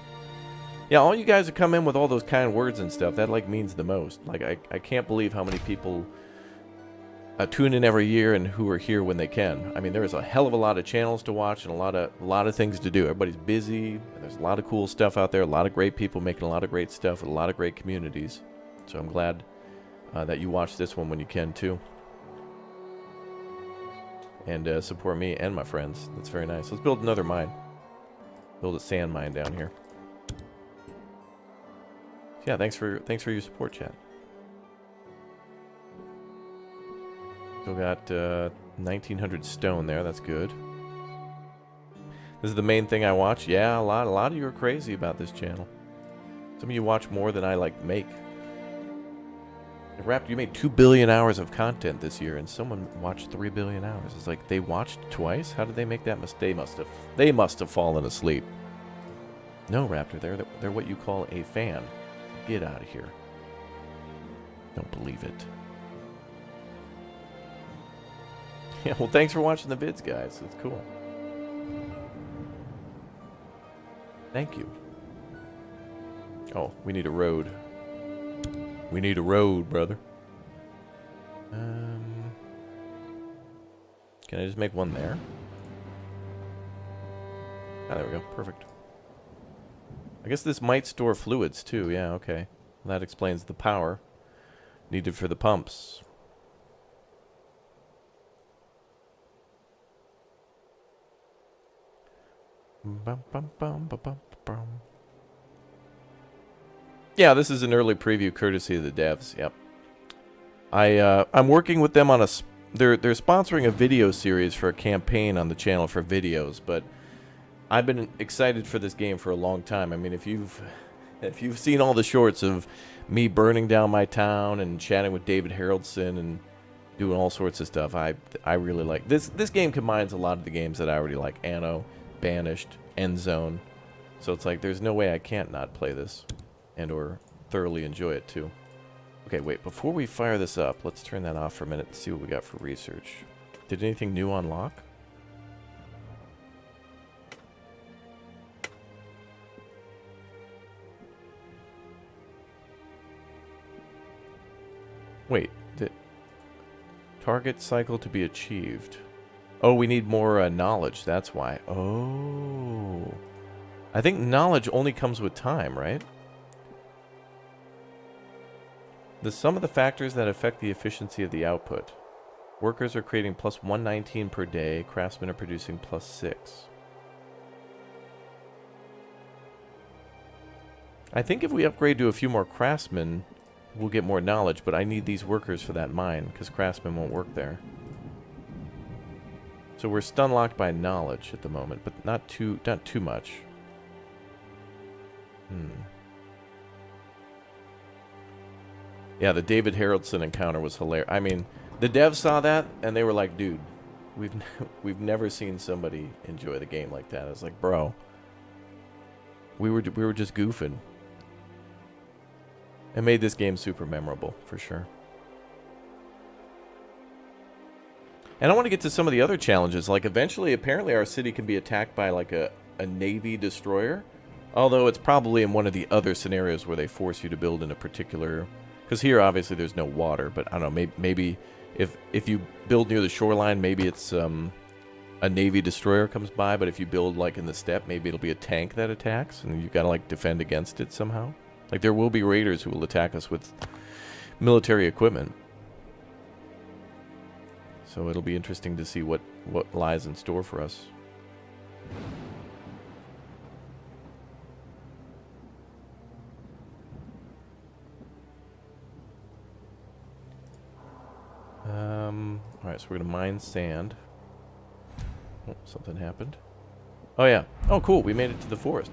Yeah, all you guys that come in with all those kind words and stuff, that like means the most. Like I can't believe how many people tune in every year and who are here when they can. I mean, there is a hell of a lot of channels to watch and a lot of things to do. Everybody's busy. And there's a lot of cool stuff out there. A lot of great people making a lot of great stuff with a lot of great communities. So I'm glad that you watch this one when you can too, and support me and my friends. That's very nice. Let's build another mine. Build a sand mine down here. Yeah, thanks for your support, chat. Still got 1900 stone there. That's good. This is the main thing I watch. Yeah, a lot of you are crazy about this channel. Some of you watch more than I like make. Raptor, you made 2 billion hours of content this year, and someone watched 3 billion hours. It's like they watched twice. How did they make that mistake? They must have fallen asleep. No, Raptor, they're what you call a fan. Get out of here. Don't believe it. Yeah, well, thanks for watching the vids, guys. It's cool. Thank you. Oh, we need a road. We need a road, brother. Can I just make one there? Ah, there we go. Perfect. I guess this might store fluids too. Yeah, okay. That explains the power needed for the pumps. Bum, bum, bum, bum, bum, bum. Yeah, this is an early preview courtesy of the devs. Yep. I'm working with them on they're sponsoring a video series for a campaign on the channel for videos, but I've been excited for this game for a long time. I mean, if you've seen all the shorts of me burning down my town and chatting with David Haraldson and doing all sorts of stuff, I really like this. This game combines a lot of the games that I already like: Anno, Banished, Endzone. So it's like there's no way I can't not play this and or thoroughly enjoy it too. Okay, wait, before we fire this up, let's turn that off for a minute and see what we got for research. Did anything new unlock? Wait, target cycle to be achieved. Oh, we need more knowledge, that's why. Oh. I think knowledge only comes with time, right? The sum of the factors that affect the efficiency of the output. Workers are creating plus 119 per day. Craftsmen are producing plus 6. I think if we upgrade to a few more craftsmen, we'll get more knowledge, but I need these workers for that mine, because craftsmen won't work there. So we're stun locked by knowledge at the moment, but not too much. Yeah, the David Haraldson encounter was hilarious. I mean, the devs saw that and they were like, "Dude, we've never seen somebody enjoy the game like that." I was like, "Bro, we were just goofing." It made this game super memorable for sure. And I want to get to some of the other challenges. Like eventually, apparently, our city can be attacked by like a Navy destroyer. Although it's probably in one of the other scenarios where they force you to build in a particular. Because here, obviously, there's no water. But I don't know. Maybe if you build near the shoreline, maybe it's a Navy destroyer comes by. But if you build like in the steppe, maybe it'll be a tank that attacks, and you've got to like defend against it somehow. Like there will be raiders who will attack us with military equipment. So it'll be interesting to see what lies in store for us. Alright, so we're going to mine sand. Oh, something happened. Oh, yeah. Oh, cool. We made it to the forest.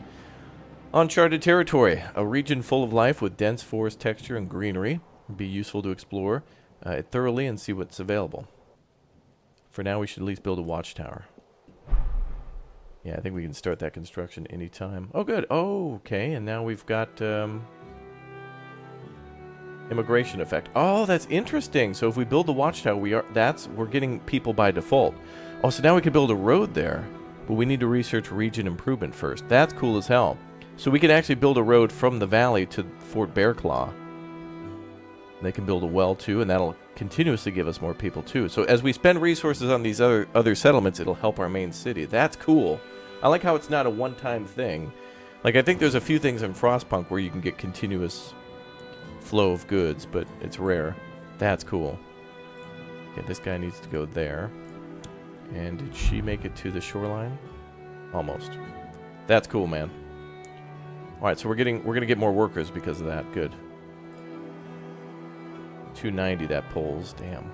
Uncharted territory. A region full of life with dense forest texture and greenery. It'd be useful to explore it thoroughly and see what's available. For now, we should at least build a watchtower. Yeah, I think we can start that construction anytime. Oh, good. Oh, okay. And now we've got immigration effect. Oh, that's interesting. So if we build the watchtower, we're getting people by default. Oh, so now we can build a road there, but we need to research region improvement first. That's cool as hell. So we can actually build a road from the valley to Fort Bearclaw. They can build a well too, and that'll continuously give us more people too. So as we spend resources on these other settlements, it'll help our main city. That's cool. I like how it's not a one-time thing. Like I think there's a few things in Frostpunk where you can get continuous flow of goods, but it's rare. That's cool. Okay, this guy needs to go there. And did she make it to the shoreline? Almost. That's cool, man. All right, so we're gonna get more workers because of that. Good. 290 that pulls. Damn.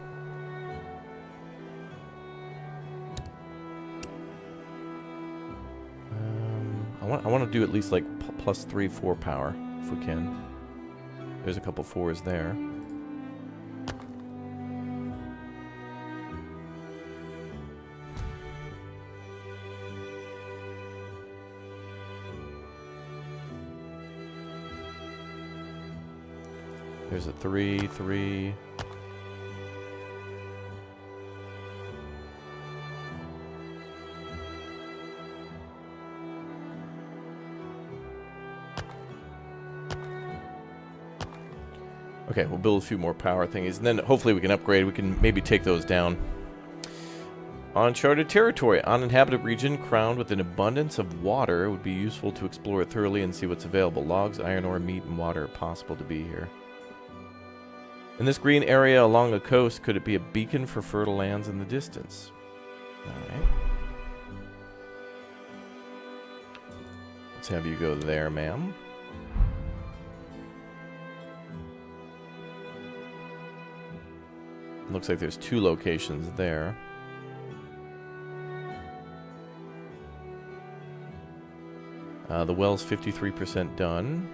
I want to do at least like plus 3-4 power if we can. There's a couple 4s there. There's a 3. Okay, we'll build a few more power thingies, and then hopefully we can upgrade. We can maybe take those down. Uncharted territory. Uninhabited region crowned with an abundance of water. It would be useful to explore it thoroughly and see what's available. Logs, iron ore, meat, and water are possible to be here. In this green area along the coast, could it be a beacon for fertile lands in the distance? Alright. Let's have you go there, ma'am. Looks like there's 2 locations there. The well's 53% done.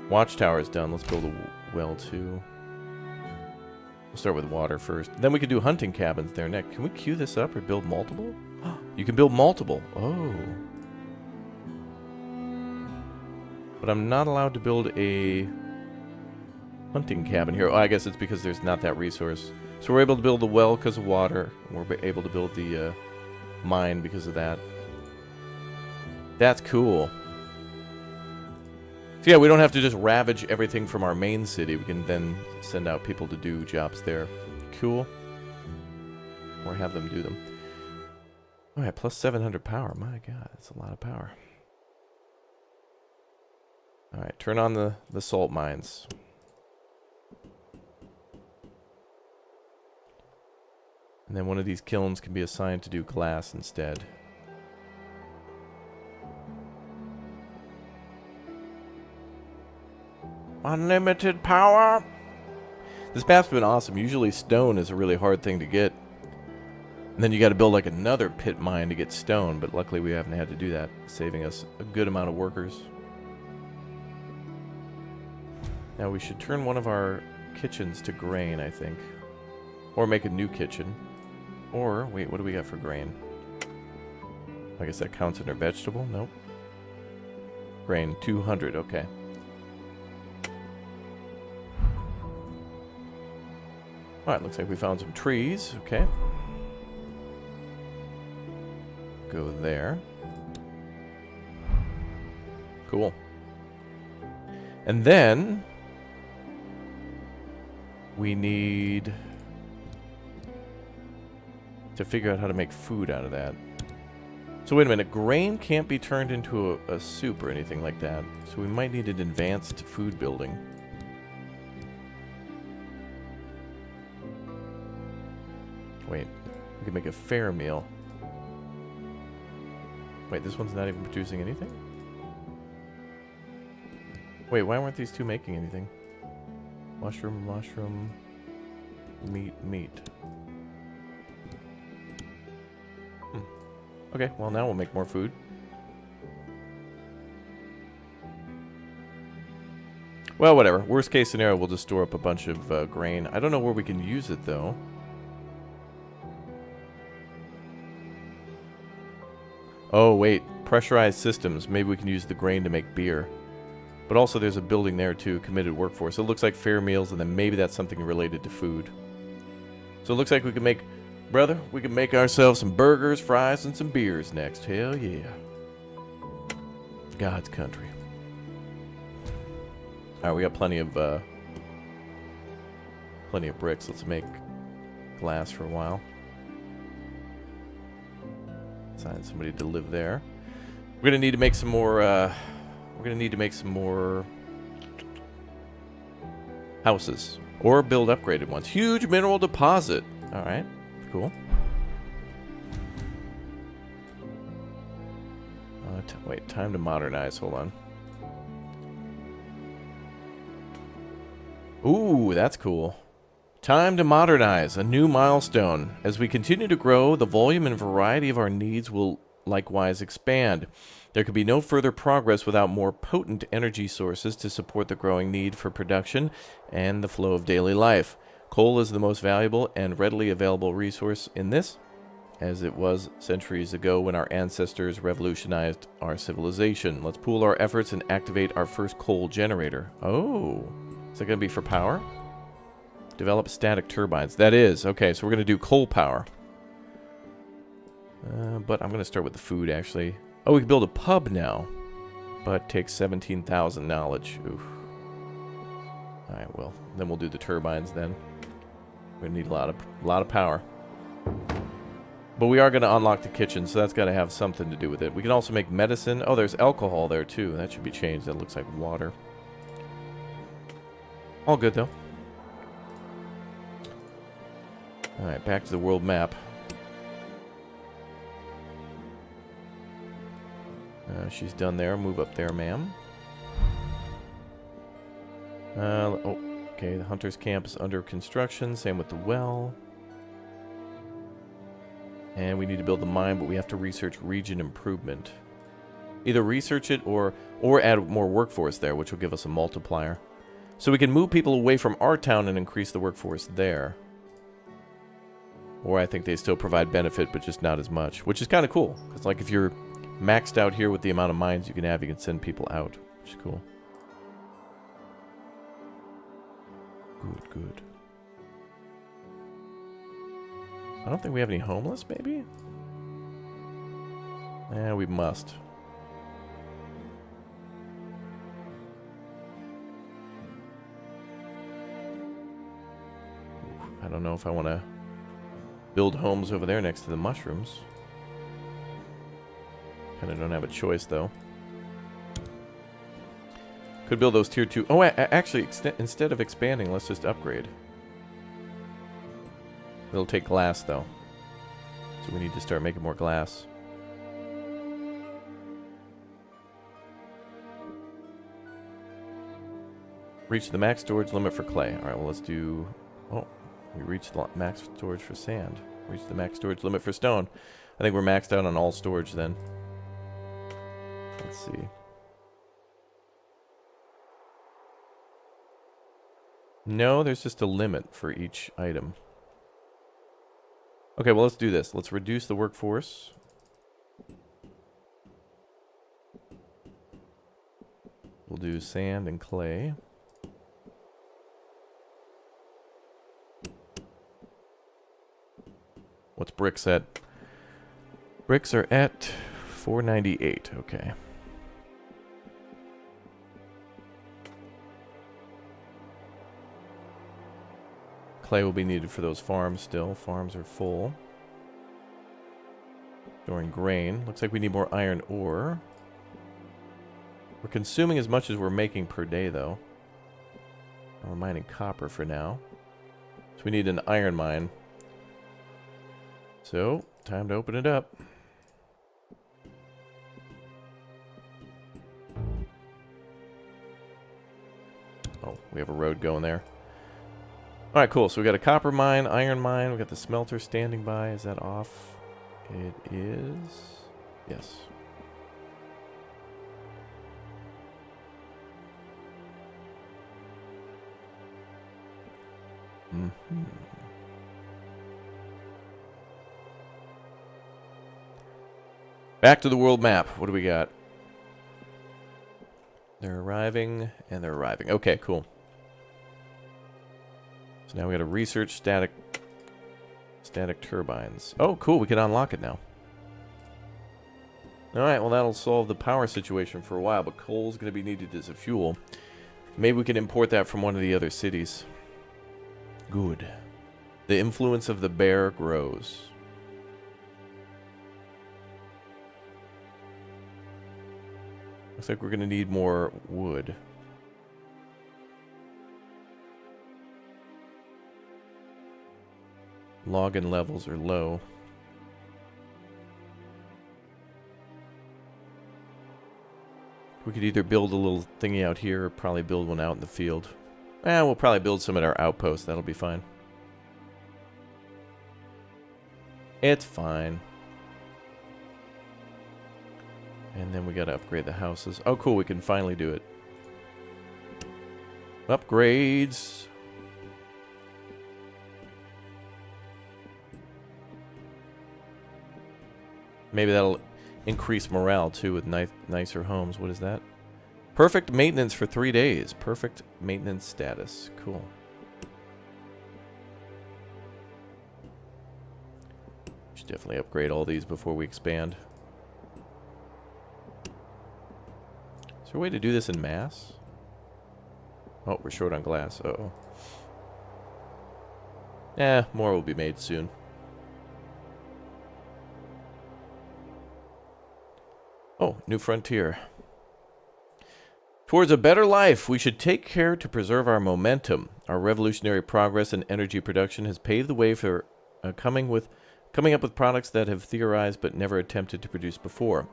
Watchtower's done. Let's build a well too. We'll start with water first. Then we could do hunting cabins there next. Can we queue this up or build multiple? You can build multiple. Oh. But I'm not allowed to build a hunting cabin here. Oh, I guess it's because there's not that resource. So we're able to build the well because of water. We're able to build the mine because of that. That's cool. So yeah, we don't have to just ravage everything from our main city. We can then send out people to do jobs there. Cool. Or have them do them. Oh yeah, plus 700 power. My god, that's a lot of power. Alright, turn on the salt mines. And then one of these kilns can be assigned to do glass instead. Unlimited power! This map's been awesome. Usually stone is a really hard thing to get. And then you gotta build like another pit mine to get stone, but luckily we haven't had to do that, saving us a good amount of workers. Now we should turn one of our kitchens to grain, I think. Or make a new kitchen. Or, wait, what do we got for grain? I guess that counts under vegetable? Nope. Grain, 200, okay. Alright, looks like we found some trees. Okay. Go there. Cool. And then we need to figure out how to make food out of that. So wait a minute, grain can't be turned into a soup or anything like that. So we might need an advanced food building. Wait, we could make a fair meal. Wait, this one's not even producing anything? Wait, why weren't these two making anything? Mushroom, mushroom, meat, meat. Okay, well now we'll make more food. Well, whatever. Worst case scenario, we'll just store up a bunch of grain. I don't know where we can use it, though. Oh, wait. Pressurized systems. Maybe we can use the grain to make beer. But also there's a building there, too. Committed workforce. So it looks like fair meals, and then maybe that's something related to food. So it looks like we can make... Brother, we can make ourselves some burgers, fries, and some beers next. Hell yeah. God's country. Alright, we got plenty of bricks. Let's make glass for a while. Assign somebody to live there. We're gonna need to make some more houses. Or build upgraded ones. Huge mineral deposit. Alright. Cool. Wait, time to modernize. Hold on. Ooh, that's cool. Time to modernize. A new milestone. As we continue to grow, the volume and variety of our needs will likewise expand. There could be no further progress without more potent energy sources to support the growing need for production and the flow of daily life. Coal is the most valuable and readily available resource in this, as it was centuries ago when our ancestors revolutionized our civilization. Let's pool our efforts and activate our first coal generator. Oh, is that going to be for power? Develop static turbines. That is. Okay, so we're going to do coal power. But I'm going to start with the food, actually. Oh, we can build a pub now, but takes 17,000 knowledge. Oof. Alright, well, then we'll do the turbines then. We're going to need a lot of power. But we are going to unlock the kitchen, so that's got to have something to do with it. We can also make medicine. Oh, there's alcohol there, too. That should be changed. That looks like water. All good, though. Alright, back to the world map. She's done there. Move up there, ma'am. Oh, Okay, the hunter's camp is under construction. Same with the well. And we need to build the mine, but we have to research region improvement. Either research it or add more workforce there, which will give us a multiplier. So we can move people away from our town and increase the workforce there. Or I think they still provide benefit, but just not as much, which is kind of cool. Because like if you're maxed out here with the amount of mines you can have, you can send people out, which is cool. Good, good. I don't think we have any homeless, maybe? Yeah, we must. I don't know if I want to build homes over there next to the mushrooms. Kind of don't have a choice, though. Could build those tier 2. Oh, actually, instead of expanding, let's just upgrade. It'll take glass, though. So we need to start making more glass. Reach the max storage limit for clay. Alright, well, let's do... Oh, we reached the max storage for sand. Reach the max storage limit for stone. I think we're maxed out on all storage then. Let's see. No, there's just a limit for each item. Okay, well, let's do this. Let's reduce the workforce. We'll do sand and clay. What's bricks at? Bricks are at 498. Okay. Clay will be needed for those farms still. Farms are full. Storing grain. Looks like we need more iron ore. We're consuming as much as we're making per day, though. We're mining copper for now. So we need an iron mine. So, time to open it up. Oh, we have a road going there. Alright, cool. So we got a copper mine, iron mine. We got the smelter standing by. Is that off? It is. Yes. Mm-hmm. Back to the world map. What do we got? They're arriving, and they're arriving. Okay, cool. So now we got to research static turbines. Oh, cool. We can unlock it now. All right. Well, that'll solve the power situation for a while, but coal's going to be needed as a fuel. Maybe we can import that from one of the other cities. Good. The influence of the bear grows. Looks like we're going to need more wood. Login levels are low. We could either build a little thingy out here or probably build one out in the field. We'll probably build some at our outpost. That'll be fine. It's fine. And then we gotta upgrade the houses. Oh, cool. We can finally do it. Upgrades. Maybe that'll increase morale, too, with nicer homes. What is that? Perfect maintenance for 3 days. Perfect maintenance status. Cool. Should definitely upgrade all these before we expand. Is there a way to do this in mass? Oh, we're short on glass. Uh-oh. More will be made soon. Oh, new frontier. Towards a better life, we should take care to preserve our momentum. Our revolutionary progress in energy production has paved the way for coming up with products that have theorized but never attempted to produce before.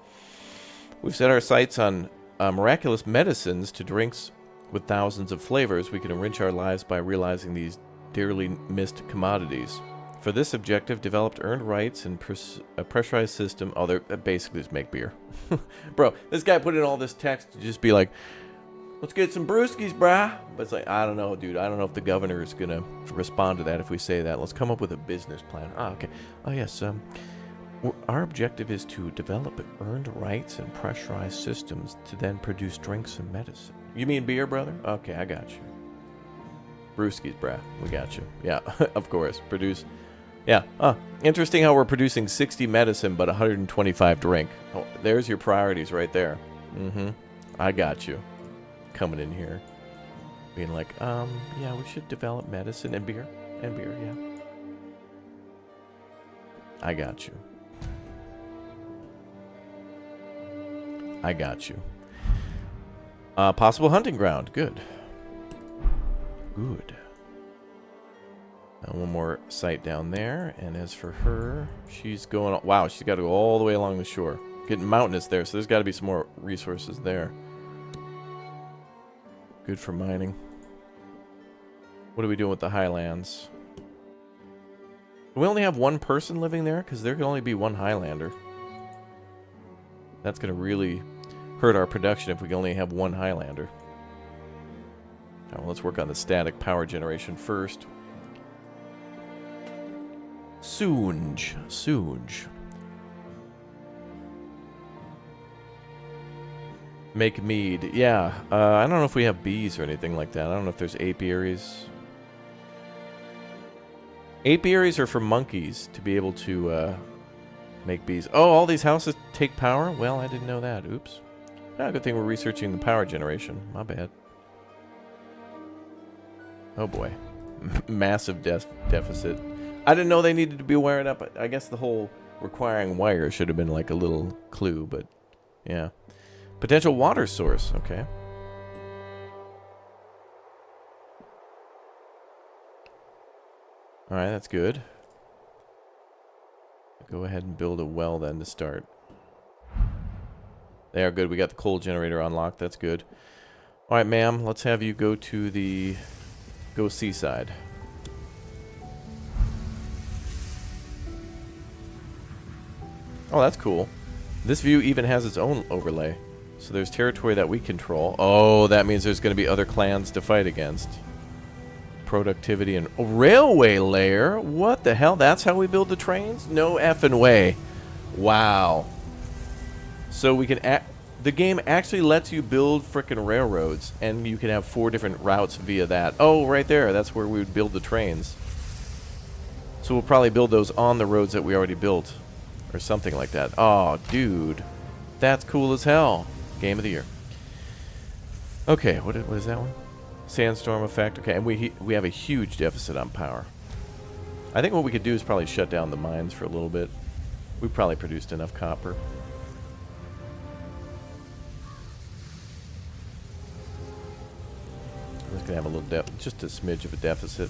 We've set our sights on miraculous medicines to drinks With thousands of flavors, we can enrich our lives by realizing these dearly missed commodities. For this objective, developed earned rights and a pressurized system. Oh, they're basically just make beer. Bro, this guy put in all this text to just be like, let's get some brewskis, brah. But it's like, I don't know, dude. I don't know if the governor is going to respond to that if we say that. Let's come up with a business plan. Ah, okay. Oh, yes. Our objective is to develop earned rights and pressurized systems to then produce drinks and medicine. You mean beer, brother? Okay, I got you. Brewskis, brah. We got you. Yeah, of course. Produce... Yeah. Interesting how we're producing 60 medicine but 125 drink. Oh, there's your priorities right there. Mm-hmm. I got you. Coming in here. Being like, yeah, we should develop medicine and beer. And beer, yeah. I got you. I got you. Possible hunting ground. Good. Good. One more site down there, and as for her, she's going... Wow, she's got to go all the way along the shore. Getting mountainous there, so there's got to be some more resources there. Good for mining. What are we doing with the highlands? Do we only have one person living there? Because there can only be one Highlander. That's going to really hurt our production if we can only have one Highlander. Right, well, let's work on the static power generation first. Soonge. Make mead. Yeah, I don't know if we have bees or anything like that. I don't know if there's apiaries. Apiaries are for monkeys to be able to make bees. Oh, all these houses take power? Well, I didn't know that. Oops. Ah, good thing we're researching the power generation. My bad. Oh boy. Massive deficit. I didn't know they needed to be wired up. I guess the whole requiring wire should have been like a little clue, but yeah. Potential water source. Okay. All right, that's good. Go ahead and build a well then to start. They are good. We got the coal generator unlocked. That's good. All right, ma'am. Let's have you go to the... Go seaside. Oh, that's cool. This view even has its own overlay. So there's territory that we control. Oh, that means there's going to be other clans to fight against. Productivity and... Oh, railway layer? What the hell? That's how we build the trains? No effing way. Wow. So we can... The game actually lets you build frickin' railroads, and you can have 4 different routes via that. Oh, right there. That's where we would build the trains. So we'll probably build those on the roads that we already built. Or something like that. Oh, dude. That's cool as hell. Game of the year. Okay, what is that one? Sandstorm effect. Okay, and we have a huge deficit on power. I think what we could do is probably shut down the mines for a little bit. We probably produced enough copper. I'm just going to have a little just a smidge of a deficit.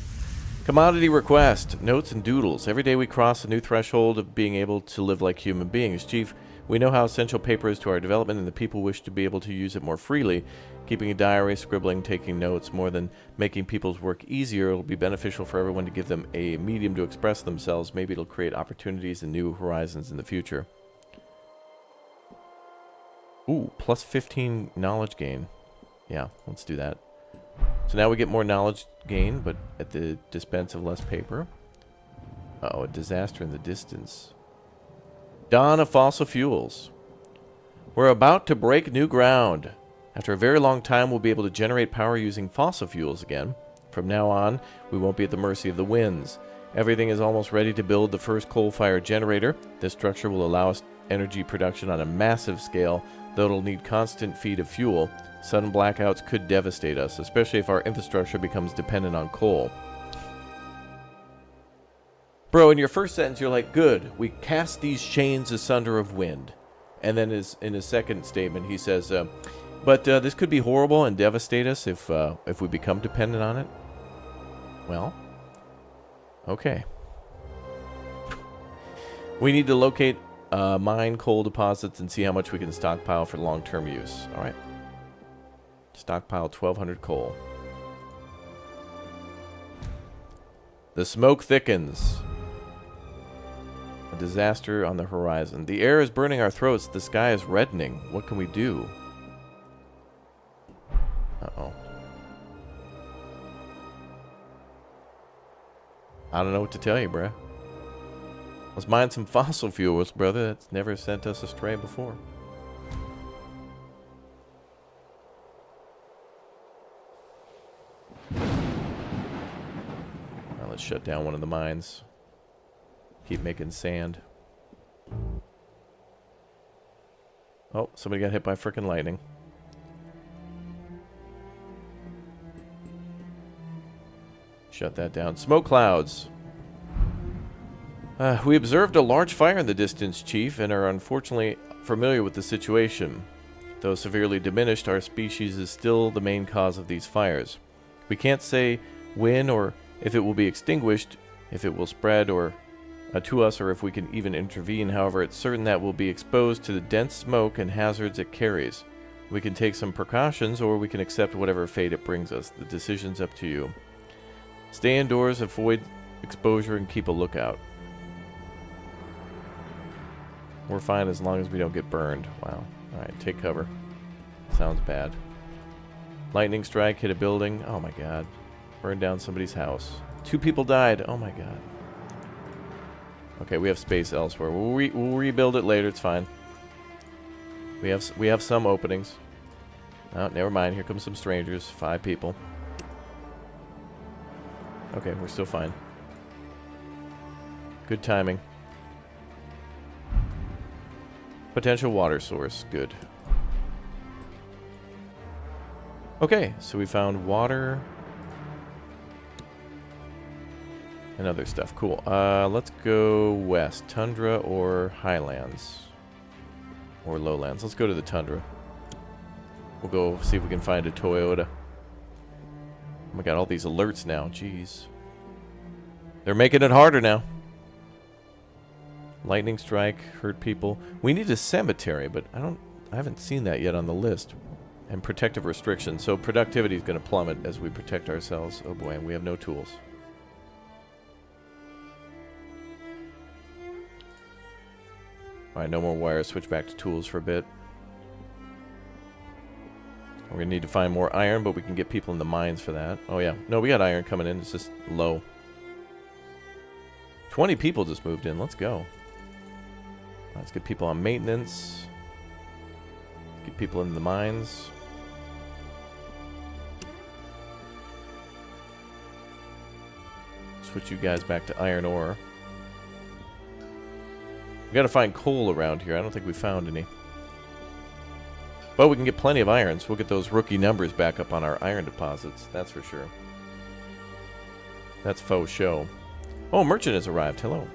Commodity request. Notes and doodles. Every day we cross a new threshold of being able to live like human beings. Chief, we know how essential paper is to our development, and the people wish to be able to use it more freely. Keeping a diary, scribbling, taking notes, more than making people's work easier, it'll be beneficial for everyone to give them a medium to express themselves. Maybe it'll create opportunities and new horizons in the future. Ooh, plus 15 knowledge gain. Yeah, let's do that. So now we get more knowledge gain, but at the expense of less paper. Uh-oh, a disaster in the distance. Dawn of fossil fuels. We're about to break new ground. After a very long time, we'll be able to generate power using fossil fuels again. From now on, we won't be at the mercy of the winds. Everything is almost ready to build the first coal-fired generator. This structure will allow us energy production on a massive scale, though it'll need constant feed of fuel. Sudden blackouts could devastate us, especially if our infrastructure becomes dependent on coal. Bro, in your first sentence, you're like, good, we cast these chains asunder of wind. And then in his second statement, he says, but this could be horrible and devastate us if we become dependent on it. Well, okay. We need to locate mine coal deposits and see how much we can stockpile for long-term use. All right. Stockpile 1,200 coal. The smoke thickens. A disaster on the horizon. The air is burning our throats. The sky is reddening. What can we do? Uh-oh. I don't know what to tell you, bruh. Let's mine some fossil fuels, brother. That's never sent us astray before. Now let's shut down one of the mines. Keep making sand. Oh, somebody got hit by frickin' lightning. Shut that down. Smoke clouds. We observed a large fire in the distance, Chief, and are unfortunately familiar with the situation. Though severely diminished, our species is still the main cause of these fires. We can't say when or if it will be extinguished, if it will spread or to us, or if we can even intervene. However, it's certain that we'll be exposed to the dense smoke and hazards it carries. We can take some precautions, or we can accept whatever fate it brings us. The decision's up to you. Stay indoors, avoid exposure, and keep a lookout. We're fine as long as we don't get burned. Wow. Alright, take cover. Sounds bad. Lightning strike hit a building. Oh my god. Burned down somebody's house. 2 people died. Oh my god. Okay, we have space elsewhere. We'll rebuild it later. It's fine. We have some openings. Oh, never mind. Here comes some strangers. 5 people. Okay, we're still fine. Good timing. Potential water source. Good. Okay, so we found water and other stuff. Cool. Let's go west. Tundra or highlands? Or lowlands. Let's go to the tundra. We'll go see if we can find a Toyota. Oh my god, all these alerts now. Jeez. They're making it harder now. Lightning strike, hurt people. We need a cemetery, but I haven't seen that yet on the list. And protective restrictions. So productivity is going to plummet as we protect ourselves. Oh boy, and we have no tools. Alright, no more wires. Switch back to tools for a bit. We're going to need to find more iron, but we can get people in the mines for that. Oh yeah. No, we got iron coming in. It's just low. 20 people just moved in. Let's go. Let's get people on maintenance. Get people into the mines. Switch you guys back to iron ore. We gotta find coal around here. I don't think we found any. But we can get plenty of iron, so we'll get those rookie numbers back up on our iron deposits. That's for sure. That's faux show. Oh, merchant has arrived. Hello.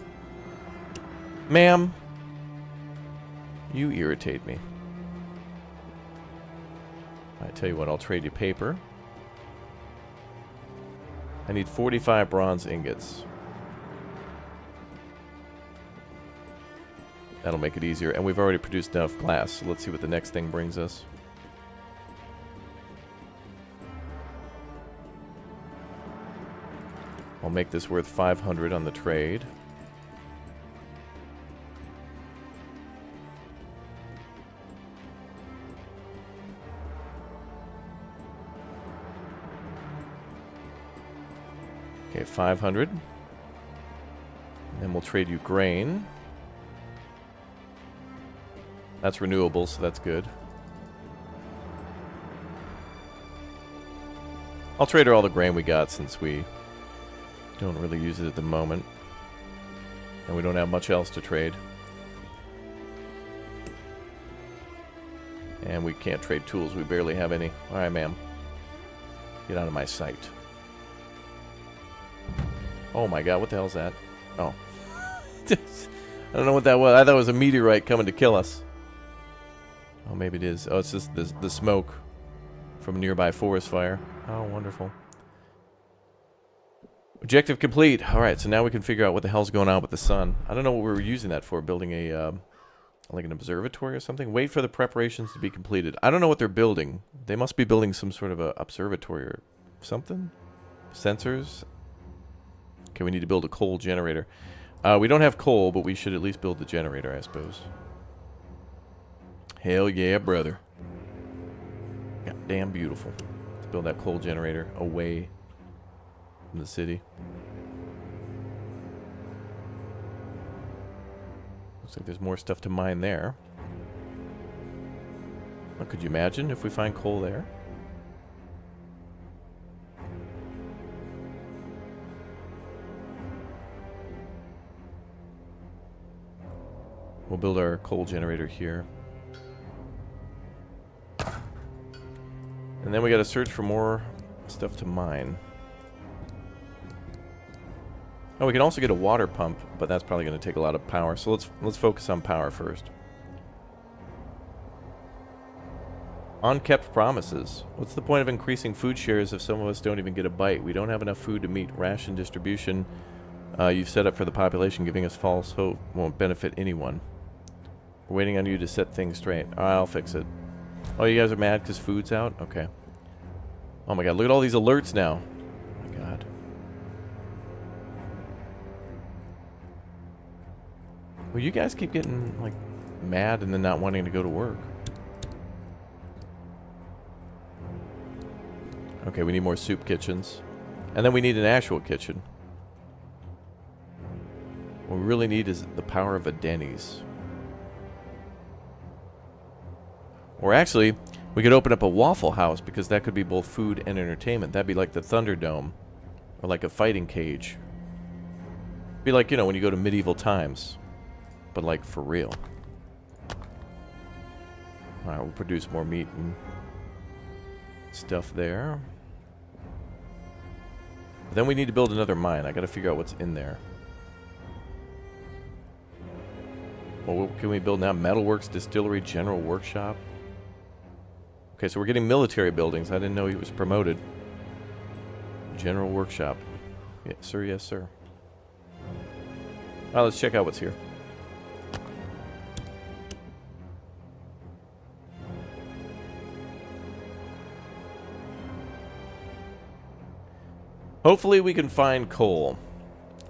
Ma'am. You irritate me. I tell you what, I'll trade you paper. I need 45 bronze ingots. That'll make it easier. And we've already produced enough glass, so let's see what the next thing brings us. I'll make this worth 500 on the trade. Okay, 500. And then we'll trade you grain. That's renewable, so that's good. I'll trade her all the grain we got since we don't really use it at the moment. And we don't have much else to trade. And we can't trade tools. We barely have any. Alright, ma'am. Get out of my sight. Oh my god, what the hell is that? Oh. I don't know what that was. I thought it was a meteorite coming to kill us. Oh, maybe it is. Oh, it's just the smoke from a nearby forest fire. Oh, wonderful. Objective complete. Alright, so now we can figure out what the hell's going on with the sun. I don't know what we were using that for, building a Like an observatory or something? Wait for the preparations to be completed. I don't know what they're building. They must be building some sort of a observatory or something? Sensors? Okay, we need to build a coal generator. We don't have coal, but we should at least build the generator, I suppose. Hell yeah, brother. Goddamn beautiful. Let's build that coal generator away from the city. Looks like there's more stuff to mine there. Well, could you imagine if we find coal there? We'll build our coal generator here. And then we gotta search for more stuff to mine. Oh, we can also get a water pump, but that's probably gonna take a lot of power. So let's focus on power first. Unkept promises. What's the point of increasing food shares if some of us don't even get a bite? We don't have enough food to meet ration distribution you've set up for the population. Giving us false hope won't benefit anyone. We're waiting on you to set things straight. I'll fix it. Oh, you guys are mad because food's out? Okay. Oh my god, look at all these alerts now. Oh my god. Well, you guys keep getting, like, mad and then not wanting to go to work. Okay, we need more soup kitchens. And then we need an actual kitchen. What we really need is the power of a Denny's. Or actually, we could open up a Waffle House, because that could be both food and entertainment. That'd be like the Thunderdome. Or like a fighting cage. Be like, you know, when you go to medieval times. But like, for real. Alright, we'll produce more meat and stuff there. But then we need to build another mine. I gotta figure out what's in there. Well, what can we build now? Metalworks, distillery, general workshop. Okay, so we're getting military buildings. I didn't know he was promoted. General workshop. Yes, sir. Yes, sir. All right, let's check out what's here. Hopefully we can find coal.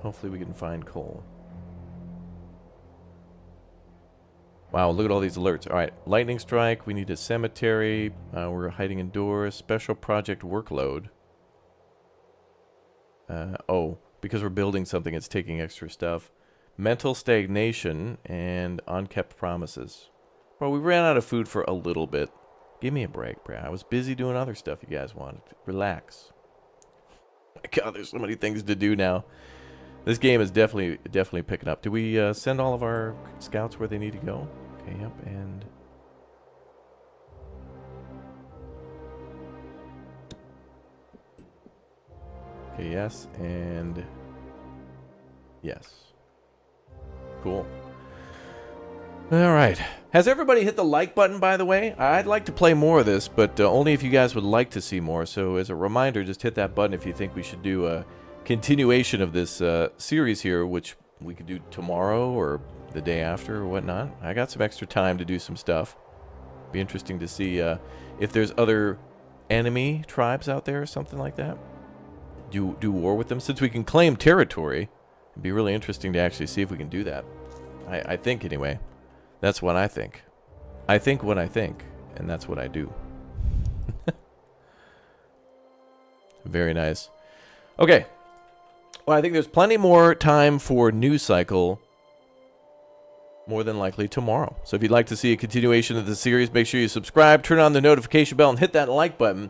Hopefully we can find coal. Wow, look at all these alerts. All right, lightning strike. We need a cemetery. We're hiding indoors. Special project workload. Oh, because we're building something, it's taking extra stuff. Mental stagnation and unkept promises. Well, we ran out of food for a little bit. Give me a break, bro. I was busy doing other stuff you guys wanted. Relax. My God, there's so many things to do now. This game is definitely picking up. Do we send all of our scouts where they need to go? Okay, yep, and... Okay, yes, and... Yes. Cool. Alright. Has everybody hit the like button, by the way? I'd like to play more of this, but only if you guys would like to see more. So as a reminder, just hit that button if you think we should do a continuation of this series here, which we could do tomorrow or the day after or whatnot. I got some extra time to do some stuff. Be interesting to see if there's other enemy tribes out there or something like that. Do war with them. Since we can claim territory, it'd be really interesting to actually see if we can do that. I think anyway. That's what I think. I think what I think, and that's what I do. Very nice. Okay. Well, I think there's plenty more time for news cycle, more than likely tomorrow. So if you'd like to see a continuation of the series, make sure you subscribe, turn on the notification bell, and hit that like button.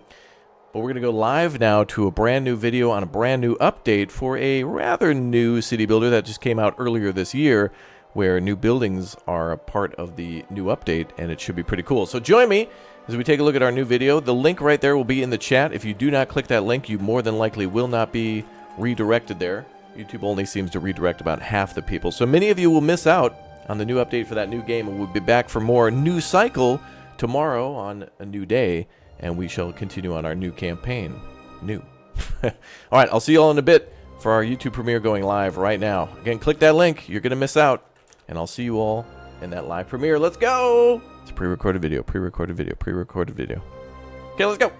But we're going to go live now to a brand new video on a brand new update for a rather new city builder that just came out earlier this year, where new buildings are a part of the new update, and it should be pretty cool. So join me as we take a look at our new video. The link right there will be in the chat. If you do not click that link, you more than likely will not be redirected there. YouTube only seems to redirect about half the people. So many of you will miss out on the new update for that new game, and we'll be back for more New Cycle tomorrow on a new day, and we shall continue on our new campaign. New. All right, I'll see you all in a bit for our YouTube premiere going live right now. Again, click that link. You're going to miss out. And I'll see you all in that live premiere. Let's go! It's a pre-recorded video, pre-recorded video, pre-recorded video. Okay, let's go!